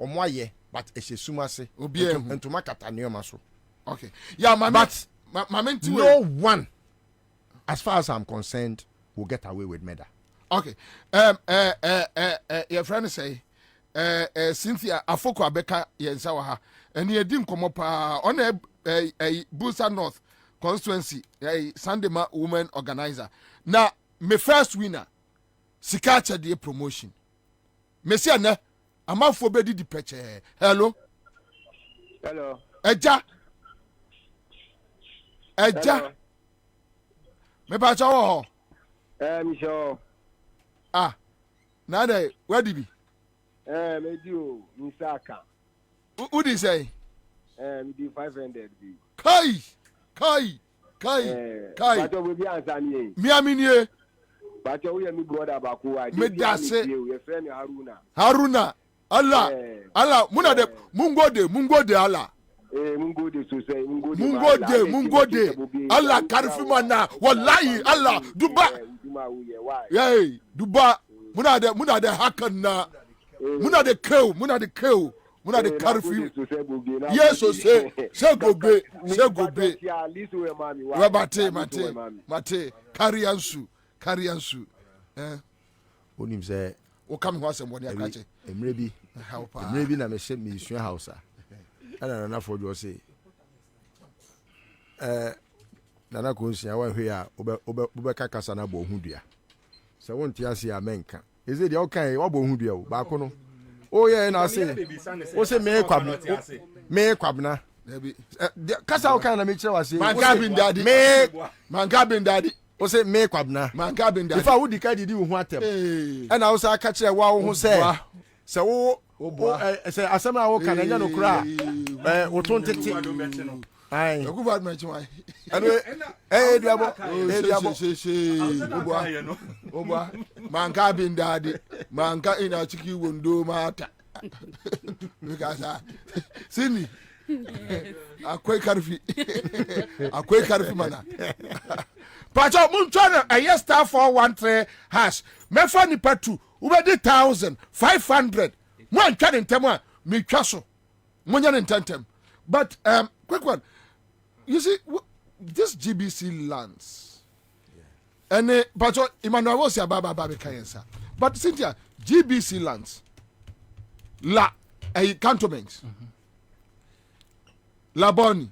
omo aye but esesumase obi ehu entuma katanioma so. Okay. Yeah, but no way. one as far as I'm concerned will get away with murder. Okay. Your friend say Cynthia Afoko Abeka yensa wa ha. And he didn't come up on a Busa North constituency, a Sunday woman organizer. Now, my first winner, Sikacha de promotion. Messia na, I'm out for bedi di peche. Hello? Hello. Eja. Me pa chawo. Michelle. Ah. Nade, where did be? Me do Misaka. Who did say? Me do 500 be. Kai. But we be Ansah ni. Mi aminie. But we are mi brother baku. Me da say. Your friend Haruna. Allah. Muna de mungo de Allah. Mungo de so say mungo de. Allah karifima na. Wallahi Allah. Duba. Yay. Duba. Muna de hakan na. Muna de kew. Muna de karfi. Yes, so say gobe. Mate. Carry ansu. Onim say o come ho asem boni akache. Emrebi na me shep me sua house. Ana na for do say nana ko nsia wa hwe a obe kasa na bo ohudua. Se won ti ase amenka. Is it the okay wa bo ohudua o ba ko no. Oh yeah, na say. O say me Kwabena. Kasa o kan na me kire wa say. Man cabin daddy. O say me Kwabena. Man cabin daddy. If I would the didi wo ho atem. And I also ka kire wa wo ho say. Se wo say asema wo kan anya no kura. Wo ton tete. Ai. Okuba me chiwa. Anyway, duabo. Oba. Manka bin daddy. Manka ina chiki wondo mata. Because Sini. Akwai karfi mana. Pacho munchana a yes star 413 hash. Mefa ni patu. Ubedi 1,500. Mwan chani ntemwa. Mi chaso. Mwanya ntentem. But quick one. You see, this GBC lands, and but Emmanuel was Baba Kayensa. But Cynthia, GBC lands, cantonments, Laboni,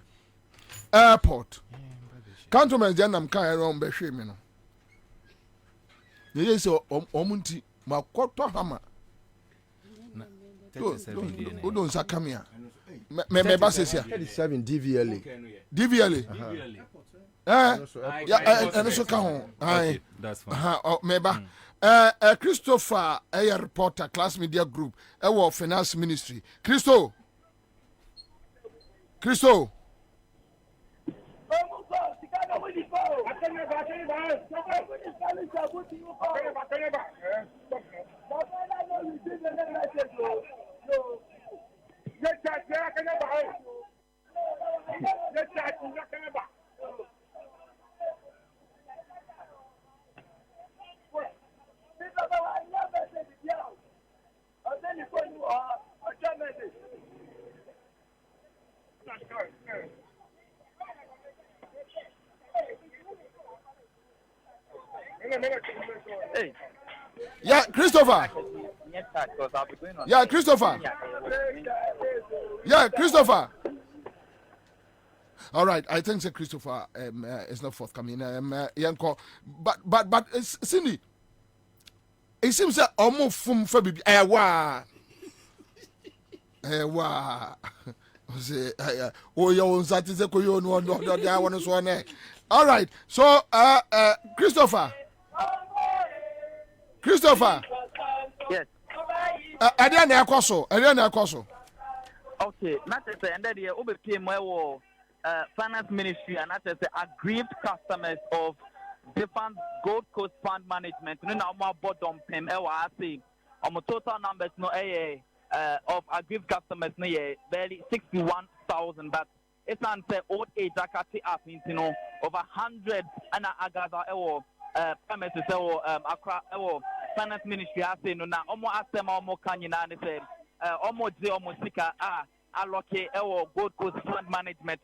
airport, cantonments. Then I'm carrying around Beshimino. They say, Omunti, Makoto Hammer. Who don't say come here? Me ba says here 37 DVLA. And so come on. That's fine. Meba. Christopher, a reporter, Class Media Group, Finance Ministry. Christo. Hey. Yeah, Christopher. Yeah, Christopher. Yeah, Christopher. All right, I think Christopher is not forthcoming. Yanko, but Cindy, it seems that almost from Fabi. Oh, you own that is a coyon one. I want to one. All right, so Christopher. Yes. Adriana Akoso. Okay, not to say, and then the OBP finance ministry and that is the aggrieved customers of different Gold Coast Fund Management. No, now more bottom pim. I say, total numbers no of aggrieved customers no barely 61,000. But it's an old age akati up into over 100 and I gather premises Accra finance ministry I say no now almost asema almost kanyina and say almost sika allocate Gold Coast Fund Management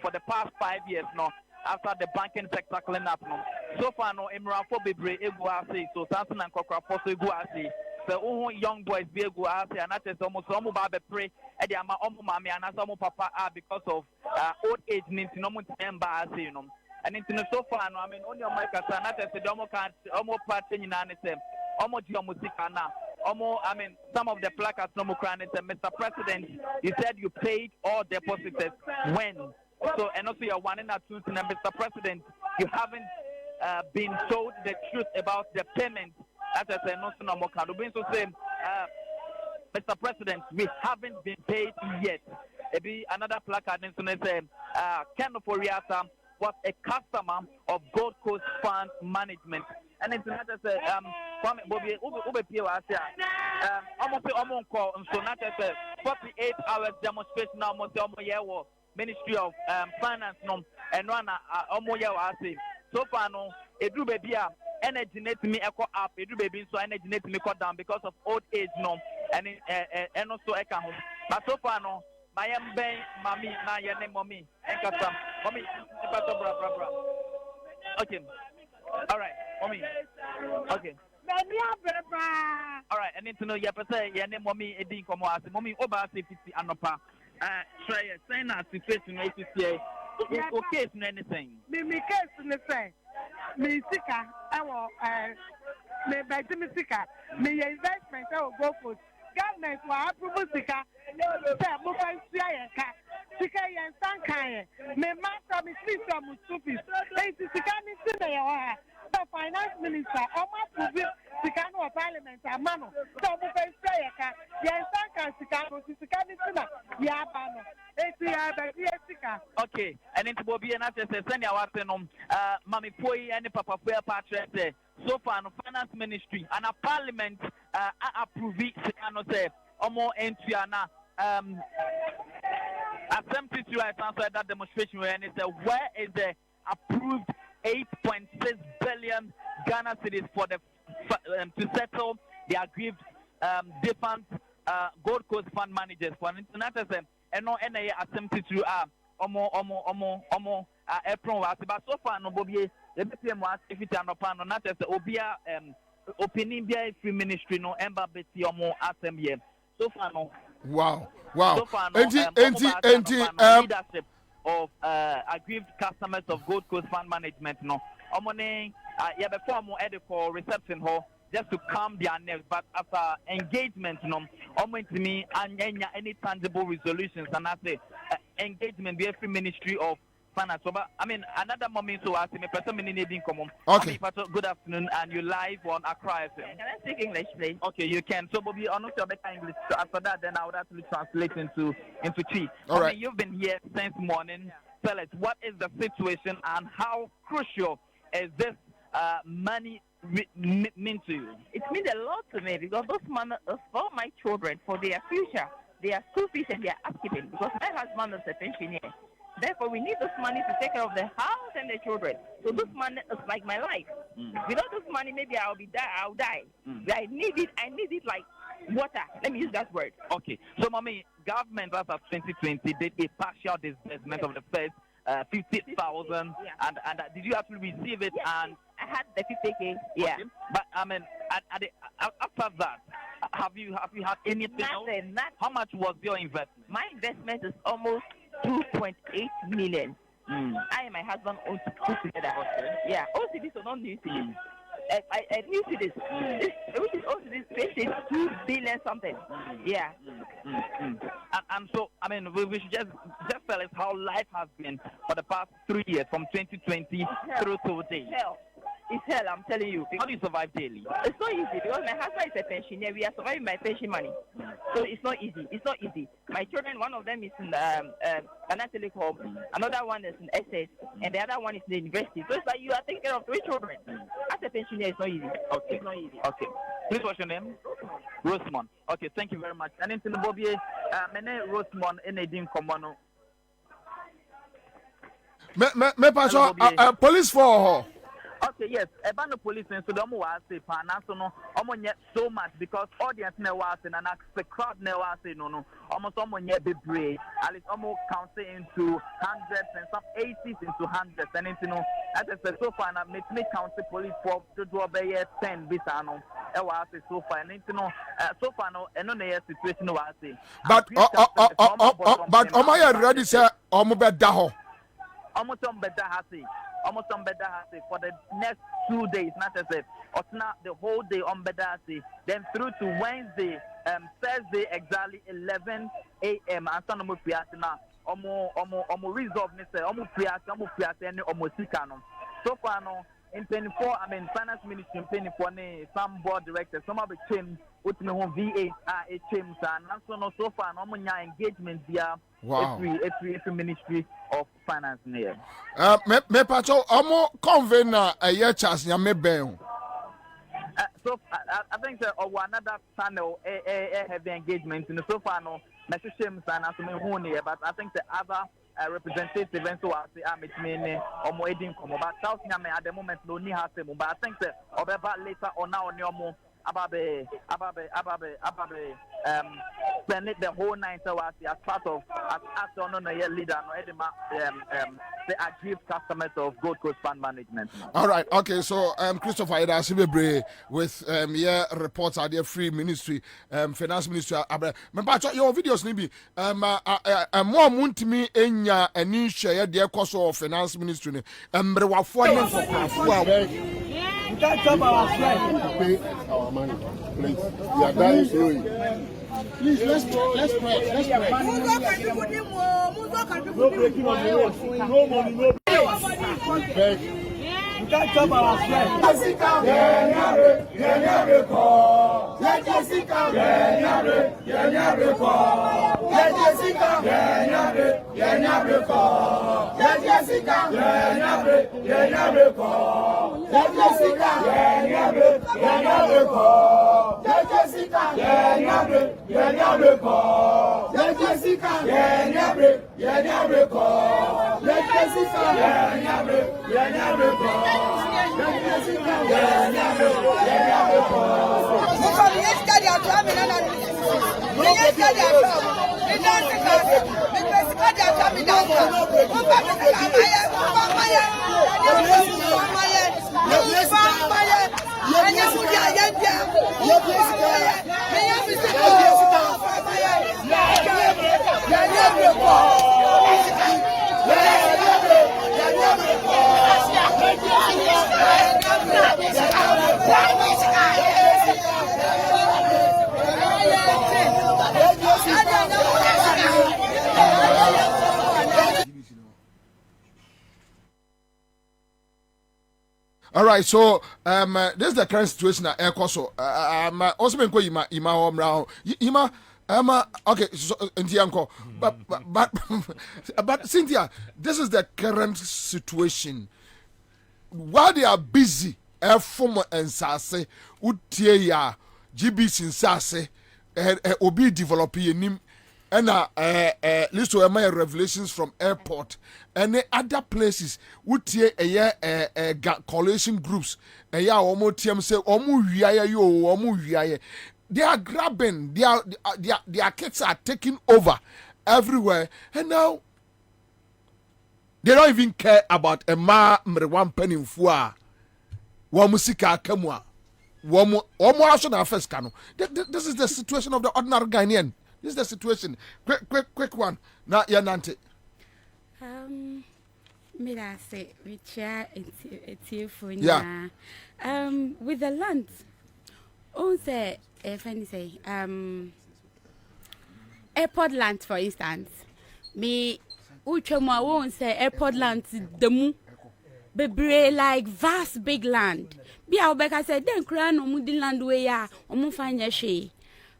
for the past 5 years now after the banking sector clean up no so far no Emirafo bebre egu ase so Samson and Kokra Foso egu ase so young boys be egu ase and that is almost ba be pray e dey ama mama and aso papa because of old age need no mo member ase and into so far no I mean on your mic as and that is the omo party nyina ne say omo di omo sika na I mean, some of the placards, no more crying. Mr. President, you said you paid all depositors when? So, and also you're one in a two, and Mr. President, you haven't been told the truth about the payment. That is no more can. So say, Mr. President, we haven't been paid yet. Maybe another placard, and so they say, Ken Oforiata was a customer of Gold Coast Fund Management. And it's not as Bobie, almost call, so not as a 48 hours demonstration almost Ministry of Finance and run so far no it do baby energy net me echo up it do baby so energy net me cut down because of old age and also echo home but so far no my mommy na your name mommy mommy okay. All right, mommy. Okay. All right, I need to know your person. Your name, mommy. Edin come out. Mommy, over 50 anopa. Try sign out situation. ACCA. Okay, anything. Me case anything. Me sika. I will. Me buy me sika. Me investment. I will go for. Government will approve sika. Say, move on. Sika yen sankaye. Me master me please from stupid. Hey, sika me sina ya. The finance minister, Oma Pubi, Sikano Parliament, Amano. So we can say, yen sanka Sikano, Sika me sina ya bano. Okay, and into Bobie and after send your afternoon, Mammy Poi and Papa Fair Patrick. So far, no finance ministry and a parliament approve Sikano say, Omo Entriana. Attempted to answer that demonstration and it said, where is the approved 8.6 billion Ghana cedis for the to settle the aggrieved different Gold Coast Fund managers for internet and no NA attempted to omo apron was but so far no Bobie the PM was if it and upon not as the Obia opening free ministry no ember beti omo assembly so far no. Wow. So far, no, leadership of aggrieved customers of Gold Coast Fund Management. No, yeah, before more edible reception hall just to calm their nerves. But after engagement, no, to me and any tangible resolutions. And I say engagement, the every Ministry of Finance. So, but, I mean, another moment, so I see me person in common. Okay. Good afternoon, and you live on Accra FM. Can I speak English, please? Okay, you can. So, Bobie, I know you're better English. So after that, then I would actually translate into Chi. All right. I mean, you've been here since morning. Tell us, what is the situation and how crucial is this money mean to you? It means a lot to me because those money is for my children, for their future, their school fees and their upkeeping. Because my husband is a pensioner. Therefore, we need this money to take care of the house and the children. So this money is like my life. Without this money, maybe I'll die. I need it like water. Let me use that word. Okay. So, mommy, government as of 2020 did a partial disbursement of the first 50,000, and did you actually receive it? Yes, And I had the 50K. Yeah. okay. But I mean, after that, have you had anything else? Nothing. How much was your investment? My investment is almost 2.8 million. I and my husband own two together. Okay. Yeah, OCD, so not new cities. I new cities. Which is OCD space 2 billion something. Yeah. And so, I mean, we should just tell us how life has been for the past 3 years, from 2020 through to today. Hell. It's hell, I'm telling you. How do you survive daily? It's not easy because my husband is a pensioner. We are surviving my pension money. So it's not easy. It's not easy. My children, one of them is in Ghana Telecom, another one is in SS, and the other one is in the university. So it's like you are taking care of 3 children. As a pensioner, it's not easy. Okay. It's not easy. Okay. Please, what's your name? Rosemont. Okay, thank you very much. And into the Bobie, my name is Rosemont in Edin Komono. Me paso police for her. Okay, yes. About the police, and so the more I say, no, so much because audience never say, and the crowd never say, no, almost someone yet be brave. At least almost counting into hundreds and some 80s into hundreds, and it's, you know, as I said, so far, and me count the police for to do a 10 bits, I know. I was so far, and you know, so far, no, and on the situation, I say. But my ready, sir, almost daho. Almost on better for the next 2 days, not as if or not the whole day on better then through to Wednesday, Thursday exactly 11 a.m. and some of now omo resolve say omo and omo sikano. So far no in 24, I mean finance ministry in 24 some board directors, some of the team with me home V8 a team and so far no engagement via every ministry of finance near. Me pacho omo convener a year chance ya me ben. So I think that another channel heavy engagement in so far no message and but I think the other representative and so I say I'm or waiting come about South Yame at the moment no ni has but I think that about later or now on Ababe spend it the whole 9 hours as part of as on a leader the aggrieved customers of Gold Coast Fund Management. All right, okay, so Christopher Ida Sibebre with reports at the free ministry, finance ministry. Remember your videos nibi more muntimi enya ani share the course of finance ministry We can't stop our friend. Pay our money, please. We are dying slowly. Please, let's pray. No breaking of the road. No money, no beg. We can't stop our friend. All right, so this is the current situation at Ekoso. Also been going ima home round. Ima okay, so Indianko. But Cynthia, this is the current situation. While they are busy, former Ansah utie ya GBC Ansah obi developing him. And list of my revelations from airport and other places would tear a coalition groups a ya almost say they are grabbing their kids are taking over everywhere and now they don't even care about a ma mrewan penimfua wa musika kamwa wa also na first kano. This is the situation of the ordinary Ghanaian. This is the situation. Quick one. Na ya nante. Me that say we share it for yeah. With the land. On say if I say airport land for instance. Me Uchema won't say airport land the mu bebre like vast big land. Be our back I said then crown omudi land way ya omu fanya she.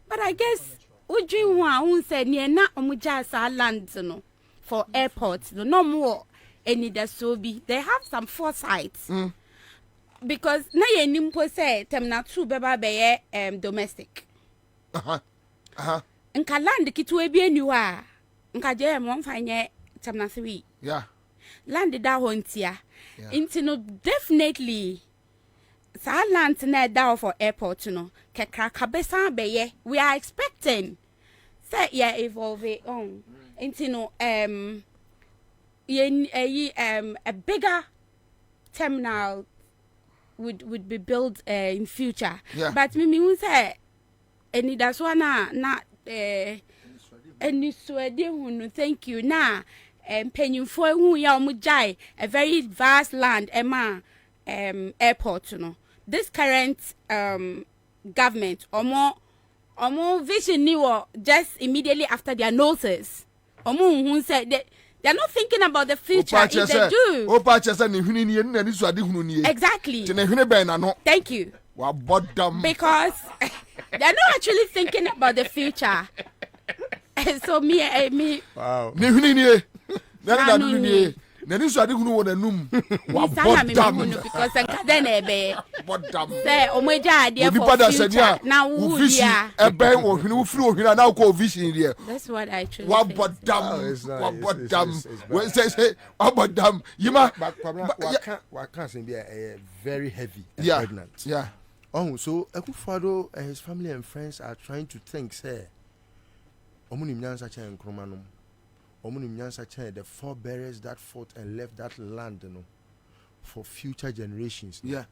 But I guess Uji won't say near na omuja sa land no for airports no more any that so be they have some foresight. Because na ye nimpo say temna two beba be domestic. Nka land kitu ebi eniwa nka je mo mfanye temna 3. Yeah. Land da hontia. Into no definitely sa land na da for airport no kekra kabesa beye we are expecting say yeah evolve on into no a bigger terminal would be built in future. Yeah. But me who say any that's one na any swede who thank you na penny for who ya mujai a very vast land airport no this current government or more vision new just immediately after their noses who said that they're not thinking about the future if they do. Exactly. Thank you. Because they're not actually thinking about the future. So me. Wow. Nani so ade hunu wona num wa bodam because then bodam say omoja ade for future na wo dia ebe wo hunu free ohuna na ko vision there. That's what I truly wa bodam we say wa bodam yima wa can say be very heavy and yeah. pregnant. Yeah. Oh, so Akufo-Addo and his family and friends are trying to think say omuni nyansa cha nkromanum the forebearers that fought and left that land, for future generations. Yeah.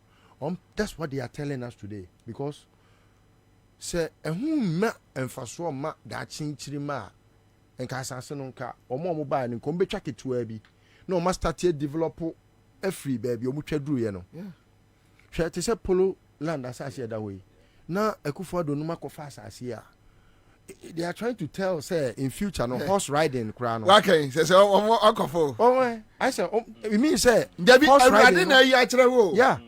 That's what they are telling us today. Because say who ma emfaso ma da chinchiri ma enka asase no nka omo buy no nko betwa ketu abi no ma start develop a free baby omo twaduru ye no. Yeah. Hwe te say polo land asase da way. Na Akufo-Addo no makofa asase a they are trying to tell say in future no horse riding crown. Okay, say akofo. Oh, I say it means say horse riding na ya kire wo. Yeah.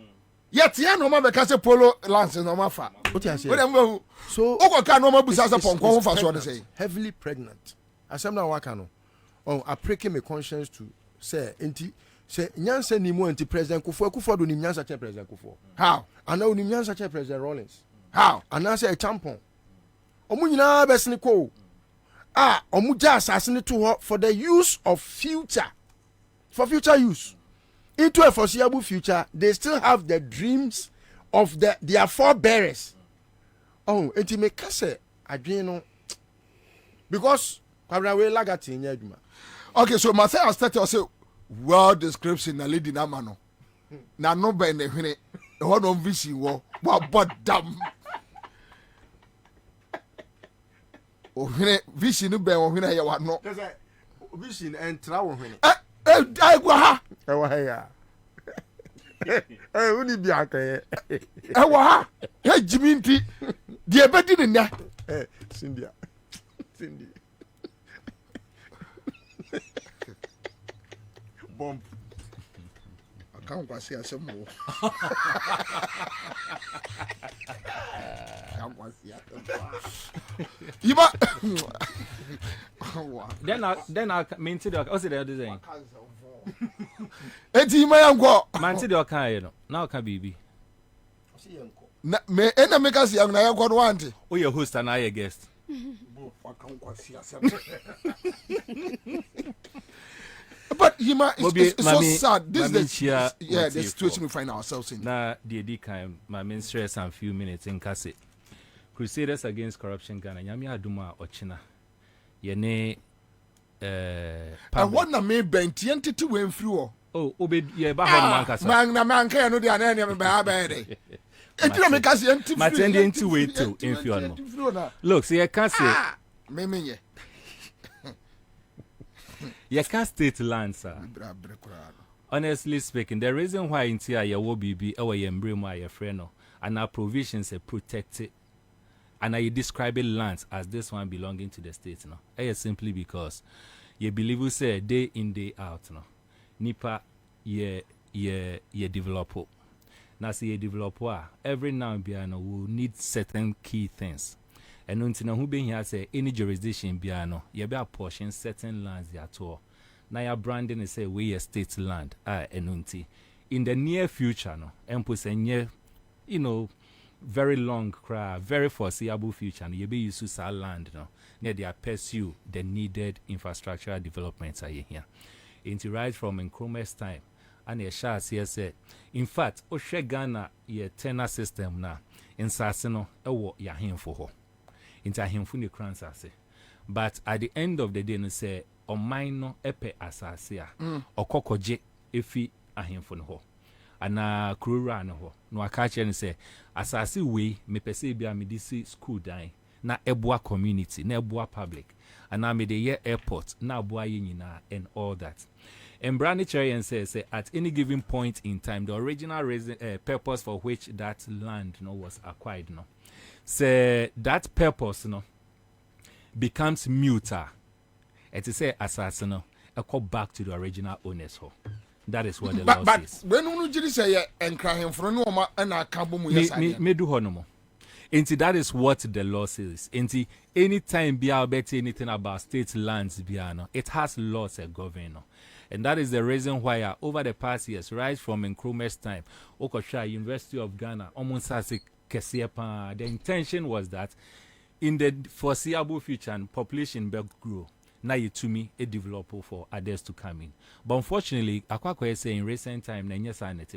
Yet ya no ma be ka say polo lands no ma fa. What you say? So okoka no ma busa say ponko ho fa so de say. Heavily pregnant. Asem na waka no. Oh, I pray my conscience to say enti say nyansa ni mo anti president Akufo-Addo ni nyansa che president Akufo. How? And now ni nyansa che president Rawlings. How? And I say a tampon. Omunyina besni ko omuja asasini to her for the use of future, for future use into a foreseeable future. They still have the dreams of their forebearers. Oh, enti me kase adweno because Kwabena we lagati in adwuma. Okay, so my I start to say word description na lady na mano na no be ne hwene e ho no vision wo bodam. Vision no be ohina ya wa no. Vision and trawo hwene. I go ha. E wa ya. Uni bi akaye. E wa ha. Ya jiminti. Die bedi ne na. Cindy. Bomb. I can't go see asem mo. Then I mean to the what's the other thing? Eti ma yanko. Man to the okay no. Now can be. Na me ena make us young na yanko no want. Oh your host and I guest. But it's so sad. This is the situation we find ourselves in. Na the kind my main stress and few minutes in Kase. Crusaders Against Corruption Ghana. Nyami aduma ochina. Yene and what na me benti entity we free oh obe ye ba ho man kasa man ka no dia na me ba de etira me kase entity matendi enti we to infio no look see you can say me ye you can state land sir. Honestly speaking, the reason why in here you will be our embryo your friend and our provisions are protected, and are you describing lands as this one belonging to the state now? It's simply because you believe you say day in day out no. Nipa ye developer. Now see ye developer every now and then will need certain key things. And until who being here say any jurisdiction biano, you be apportion certain lands at all. Now your branding is say we a state land enunti. In the near future no, empusenye, you know, very long cry, very foreseeable future, no, you be used to sell land no. Near they pursue the needed infrastructural developments are here. Into right from Nkrumah's time, and a shas here said, in fact, Oshe Ghana ye tenor system na in Sasino ewo ya him for ho. Into him funi kransase. But at the end of the day, no say o minor epe asasia o kokoje efi ahemfo no ho ana krura no ho no akache ne say asasi we me pese bia me disi school dan na eboa community na eboa public ana me the year airport na aboa yenyina and all that. And Brandy Cherian says at any given point in time the original purpose for which that land was acquired say that purpose becomes muter. It is say assassin go back to the original owners ho. That is what the law says. But when you say encrying for no ma na kabo mu yesa me do honomo. Inti that is what the law says. Inti anytime be about anything about state lands biano, it has laws that govern. And that is the reason why over the past years, right from Nkrumah's time, Okosha University of Ghana, almost as a Kesiepa, the intention was that in the foreseeable future and population will grow. Now you to me a developer for others to come in. But unfortunately, Akwakwa say in recent time,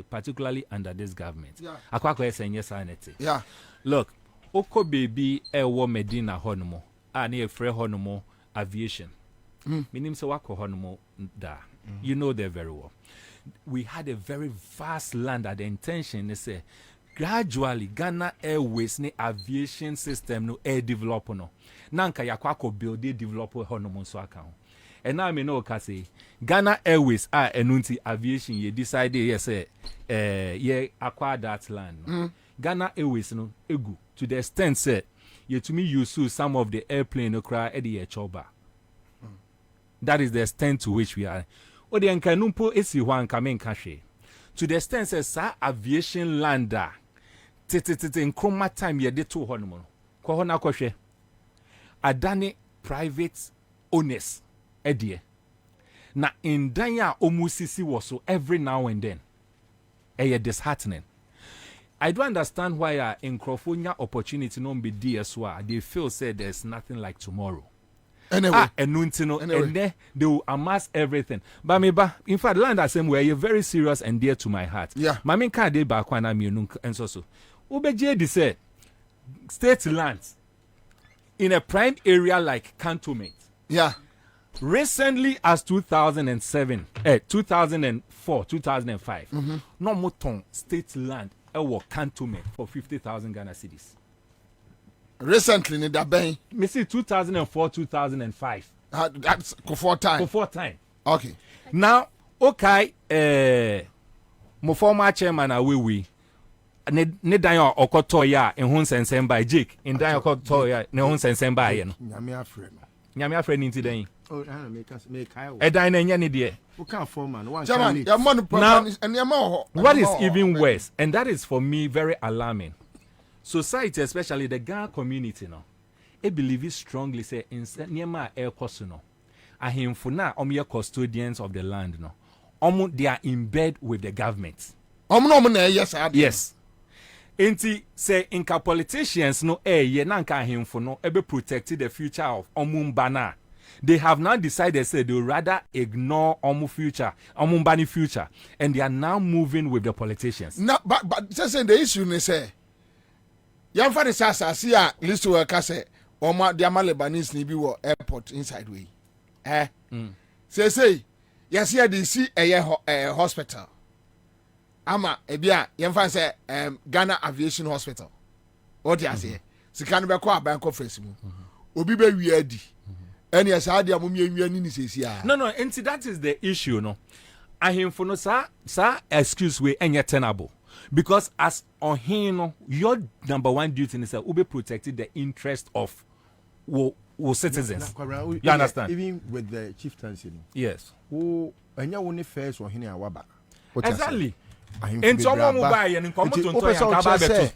particularly under this government. Yeah. Akwakwa say yes, yeah. Look, Oko baby ewo Medina honomo, near free honomo aviation. Meaning so wako honomo da. You know that very well. We had a very vast land at the intention they say gradually Ghana Airways ne aviation system no air developer no. Nanka yakwako build a developer honomo so account. And now me know say Ghana Airways enunti aviation ye decided yes ye acquire that land. Ghana Airways no egu to the extent said ye to me use some of the airplane no cry at the choba. That is the extent to which we are. O the enkanumpo esi wan kamen kashe. To the extent says sa aviation lander. In Nkrumah time ye de to honomo. Kwa hona kwahwe. Adane private owners edie. Na in danya omusisi was every now and then. Eye disheartening. I do understand why in Nkrofo opportunity no be DSwa. They feel say there's nothing like tomorrow. Anyway, and they will amass everything. But in fact, land as same way, you're very serious and dear to my heart. Yeah. Mami can't de back when I'm and so. Ubeje said state lands in a prime area like Cantonment. Yeah. Recently as 2007, 2004, 2005, no more state land Cantonment for 50,000 Ghana cedis. Recently, in that bay, me see 2004, 2005. That's for time. For time. Okay. Now, okay, my former chairman we ne dan okoto ya ehun sensen by Jake in dan okoto ya ne ehun sensen by ye no. Nyame afre ni ti dan. Oh, I make kai. E dan na nya ne de. Who can form man? One. Now, what is even worse, and that is for me very alarming. Society, especially the Ghana community, it believes strongly say in Niema air cosuno. Ahimfuna omye custodians of the land they are in bed with the government. Yes. Inti say inka politicians ye nanka ahimfuno ebe protect the future of Omumbana. They have now decided say they would rather ignore Omumbani future, and they are now moving with the politicians. No, but just the issue they say. Yan fa de sasa see a list worker say Oma the Lebanese ni bi wo airport inside way. say yes here they see a hospital ama ebia yemfa say Ghana Aviation Hospital what you say sika no be call aban conference mu obi be wi adi and yes how dey amomia wi ani ni sesia no and that is the issue no ahemfo no sa excuse we enye tenable because as on him your number one duty is to be protecting the interest of citizens. You understand? Even with the chieftaincy. Yes. Who and you only first or hini awaba. Exactly. And someone will buy and come to Ansah.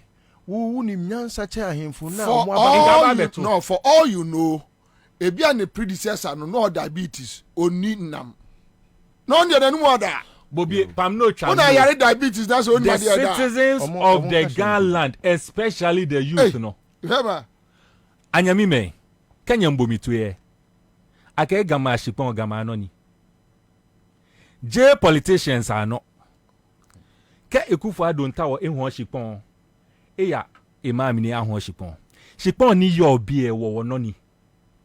Who ni Ansah che ahemfo na no for all you know, ebia ne predecessor no diabetes oni nam. No under the more that. Bobie, Pam no chance. When I diabetes, that's only the citizens of the Ghana land, especially the youth, no. Remember? Anyami me, Kenya mbomi tuye. Ake gama shipon gama anoni. J politicians are no. Ke ekufu adonta wo ehun shipon. Eya imam ni ahun shipon. Shipon ni yo bie wo noni.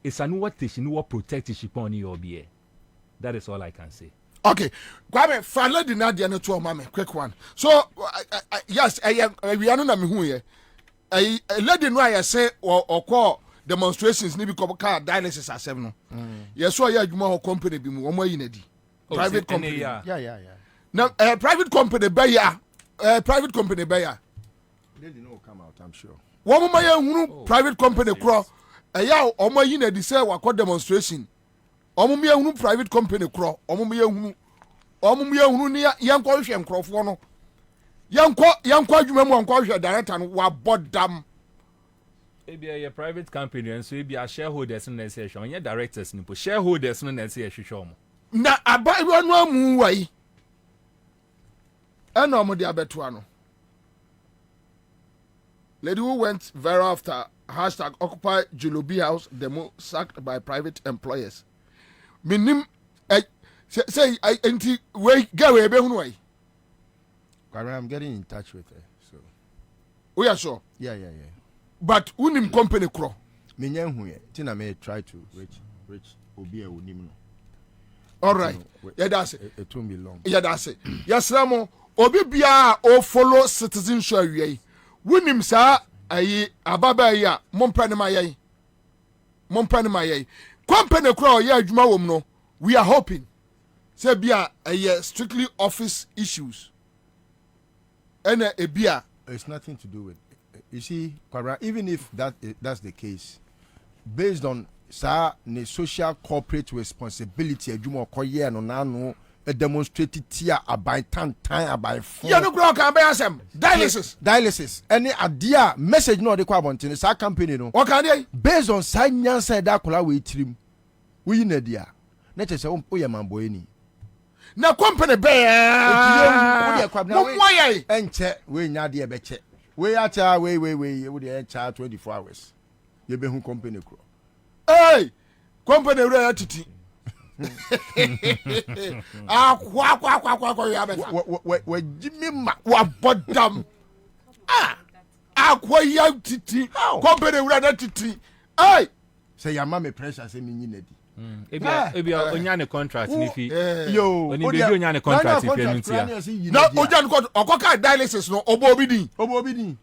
Esanu what station wo protect shipon ni yo bie. That is all I can say. Okay, Kwame, finally the Nadia no to mama, quick one. So yes, we are not me who here. A lady no I say or call demonstrations ni because car dialysis at 7 no. Yes, so yeah, you more company be more inedi. Private company. Yeah. Now private company buyer, private company buyer. They did not come out, I'm sure. One more private company crow. Yeah, or more inedi say what call demonstration. Omumia hunu private company kro omumia hunu ni yankwa hwe nkrofo no yankwa adwuma mu yankwa hwe director no wa bodam ebia your private company and so ebia shareholders no say hwe onye directors ni po shareholders no say hwe omo na aba no amu wai ena omo de abeto ano lady who went viral after #occupy Julubi house demo sacked by private employers. Minim say I enti we get we be hunu wai. I'm getting in touch with her. So we are sure. Yeah. But unim company kro. Me nya hu ye. Tina me try to reach obi e onim no. All right. Yeah, that's it. It won't be long. Yeah, that's it. Yes, Ramo. Obi bia o follow citizenship wiye. Wunim sa ayi ababa ya mompa ne mayai. Company crow ya adwuma wom no. We are hoping say bia strictly office issues. And a bia it's nothing to do with you see even if that's the case based on the social corporate responsibility adwuma koye no na no a demonstrated tia abai tan abai phone. You no grow can be asem. Dialysis. Any idea message no dey kwa bontin sa company no. What can dey? Based on sa nyansa da kola we tirim. We na dia. Na che se o ye mambo eni. Na company be ya. No moye. Enche we nya de be che. We acha we we dey cha 24 hours. Ye be hu company kro. Hey! Company we atiti. We Jimmy ma wa bodam akwa ya titi company we na titi hey say your mama pressure say me nyinadi ebia onya ne contract ni fi yo oni be onya ne contract fi ntia na onya ne contract okoka dialysis no obo obi din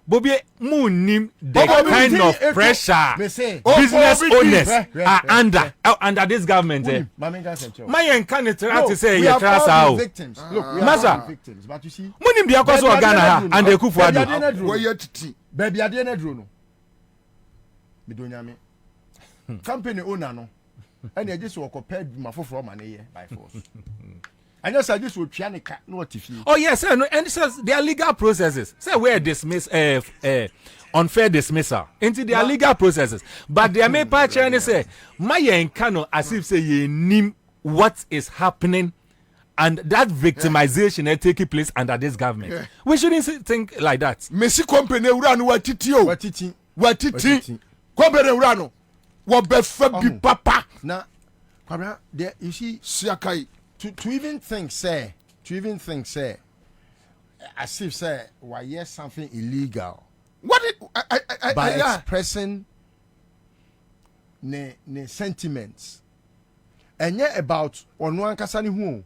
Bobie munim the kind of pressure business owners are under this government. My candidate to say you trust how. Victims. Look, we are victims, but you see, munim bia kwaso Ghana and the Kufuado. Where you titi. Baby ade na dro no. Me do nyame. Company owner no. And you just work paid mafoforo ma na ye by force. And yes, I just would try to no TV. Oh yes, and it says there are legal processes. Say where dismiss unfair dismissal into their legal processes. But their main part and say my enkano as if say ye name what is happening and that victimization is taking place under this government. Yeah. We shouldn't think like that. Messi company urano watiti. Company urano wabefa bi papa. Na kwabra there you see siakai to even think say as if say why yes something illegal what by expressing ne sentiments and yet about on one kasani who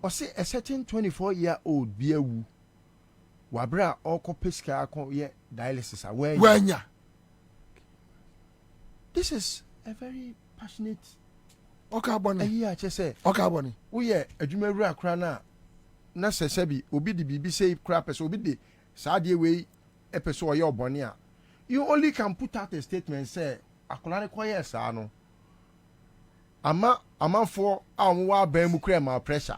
or say a certain 24-year-old be a woo wabra oko peska ako ye dialysis away wenya. This is a very passionate Okay, Bonnie. Yeah, just say. Okay, Bonnie. Oh yeah, a jumera crana. Na se sebi obi di bibi say crap so obi di sadie way episode your bonia. You only can put out a statement say akolane kwaye sa no. Ama for amwa ba mu kra ma pressure.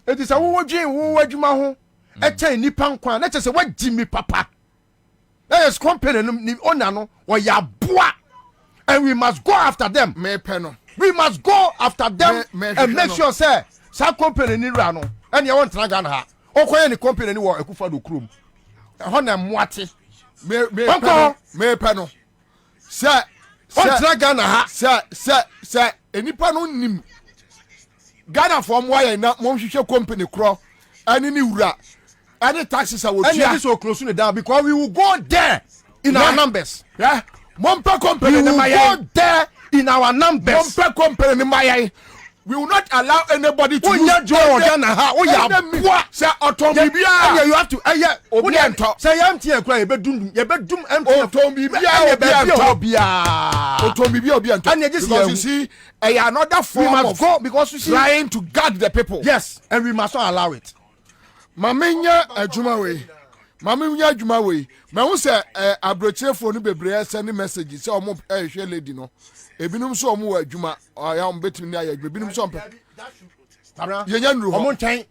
It is a wo dwen wo adwuma ho. E tan nipa nkwa na che say wagi mi papa. That is company ni owner no wo ya boa. And we must go after them. Me peno. We must go after them and make sure say sa company ni ra no. And you want Gana ha. Okoye ni company ni wo Ekufa do krom. Ho na moate. Me peno. Say Gana ha. Say enipa no nim. Ghana for why na mo hwehwe company kro. Ani ni wura. Any taxes are and you so close to down because we will go there in our numbers. Yeah. Mompa company we will go there in our numbers. Mompa company my we will not allow anybody to use Ghana ha. Oh yeah. Say automobilia. You have to obi ento. Say MTN kra yebedum MTN. Automobilia obi ento. Because you see another form of go because you see trying to guard the people. Yes, and we must not allow it. Mamenya adwuma we. Mamenya adwuma we. Me hu se abrochefo no bebre send message say omo hwe lady no. Ebinum so omo adwuma ya omo betimi na ya ebinum so ompe. Yenya nru ho. Omo ntan.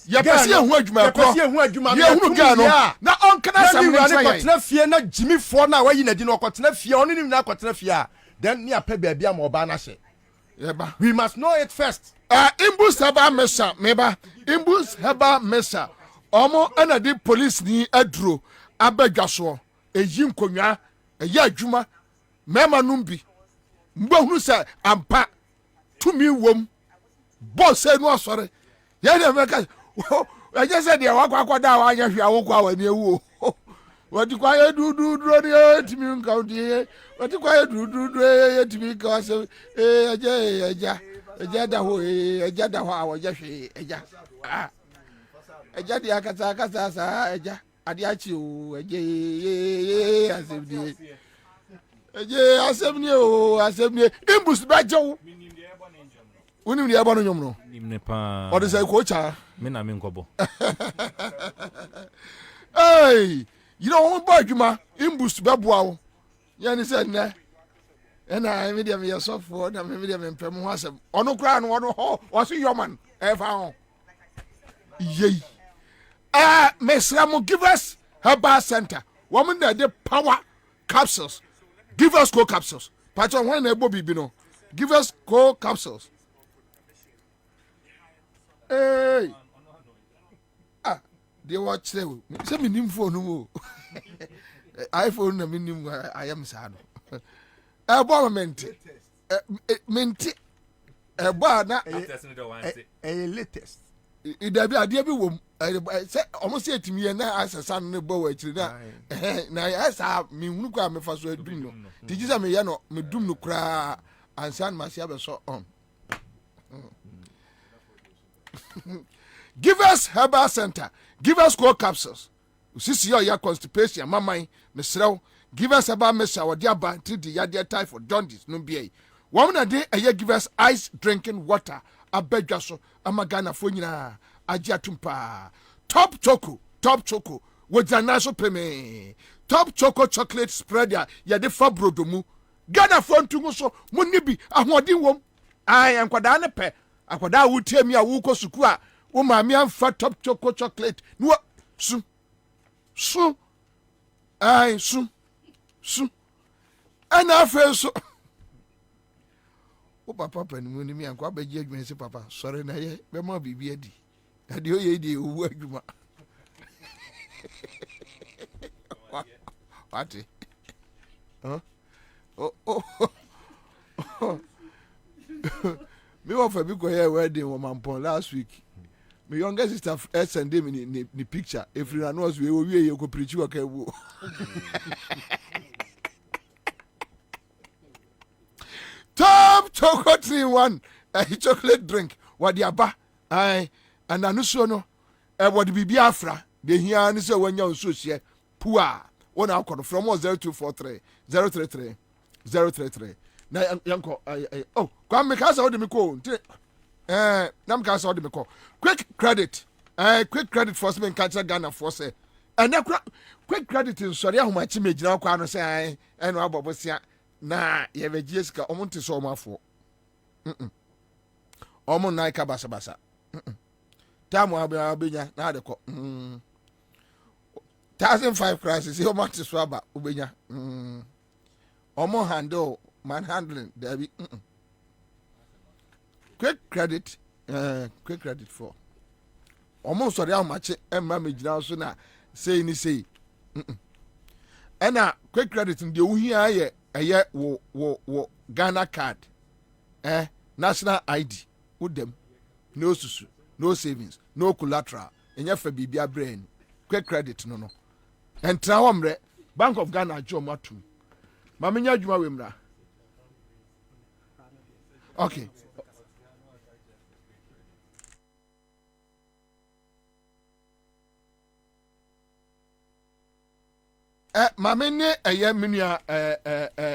Ya pese hu adwuma ko. Ye hu ga no. Na onkana sam ne try. Na fie na jimi fo na wayi na di no okotena fie oni nim na okotena fie a. Then ni ape baabi am oba na hye. Yeba. We must know it first. Imbus heba mesa meba. Imbus heba mesa. Omo ana di police ni adro abadwaso. Eyi nkonwa, eyi adwuma. Mema numbi. Mbo hunu se ampa tumi wom. Boss enu asore. Ye na meka. Eje se de wakwa da wa anya hwe awokwa wa ni ewu. Wati kwa ye du ni timi nkaudi. Wati kwa ye du timi ka se eja da ho eja da ho awoja hwe eja. Eja dia kasa sa eja ade achi o eje asebni. Eje asebni o asebni imbus bajo. Unim de ebo no nyom no. Nim ne pa. O de say ko cha. Me na me nkobo. Hey, you know boy adwuma imbus beboa wo. Ya ni say na. Ena me de me yesofo na me de me mpem ho asem. Ono kra no ono ho, o so yoman e fa ho. Yey. Mesramo give us herbal center. Woman that the power capsules. Give us co capsules. Patron when Bobie no. Give us co capsules. Hey. They watch them. Say me nim phone no. iPhone na me nim I am sad. Menti. Menti. Na latest. Ida bi ade bi wom. Say almost say timi na asesa no bo wa akiri na asa me hunu kwa me fa so adum no. Tiji say me ye no me dum no kura Ansah ma sia be so on. Give us herbal center. Give us cold capsules. Sisi your constipation mamai mesrew. Give us herbal mixture or diaba treat the yadia typhoid jaundice no be. One na day a give us ice drinking water. Abedwaso amagana fo nyina agia tumpa. Top choco with janaso peme. Top choco chocolate spread ya de fabrodomu. Gana fo ntungu so monibi ahoden wom. Ai ankwada ne pe. Akwada wutie mi a wuko suku a wo maami amfa top choco chocolate. No su. Ai su. Ana afa so. O papa panimu ni mi anko abeji adwuma se papa sorry na ye be ma bibi adi ade o ye di owu adwuma What? Me wa fa bi ko ye wedding wo mampon last week. My younger sister send me ni picture every na was we ye ko preach wa ka wo. Top chocolate 3-in-1 chocolate drink what the aba and anuso no what bibi afra the here ni say when you so share poor one alcohol from 0243 033 033 na yanko oh come make us hold me call nam ka say hold me call quick credit force me catch Ghana force and quick credit in sorry how much me gina kwa no say I no abobosia na ye be GSK omonte so omafo omon na ka basa tamu abenya na de ko 1005 crisis you want to swaba ubenya omon handle man handling there be quick credit for omon sorry how much emma me gina so na say ni say ena quick credit ndi ohia ye eye wo Ghana card national ID udem no susu no savings no collateral enya fa bibia brain quick credit no entra homre Bank of Ghana jom atu mamenya adwuma wemra okay mamene eye menua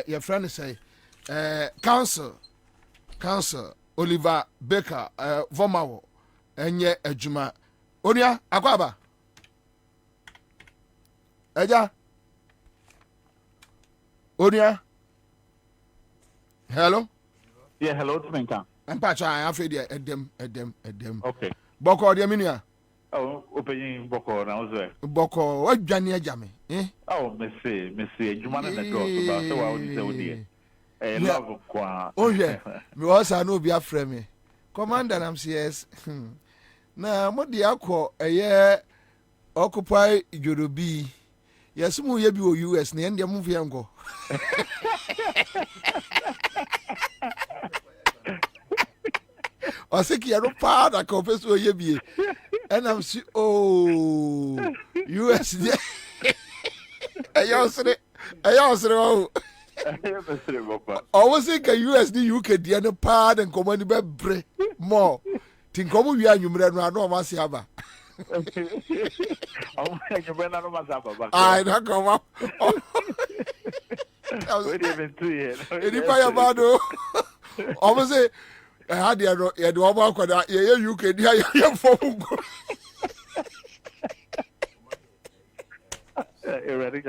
your friend say council Oliver Baker Vomawo enye adwuma onia akwaba eja onia hello yeah hello Tumenka ampa cha afi dia edem okay boko dia menua oh opeyin boko na ozo boko wadwane ajame oh messi adwuma na do so ba so wa odi se odi love kwa oh yeah me was an obi afre me commander nam CS na modi akọ occupy Jorobi yasumu ye bi o US na ndem mfu yango osiki ya no pa da ko peso ye bi and I'm see oh US ayosre oh always think a US the UK the no pa and come on be bre more think come we anwumre no ano ma se aba I don't come up. Wait even 2 years. Any fire bado. Almost say I had the do about that you can hear phone.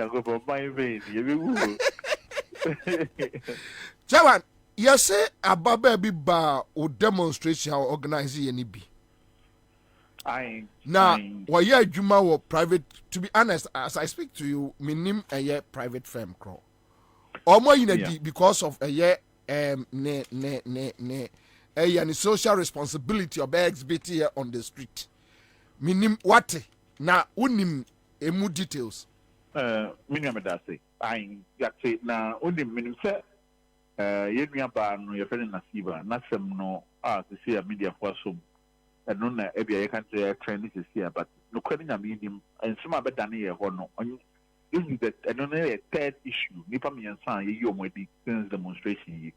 Go for my vein. Chairman, you say a baby bar or demonstration or organizing any be. Now, why you Juma or private? To be honest, as I speak to you, minim a year private firm crow. Or more in a because of a year a social responsibility of exhibit here on the street. Minim what? Now, unim emu details. Minim that say. I got say now unim minim say. You ba no your friend Nasiba. Nasem no to see a media for some. And no na ebia can say trend is here, but no credit na meaning and some better than here or no. Isn't that I don't know a third issue. Nipa mi Ansah ye yo mwedi since demonstration ye.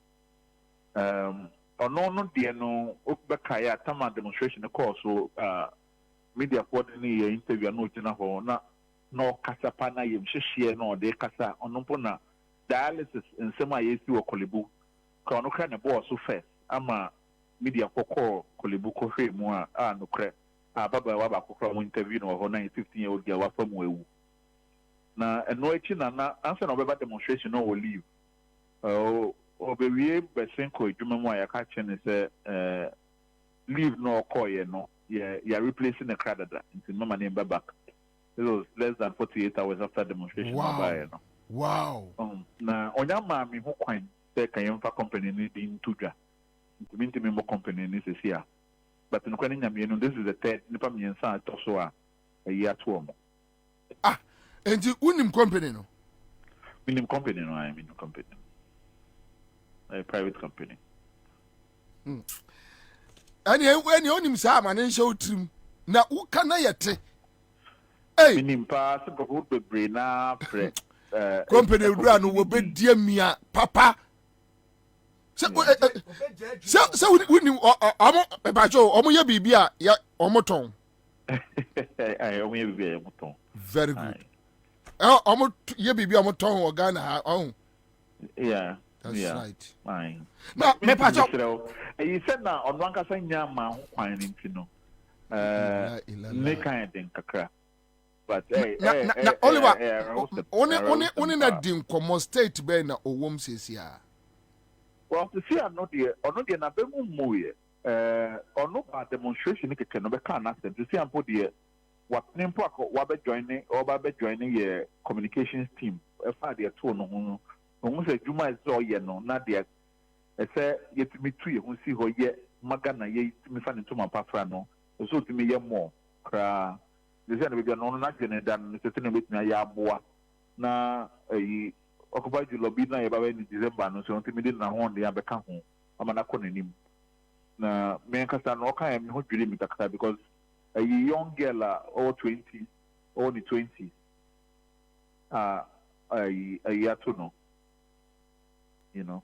Or no dear no ukbekaya tama demonstration of course so media for the interview no tina for no kasa pana ye mshishie no de kasa onompona dialysis in sema yesi wo kolebu ka no kra ne boss so first ama media koko kolebu ko hwe mu a no kra baba wa ba kokra mu interview no ho na 15-year-old girl wa famu ewu na eno echi na Ansah na obeba demonstration no will leave obewie besenko edwuma mu ya ka chene se leave no okoye no ya replacing the crowd that into mama name back. It was less than 48 hours after demonstration. Wow. Na onyama mi ho kwan se kayemfa company ni din tuja. Minti me mo company ni se sia. But no kwani nyame no this is the third nipa mi Ansah to so a year to omo. Enti unim company no. Minim company no I mean company. A private company. And when you onim sa ma ne show trim na wo kana yete. Hey, minim pa se go be brain na pre company dura no wo be die mia papa. So we omo ye bibia ya omo ton. Omo ye bibia omo ton. Very good. Omo ye bibia omo ton o Ghana ha. Oh. Yeah. That's right. Fine. Na me pacho. You said na on kasa nya ma ho kwan ni ntino. Ne kan den kakra. But na Oliver oni na din komo state be na owom sesia. Well, to see no the na be mu ye. Ono ba demonstration ni keke no be kan accent. To see ampo the what nimpo akọ wa be joining or ba be joining ye communications team. E fa the to no ho. No say juma is so ye no na the e say yetimi tu ye ho si ho ye magana ye timi fa into ma pafra no. So timi ye more kra. They say no no na gene dan se tini betimi ya aboa na occupy the lobby na yeba in December no so timi na ho de abeka ho amana ko nanim na me kasa no kan me ho dwiri mi kakata because a young girl or 20 only 20 a year to no, you know.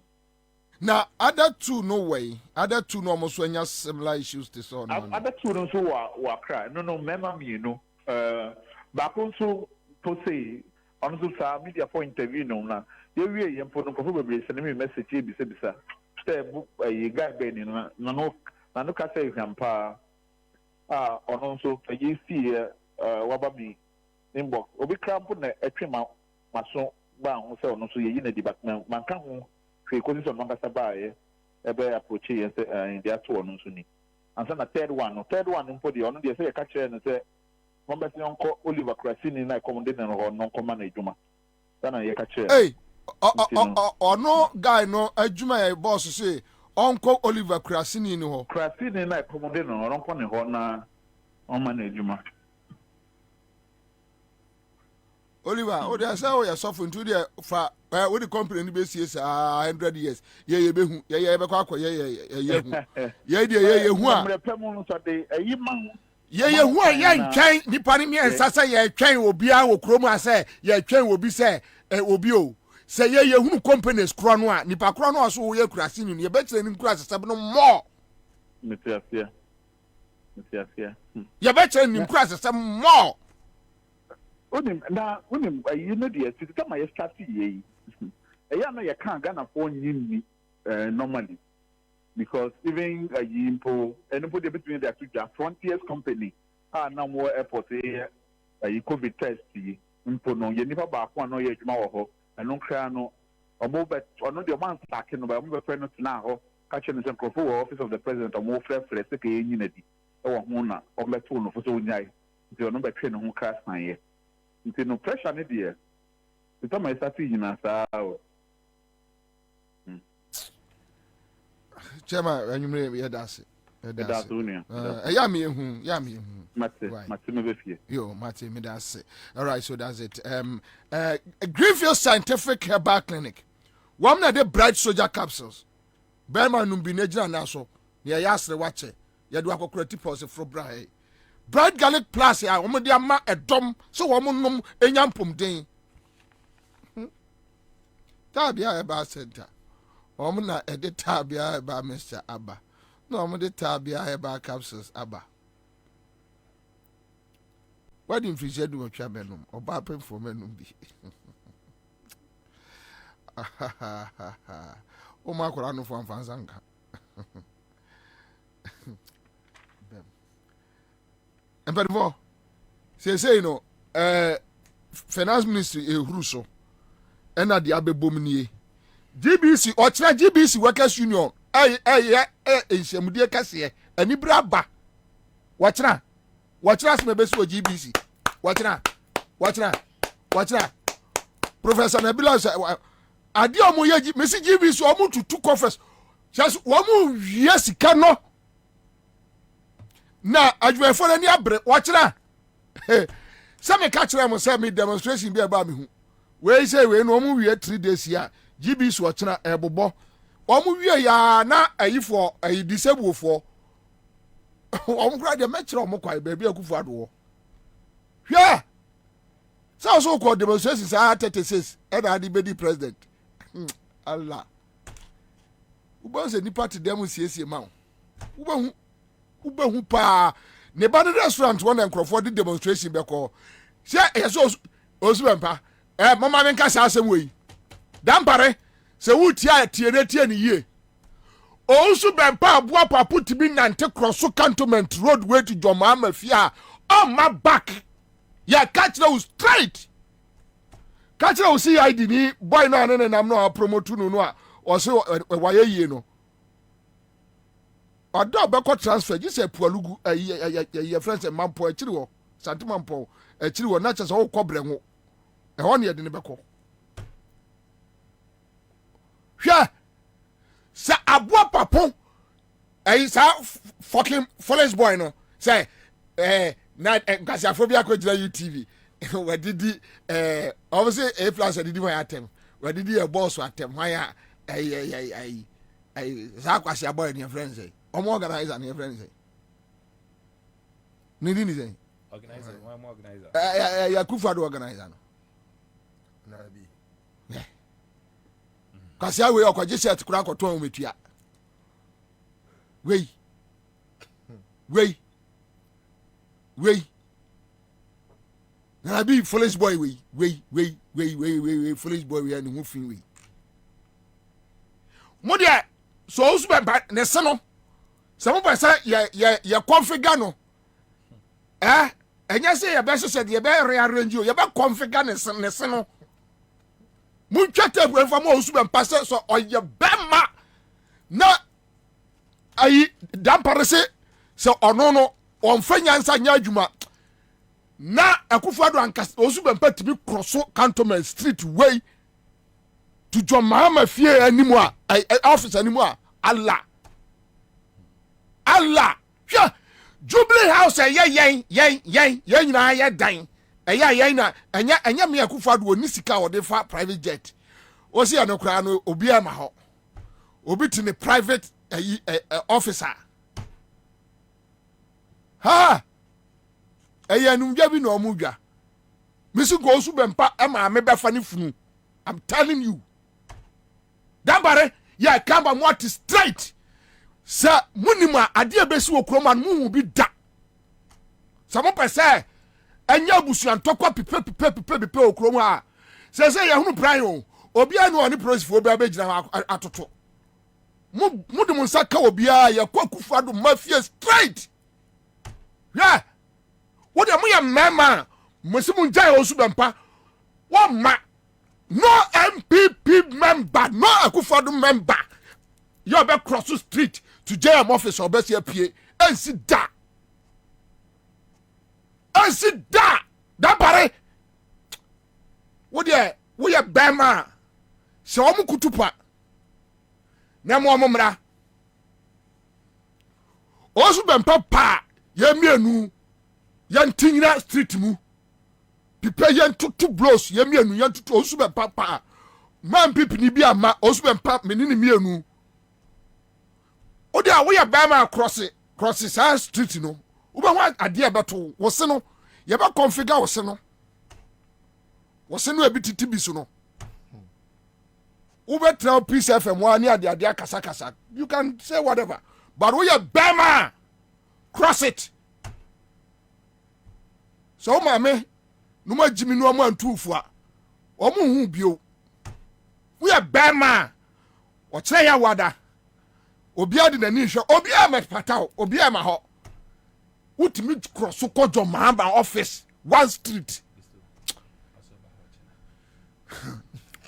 Now, other two no way. Other two no almost when you similar issues to so on. Other two no so wa cry. No, remember me, you know. Back also to say on so media for interview no na. You we yam for no ko be send me message bisa. Stay book a guy ben na no ka say example. On also you see wababi inbox. Obi cramp na etwe maso ba ho say on so ye na department man ka ho because on manga sabaye ebe approach yes in the two on so ni and so na third one mpo the on dey say ka kire no say mo be say onko Oliver Krasini na commandant no no come na ejuma na ye ka kire hey no guy no ejuma e boss say onko Oliver Krasini ni ho Krasini na commandant no no come ne ho na on man ejuma Oliver, oh, they say, oh, you're suffering to the for with the company in the base years 100 years. Yeah, yeah, ni pani mi ensasa ye twen obi a wo krom ase ye twen obi se obi o se ye hunu companies kro no a nipa kro no so ye kurase ni ye betre ni kurase sebe no more metiafia ye betre ni kurase sebe more onim you know the system I start ye eya no ye kan Ghana for nyinni normally because even yimpo anybody between the two frontiers company na mo airport COVID test yi mpo no ye nipa ba ko no ye adwuma wo ho eno kra no omo bet ono de man stake no ba mo be friend no na ho ka che no se crofo office of the president omo frefre se ke nyina di e wo ho na o beto no fo so nyai nti ono be twe no ho kra san ye nti no pressure ne de the time I start nyina sa o Chema anyumre ya dase unia ya me hu mate me be fie yo mate me dase all right so that's it Greenfield Scientific Herbal Clinic one na the bright soldier capsules Berman num bi na na so ya yasre wache ya do akokora tipos fro bra bright garlic plus ya omo de ama edom so wo mo nom enyampom den tabia e ba center omo na ede tabia e ba Mr. Abba no omo de tabia e ba capsules Abba what in fish do twa benum oba pen for menum bi o ma kwara no fo fansanka Emperivo, say no, finance ministry Russo, and at the Abe Bomini, GBC or GBC Workers Union, in Shamudia Cassia, and Ibraba. Watch now, my best for GBC. Watch now, Professor Nebula. Adio Moya, Missy GBC, almost to two coffers. Just one more yes, he cannot. Na adwe for any abre watch na say me catch them say me demonstration be about me hu we say we no mu wie 3 days ya GBs watch na ebobo omu wie ya na ayifo ayi disable for omu kra de me kire omu kwai ba bi akufu ado hwe so called demonstration say 36 and the bedi president Allah Ubanze nipa te dem siesie ma ubahu pa ne ba the restaurant one nkrofo the demonstration be call se yeso osubempa mama men ka sa asem we dampare se wutia tie ne yie osubempa aboa papu tibi nante cross cantonment road way to Joma Mafia on my back ya catch those straight catch those CID ni boy no ane nam no promote no a o se waye yie no odo be ko transfer ji se pualugu ye friends mampo akiri wo santimampo akiri wo na chese wo kobre ho ho ne ye de ne be ko hwa sa aboa papo sa fucking foolish boy no say na nkasiafobia ko gira UTV wadidi obviously a plus didi wa atem wadidi a boss atem wa ya za kwasi boy ne friends omo organizer ne friends ni say organizer one organizer ya kufa do organizer no na bi kasi awe okwaje shirt kura ko ton metua wey na be foolish boy wey foolish boy we and who fin we mo dia so osu be ne se no se mo pese ye configure no enya se ye be se de ye be rearrange o ye be configure ne se no mun twata bu enfa mo osu be pase so oye bema na ayi dampare se ono no onfa nyansa nya adwuma na akufado ankas osu be patimi cross cantonment street way to Joma Mafia animu a office animu a Allah hwa Jubilee House yen nyina ye dan yen na enya me akufado oni sika wo de fa private jet o se anokra no obi ama ho obi ti ne private officer ha numja bi no omudwa misi go osu bempa ma me befa ne funu I'm telling you dambare ya kamba mwati straight sa munima ade besi okroma mu bi da sa mo pese anya busuan tokwa pipe okroma a se ya hunu pran obi anu oni prosifo obi abegina atoto mu de munsa ka obi a ya kwakufa do mafia straight yeah what am I mema musimun jai osu bempa wa ma no MPP member no akufado member you be cross the street to JM office or best pie and sit da that bare what ye we a bema se omu kutupa na mo omra osu bempa pa ye mienu yantinyina street mu pipe yantutu blows ye mienu yantutu osu be papa man pipi ni bi ama osu be papa menini mienu odi a we ba ma cross sa street no wo be ho ade abeto wo se no ye ba configure wo se no ebititi bi so no wo be tell peace FM wa ni ade akasa you can say whatever but we ba ma cross it. So mame no ma jimi no ma ntufo a omo hu bio we are bema o kire ya wada obi ade na ni hwe obi a mepata obi a ma ho utimi cross ko Joma office one street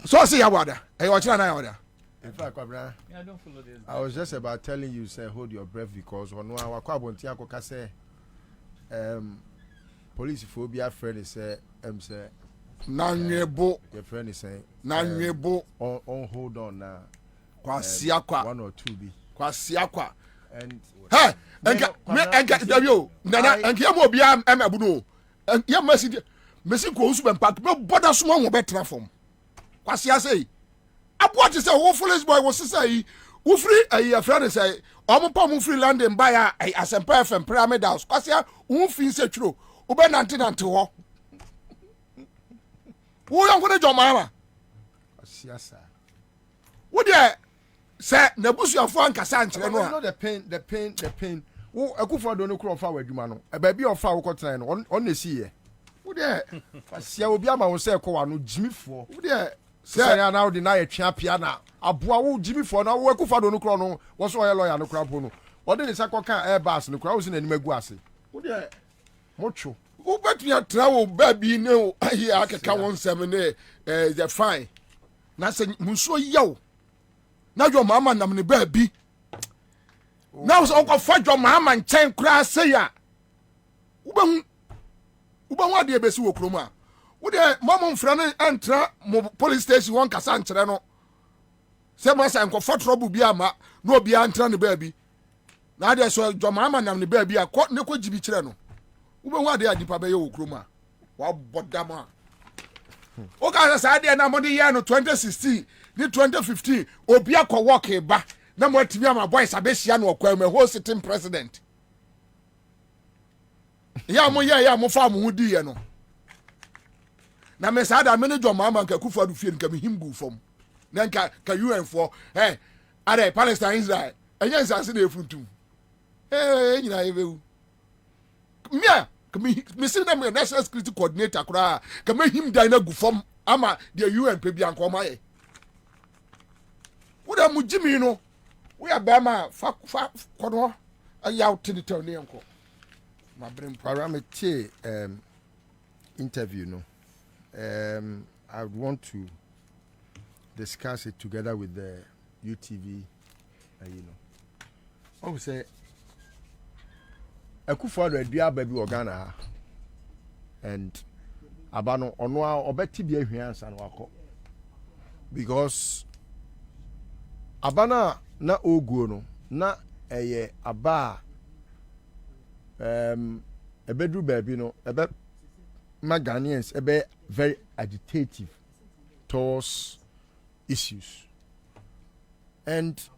so say ya wada e o kire na ya wada. In fact, Kwabena, I don't follow this. I was just about telling you, say, hold your breath because on our Kwabonti Akoka say police phobia friend is say Nanwebo. Your friend is saying Nanwebo. On hold on now. Kwasiakwa. 1 or 2B. Kwasiakwa. And hey, enka Davio. Nana enka mo bia emabuno. Ya mesi ko usu bempak me boda sumo wo betra form. Kwasia say abote say wo foolish boy wo say wo free a friend say omo mo free land and buy a Asempa FM pyramid house. Kwasia wo fin se twiro. Ube nante ho. Wo yon ko de Joma ma. Asiasa. Wo de say nebusuafo ankasa nkyere no know the pain wo Akufo-Addo no kro fa wadwuma no e ba bi ofa wo kotran no on na si ye wo de fasia obi ama wo say ko wa no jimifo wo de say na now de na ye twa pia na aboa wo jimifo na wo Akufo-Addo no kro no wo so ye lawyer no kra po no wo de ne sa koka airbus no kra wo si na anim agu ase wo de mocho wo betua tra wo ba bi ne wo ayi akeka won sem ne the fine na se munso yawo na jo mama nam ne ba bi na wo so ko fa jo mama nchen kra se ya uba ade besi wo krom a wo de mama mfra ne entra mo police station won kasa nkyere no se ma sa enko fa trouble bi ama na obi antra ne ba bi na ade so jo mama nam ne ba bi a ko ne ko jibi kire no uba ade adipa be ye wo krom a wa bodama o ka sa ade na mo de ye no 2016 ni 2015 obi akọ work ba na mo atimi ama boys abesia na okwa me whole sitting president ya mo fa mo hudi ye no na me sa da me ne jo mama nka Akufo-Addo fie nka me himgu fom na nka ka UN for are Palestine Israel enya nsanse na efuntum nyina yebewu mia me see na me national security coordinator kura ka me him dan na gu fom ama the UN pe bia nka o maye wo da mu jimi no we abema fa kono ayaw tinita ne enko ma brem paramete interview no I would want to discuss it together with the UTV I would say Akufo-Addo adua baby Ghana and abano ono a obeti bi ahia ansa no akọ because abana na oguo no na eye aba ebedu baby no ebe Ghanaians ebe very agitative towards issues and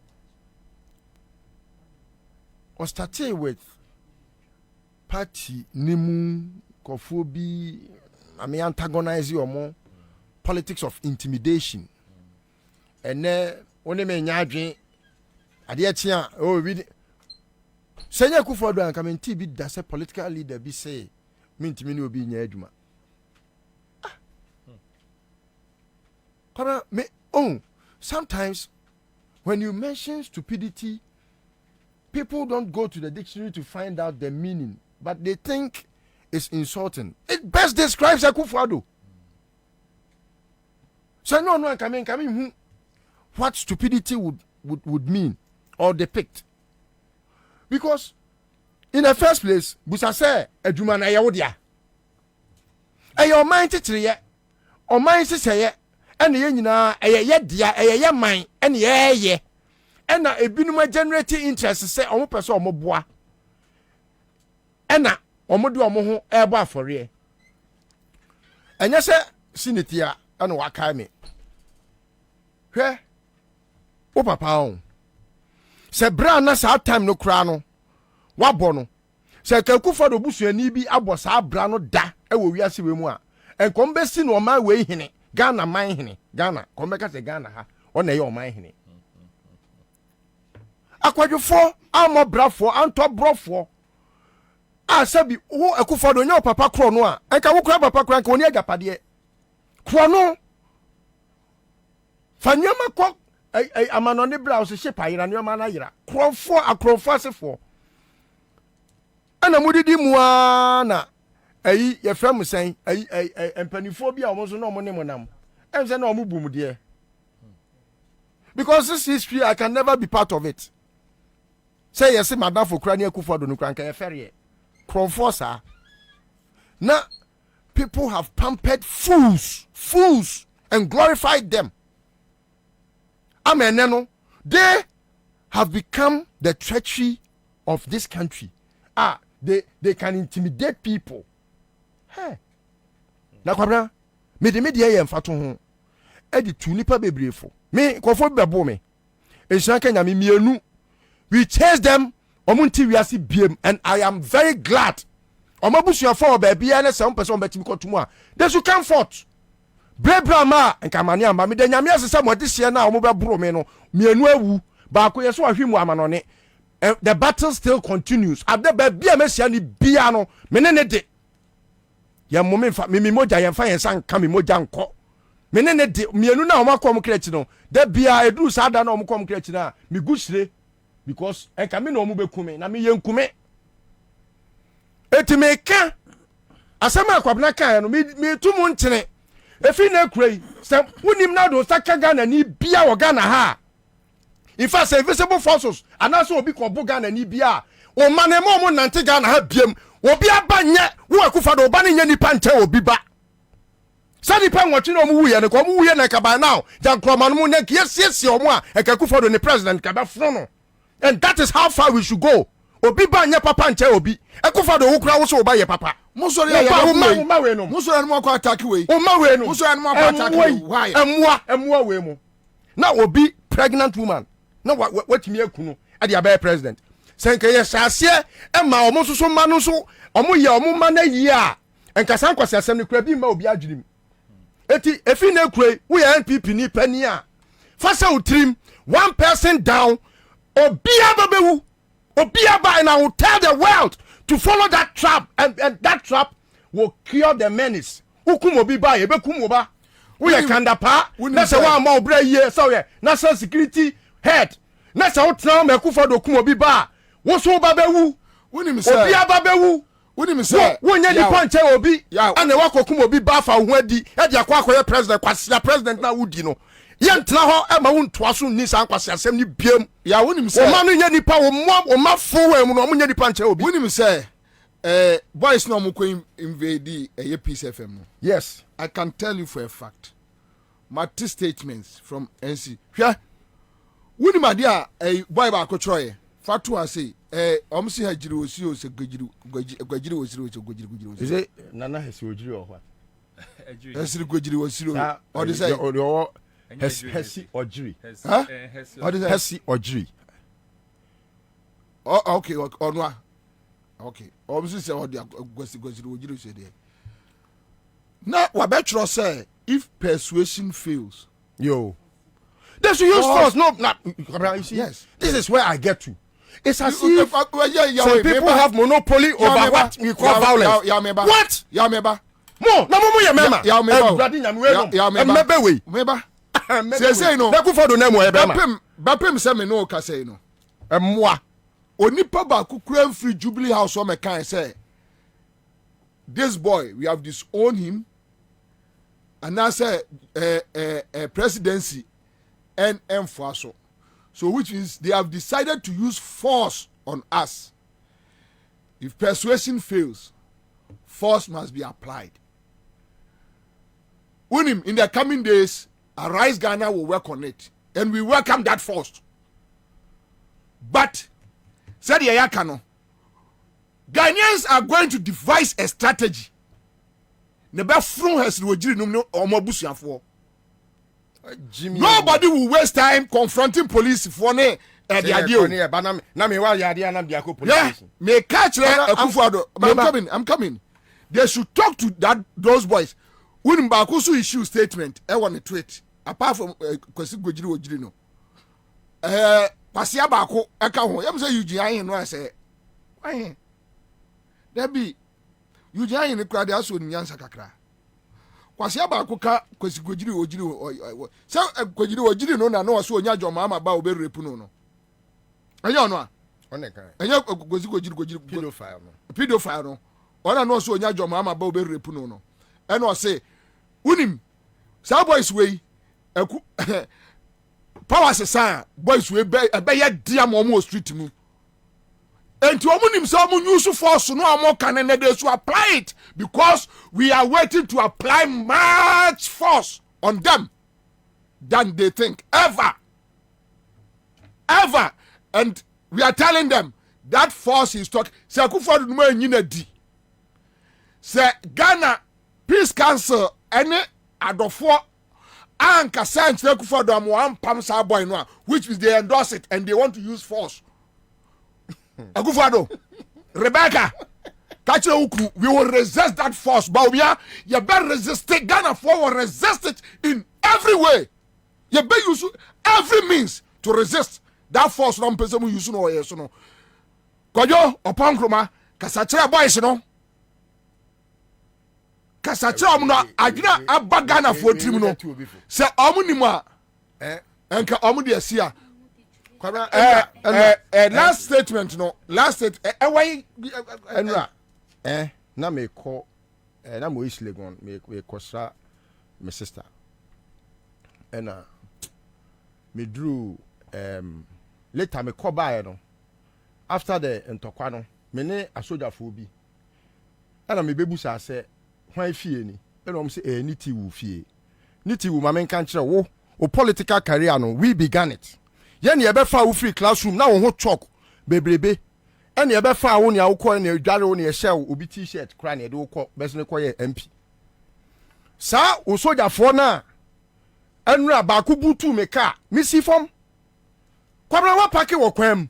was started with party nimu kofobi antagonize your politics of intimidation and one me nyadwen ade atia we senya Akufo-Addo an come nti bi da say political leader bi say mintimi ne obi nya adwuma me sometimes when you mention stupidity people don't go to the dictionary to find out the meaning but they think it's insulting. It best describes Akufo-Addo. So no come what stupidity would mean or depict. Because in the first place, busa say adwuma na yawodia. Your mind titriye, o mind siseye, ene ye nyina ye dia, ye man, ene ye. Ena ebinuma generating interest say omo pese omo boa. Ena omo de omo ho ebo afore. Enya se sinitia ena waka me. Hwe o papa on. Se bra na sa time no kra no. Wabo no. Se Akufo-Addo busuani bi abo sa bra no da e wo wiase we mu a. Enkom besi no man we hene. Ghana man hene. Ghana komeka se Ghana ha. Ona ye o man hene. Akwadwofo amo brafo anto brofo asabi wo Akufo-Addo nya papa kro no a enka wo kra papa kra enka oni agapade kro no fanyama ko amanone bra o se shepa yira ne ma na yira krofo akrofo asefo ana mudidi muana ye fam sen empanifo bia omo so no mo ne monam em se na omo bum de because this history I can never be part of it. Say yes, madam for crying Akufo-Addo no kranka ferie. Crowforsa. Now people have pampered fools and glorified them. Amen. They have become the treachery of this country. They can intimidate people. Hey. Na kwabra me de media ye mfato ho. E di tu nipa bebrefo. Me kofo bebo me. Enhia kanya me mienu. We chase them omunti wiase biem and I am very glad. Omabusuafo obabia na some person betimi kotumu a. They should come forth. Brema and Kamania, Mammy, the Yamias, some of this year now, mobile bromeno, Mianuawu, Baku, yes, what him on it. The battle still continues. At the BMS and Biano, Menene. Young woman, Mimoja, and Fire and San Camimoja. Menene, Mianuna, Macom Cretino. There be a do Sada no Macom Cretina, Migusre, because I come in no Mube Kume, Nami Young Kume. Etimeka, Asama Kwabena, me 2 months. If you know, Cray, some wouldn't now do Sakagan and Bia or Ghana ha. In fact, say visible fossils, and also be Kobogan and Ibia, or Manemo Nantigan have Bim, or be a banya, who are Kufado banning any pante or biba. Sadi Pan watching on Mui and a Komu and a Kaba now, Jan Kroman, yes, your moi, and Kakufado and the president Kabafrono. And that is how far we should go. Or be banya papa and Teobi, a Kufado who crowds over your papa. Musori and more attack away. Oh, Maweno, Musori and more attack away. Why? And more wemo. Now will be pregnant woman. No, what me kuno at the Abbey president. Sanka yes, Sasia, and my almost so manuso, Omoya, Omumana ya, and Casanquas assembly crabby Mobiajim. Eti, if you know, we are NPP ni penia. Fasa trim, 1 person down, or Biababu, or Biaba, and I will tell the world to follow that trap, and that trap will cure the menace. Ukumo be by a Bekumoba. We are Kandapa, that's a 1 more break year, sorry, national security head. That's how now Mekufa do Kumo be bar. What's so Babewu? When him say, Babewu. When him say, when you punch Obi, and the Wako Kumo be bar for Wedi, at the Aqua president, Quasia president now would you know. Yantraho, Emma won't twasu Nissan Quasia, semi beam. Ya when him say, Manu Yanni Power, Mom, or Mafu, and Momuni punch Obi. When him say, boys no more invade a piece FM. Yes, I can tell you for a fact. My 2 statements from NC. Yeah. Wuni madia boy ba ko troye fatu ase omsi hajiri osi o gwajiri osi is it nana hesi ojiri or what hesi gwajiri osi o dey say hesi ojiri huh hesi ojiri oh okay onwa okay omsi say o dey gwajiri ojiri osi dey now wa be tro say if persuasion fails yo they should use force. No, you see, yes. This is where I get to. It's as if some people have monopoly over what we call violence. What? Yameba. Mo, na mo yamema. Yameba. Meba. Say no. Beku for do nemo ebema. Bapem say me no ka say no. Emwa. Onipa ba ku kura free Jubilee House o me kan say this boy we have disowned him and now say presidency and enforce. So which means they have decided to use force on us. If persuasion fails, force must be applied. In the coming days, Arise Ghana will work on it. And we welcome that force. But, said Yayakano, Ghanaians are going to devise a strategy. Nobody will waste time confronting police for the idea. May catch I'm coming. They should talk to those boys. When Bakusu issue statement, I want to tweet. Apart from Kwesi Gojiri Ojiri Pasia Bako, Ekaho. I'm saying you no I say. Why? There be you in the crowd also in Ansah kakra. Kwasi Abako ka Kwesi Gojiri Ojiri so Gojiri Ojiri no na no so onya jo mama ba obe repu no anya no a one kan anya Kwesi Gojiri pedophile no ona no so onya jo mama ba obe repu no e no say unim sa boys wey power sesa boys wey be ya dia mo street mu enti omunim say omu use force no amo kan na dey so apply it because we are waiting to apply much force on them than they think ever and we are telling them that force is talking say Akufo-Addo no anyina di say Ghana Peace Council any adofo anka say Akufo-Addo am one pam sa boy no which is they endorse it and they want to use force Akufo-Addo Rebecca catch you, we will resist that force. But we are, you better resist it. Ghana for will resist it in every way. You better use every means to resist that force. No person will use no yes no. Kojo upon kroma kasachira boys no. Kasachira no adina aba Ghana for trim no. Se omu ni mo enka omu de asia. Last statement no. Last state why enra na me call na mo East Legon me kosra my sister and me drew later me call by no after the ntokwa no me ne asoja fo bi and me bebu sa say hwan fie ni and am say niti wu fie niti wu ma men kan kire wo o political career no we began it yen ye be fa wo free classroom na wo ho chalk bebrebe and ye be fa wo ne awko ne dware wo ne shell obi t-shirt kra ne de wo ko besne ko ye MP sa o soja fo na enra ba ku butu me ka misi fom kwabra wa pake wo kwam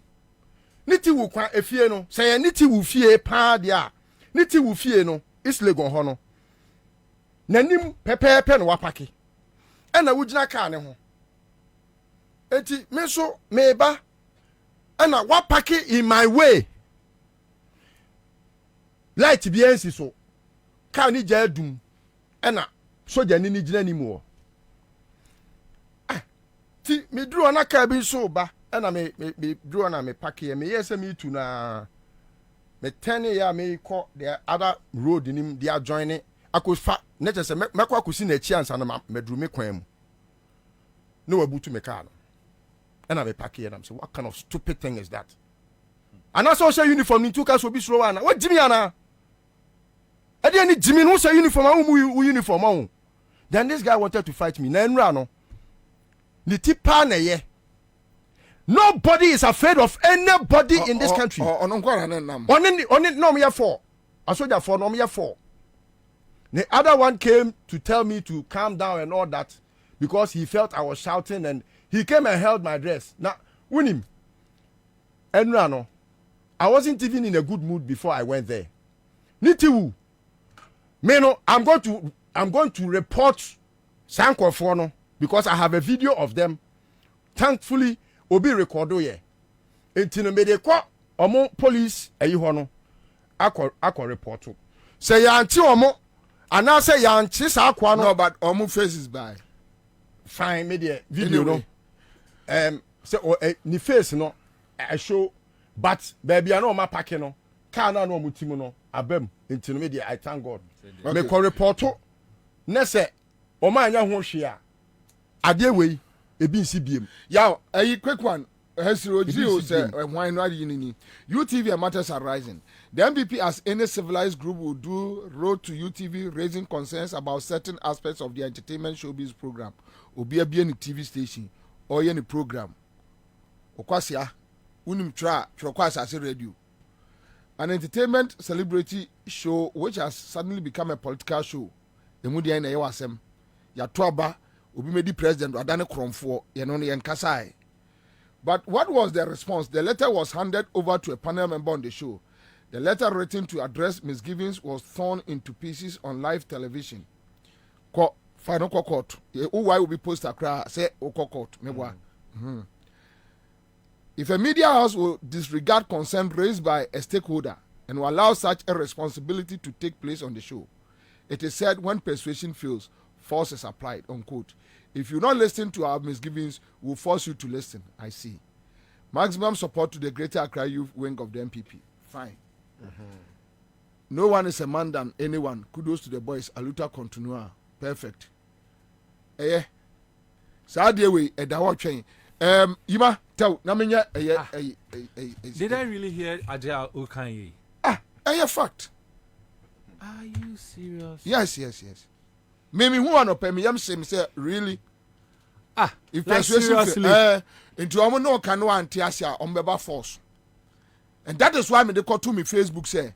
niti wu kwa efie no say niti wu fie pa dia niti wu fie no islegon ho no nanim pepepe no wa pake ena wo gina ka ne ho eti me so me ba ena wa pake in my way light bi ensi so ka ni ja dum ena soja ni gina ni mu ti me duro na ka bi so ba ena me duro na me pake me yese me tu na me 10 ya me ko the other road nim dia join it akofa na chese me kwa akosi na chi ansa na me duro me kwan mu no wabutu me ka no ena me pake and I'm say what kind of stupid thing is that and also say uniform ni tuka so bi slow ana what jimi ana ade ni jimi no say uniform a uniform a then this guy wanted to fight me na enra no ni tipa na ye nobody is afraid of anybody in this country on nam on no me for asoja for no me for the other one came to tell me to calm down and all that because he felt I was shouting and he came and held my dress. Now, win him. Enra no, I wasn't even in a good mood before I went there. Nitiwu, me no, I'm going to report Sanko Fono because I have a video of them. Thankfully, obi recordo ye. Entino me de kwa omo police eyi ho no akọ report. Say yanti omo ana say yanti sa akwa no but omo faces by. Fine media video anyway. No say ni face no I show but baby I know my packing no car na no mutimu no abem into media I thank God okay. Me ko report na say o ma anya ho hwe a ade we ebi nsi biem ya quick one Hesiro Gio say why no adi UTV matters are rising. The MPP, as any civilized group, will do road to UTV, raising concerns about certain aspects of the entertainment showbiz program. Obi abi any TV station or any program. Okwasia, unim tra kwasa as radio. An entertainment celebrity show which has suddenly become a political show. Emudia na yewasem. Ya toaba obi medi president adane kromfo ye no ye nkasai. But what was the response? The letter was handed over to a panel member on the show. The letter written to address misgivings was torn into pieces on live television. Final court. Why will be posted across? Say court. If a media house will disregard concern raised by a stakeholder and will allow such a responsibility to take place on the show, it is said when persuasion fails, force is applied. Unquote. If you not listen to our misgivings, we'll force you to listen. I see. Maximum support to the Greater Accra Youth Wing of the MPP. Fine. No one is a man than anyone. Kudos to the boys. Aluta continua. Perfect. Sadie we edawo twen. Yima tell na menya Did I really hear Aja Okanye? Fact. Are you serious? Yes. Maybe who want to pay me? I'm saying, really? If like persuasion into omo no can no antiasia on beba force. And that is why me they call to me Facebook say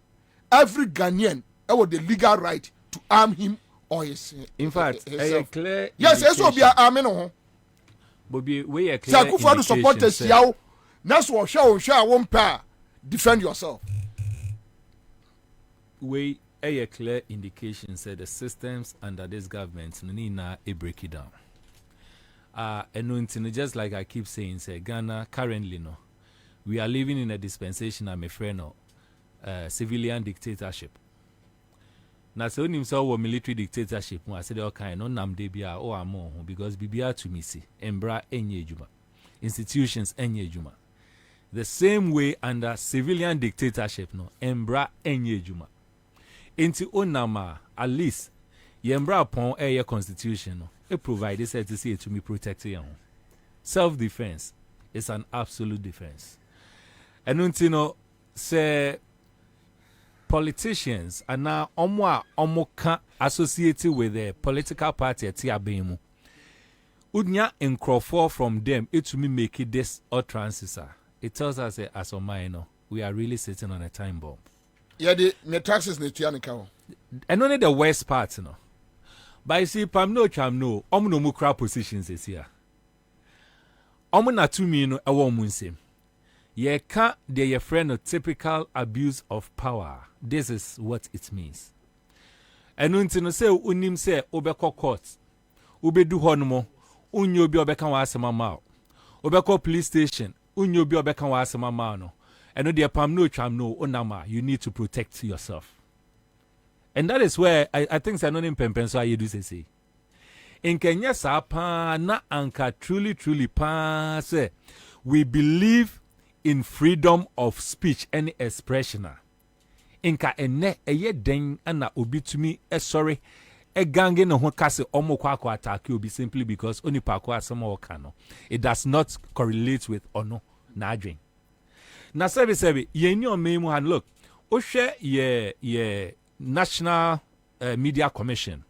every Ghanaian have the legal right to arm him or his. In fact, clear. Yes, eso be arming no. Bobie, we are clear. Say for the supporters yaw. That's what show won't pair. Defend yourself. we a clear indication said the systems under this government need a break it down. And just like I keep saying, say Ghana currently no, we are living in a dispensation. I'm afraid no, civilian dictatorship. Now, so himself military dictatorship. I said okay, no namdebia or amo because bibia to me see embra enye juma institutions enye juma. The same way under civilian dictatorship no embra enye juma. Into onama at least yembra upon a constitution no it provides to see to me protect you. Self-defense is an absolute defense. And until say politicians are now omo associated with the political party at Tiabemu. Udnya encrofor from them it to me make it this utterances. It tells us as a minor we are really sitting on a time bomb. Yeah, the taxes need to be and only the worst part, you know. But you see, Pam no cham no, no mukra positions is here. Na to me no a woman same. Ye can't de your friend a typical abuse of power. This is what it means. And until say unim say obeko court, ube do honomo, unyo bi obeka wa asema mao. Obeko police station, unyo bi obeka wa asema mao no. And no dear Pam no cham no onama, you need to protect yourself. And that is where I think Sanonim Pempenso you do say. In Kenya Sapa na anka truly pa say we believe in freedom of speech and expression. Inka ene eye den ana obi to me sorry e gange no ho kase omo kwa attack obi simply because oni pa kwa asema okano. It does not correlate with ono na adwen. Na sebi yenni o memu han look o hwe ye National Media Commission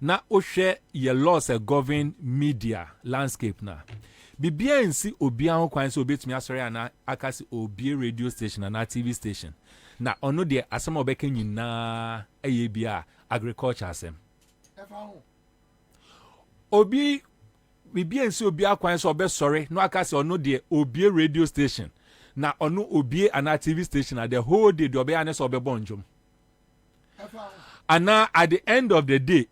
na o hwe ye laws govern media landscape na bibia nsi obia ho kwan so obetumi asori ana akasi obi radio station na TV station na ono de asema obeka nyina eye bia agriculture asem obi bibia nsi obi akwan so obesori no akasi ono de obi radio station na ono obi ana TV station na the whole day de obi ane so obebonjom. And now at the end of the day,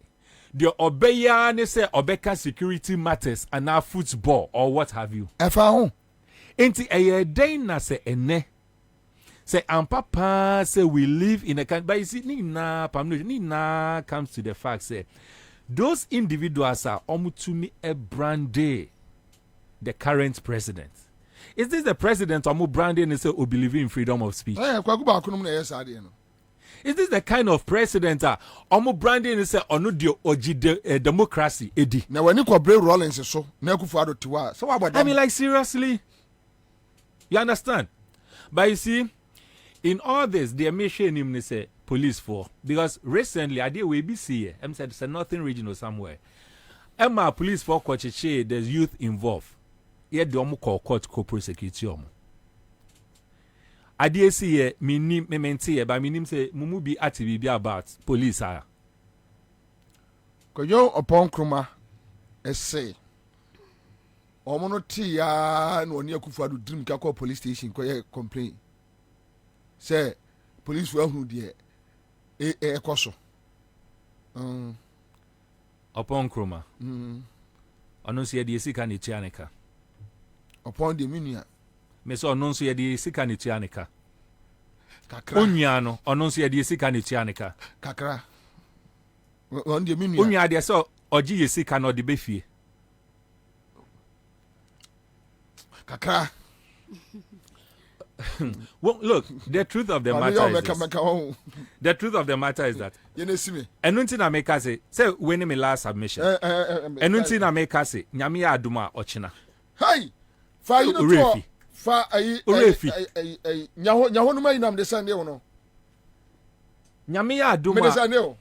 the obeyane say obeka security matters and now football or what have you. Enti eye day na say ene. Say papa say we live in a country, but you see ni na comes to the fact say those individuals are omutumi a brande the current president. Is this the president omu branding and say we believe in freedom of speech? Is this the kind of president omo branding say onu de oji democracy edi? Na when you brave Rollins so na Akufo-Addo tiwa. So what about I mean like seriously? You understand? But you see in all this they mention him say police for because recently I did we be see I'm said it's a northern region or somewhere. Emma police for Kochiche there's youth involved. Yet the omo call court co-prosecute omo. I did see ye, me menti but me say mumu be active be about police are. Koyo upon kruma essay. Omono ti ya no ni Akufo-Addo dream ka call police station ko ye complain. Say police for who dey ekoso. Upon kruma. Ono se ye sika ni tianeka. Upon the minia. Me so ono so ye de sika ne tuaneka kakra onua no ono so ye de sika ne tuaneka kakra on de minu onua de so oji ye sika no de befie kakra. Well, look, the truth of the matter is the truth of the matter is that enunti na make say when me last submission enunti na make say nyame ya aduma ochina hey fa you know fa nyaho no mai nam de sande wono nyame ya aduma me de sande o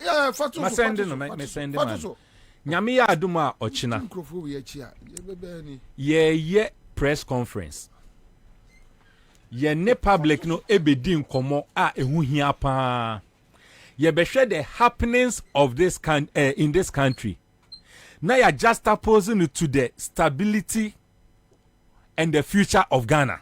yeah fatu so sende no me sende man nyame ya aduma ochina mikrofo we achi a ye press conference ye ne public no ebedi nkomo a ehu hia pa ye be share the happenings of this in this country. Now you're just opposing it to the stability and the future of Ghana.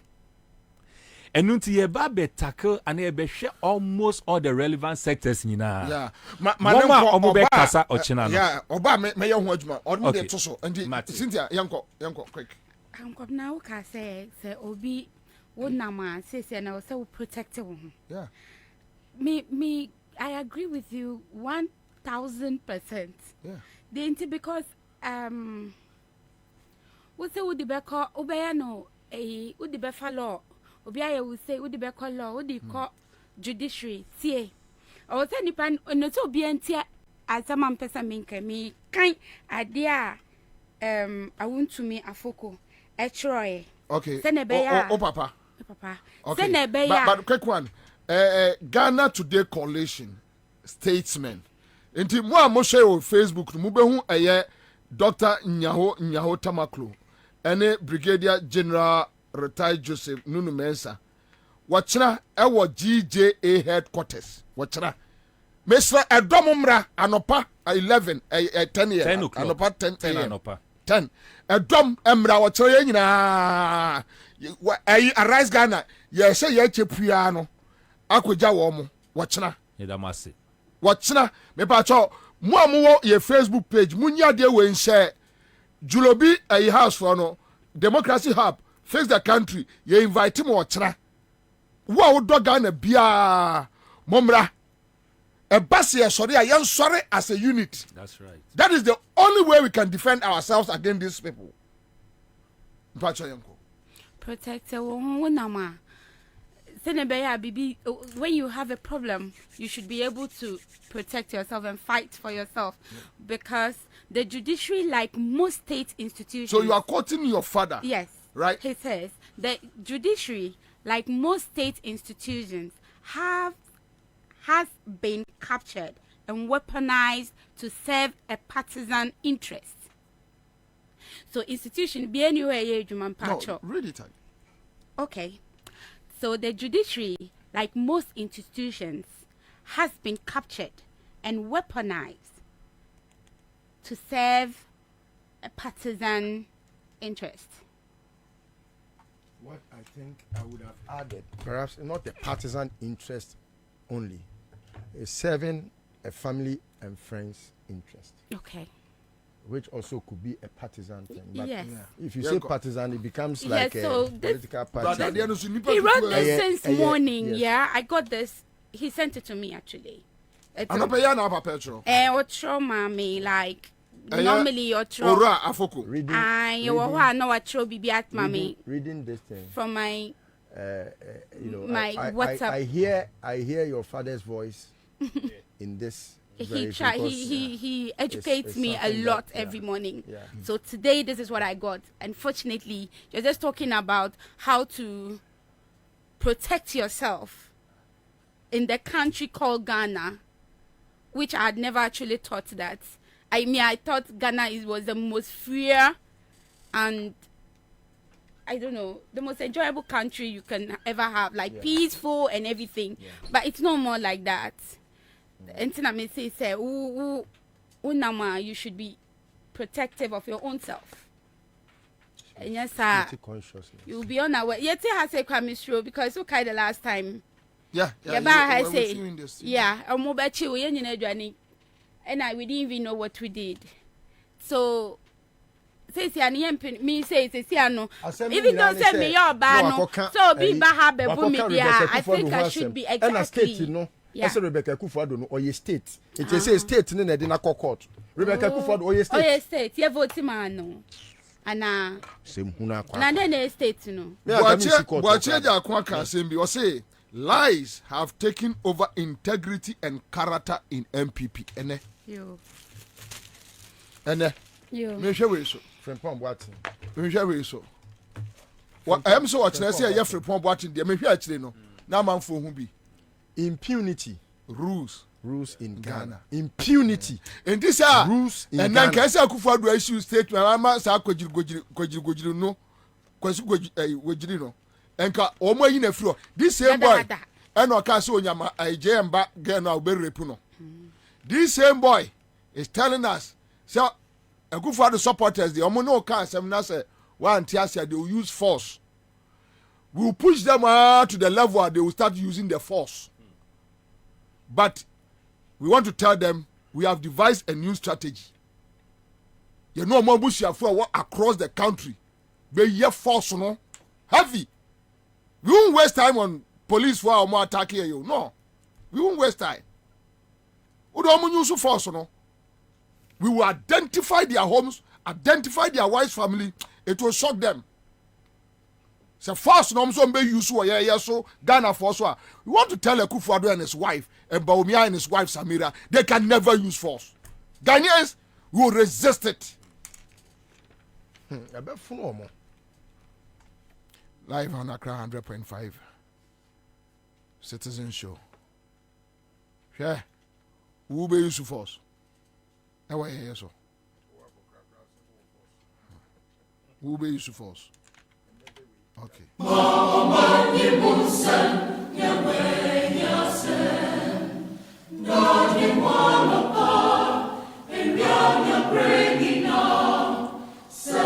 And until ye babe tackle and ye be share almost all the relevant sectors in Yeah. Oba kasa ochina. Yeah, Oba me yo ho adwuma. Odmo de to so. And Cynthia, yanko quick. Now ka say obi wonama say na say protect him. Yeah. Me I agree with you 1000%. Yeah. Because what say would be call obey no would be follow obiya will say would be call law would be call judiciary tie or say nipan no to obi antia as a man person me kind idea I want to me afoko etroy okay papa okay but quick one Ghana Today Coalition statesman enti mo share on Facebook mo be hu Dr. Nyaho Tamaklo ene Brigadier General retired Joseph Nunu Mensah wachira ewo GJA headquarters wachira mesra edomumra anopa 11 10 years anopa 10 anopa 10 edom emra wachira ye nyina arise Ghana ye se ye chepua no akoja wo mo wachira edamase wachira me pa cho mo amuwo ye Facebook page munya de we nse Julobi a house for no Democracy Hub fix the country ye invite mo wachira wo do Ghana bia momra e basse sorry a yan sorry as a unit. That's right. That is the only way we can defend ourselves against these people. Protect wonama. When you have a problem, you should be able to protect yourself and fight for yourself, because the judiciary, like most state institutions. So you are quoting your father. Yes. Right. He says the judiciary, like most state institutions, has been captured and weaponized to serve a partisan interest. So institution be anywhere human no, read it again. Okay. So the judiciary, like most institutions, has been captured and weaponized to serve a partisan interest. What I think I would have added, perhaps not a partisan interest only, is serving a family and friends interest. Okay. Which also could be a partisan thing. But yes. If you say partisan, it becomes like so a political party. He wrote this since morning. Yes. Yeah, I got this. He sent it to me actually. Otro mami, like normally otro. Ora afoko. Reading this thing from my my WhatsApp. I hear your father's voice in this. He educates me a lot every morning. Yeah. So today this is what I got. Unfortunately, you're just talking about how to protect yourself in the country called Ghana, which I had never actually thought that. I thought Ghana was the most free and I don't know, the most enjoyable country you can ever have, like peaceful and everything. Yeah. But it's no more like that. And say, you should be protective of your own self. And yes, sir, you'll be on our way. Yet it has a chemistry because okay the last time. Yeah. I say, I'm mobile chill, and we didn't even know what we did. So say me say no. Even though say me your ban so be I think I should be exactly. Yes, Rebecca Kufuor or your state. It says state in the court. Rebecca Kufuor or your state. Oh, your state. You vote man no. Ana. Same huna kwa. Na then state no. Boache ja kwa kasembi o say lies have taken over integrity and character in MPP. Ene. Yo. Me hwe we so. Frimpong Boatin. Me hwe we so. What I am so watching I say ya Frimpong Boatin dey me hwe akire no. Na manfo hu bi. Impunity rules in Ghana. Impunity in this rules in Ghana. And then Kesa Kufuor issue statement ama sa kwajiri no kwasu kwajiri no enka omo yi na firo this same boy and oka se onyama ejemba get no be rape no. This same boy is telling us so Kufuor the supporters the omo no ka asem na say one tiasia they will use force we will push them to the level where they will start using the force. But we want to tell them we have devised a new strategy. You know, across the country, we force, no, heavy. We won't waste time on police for more attacking you. No, we won't waste time. We don't use force, no. We will identify their homes, identify their wife's family. It will shock them. So force no so be use so Ghana force. We want to tell Akufo-Addo and his wife and Bawumia and his wife Samira they can never use force. Ghanaians will resist it. Live on Accra 100.5 Citizen Show. Yeah. Who will be use force? Who will be use force? Okay.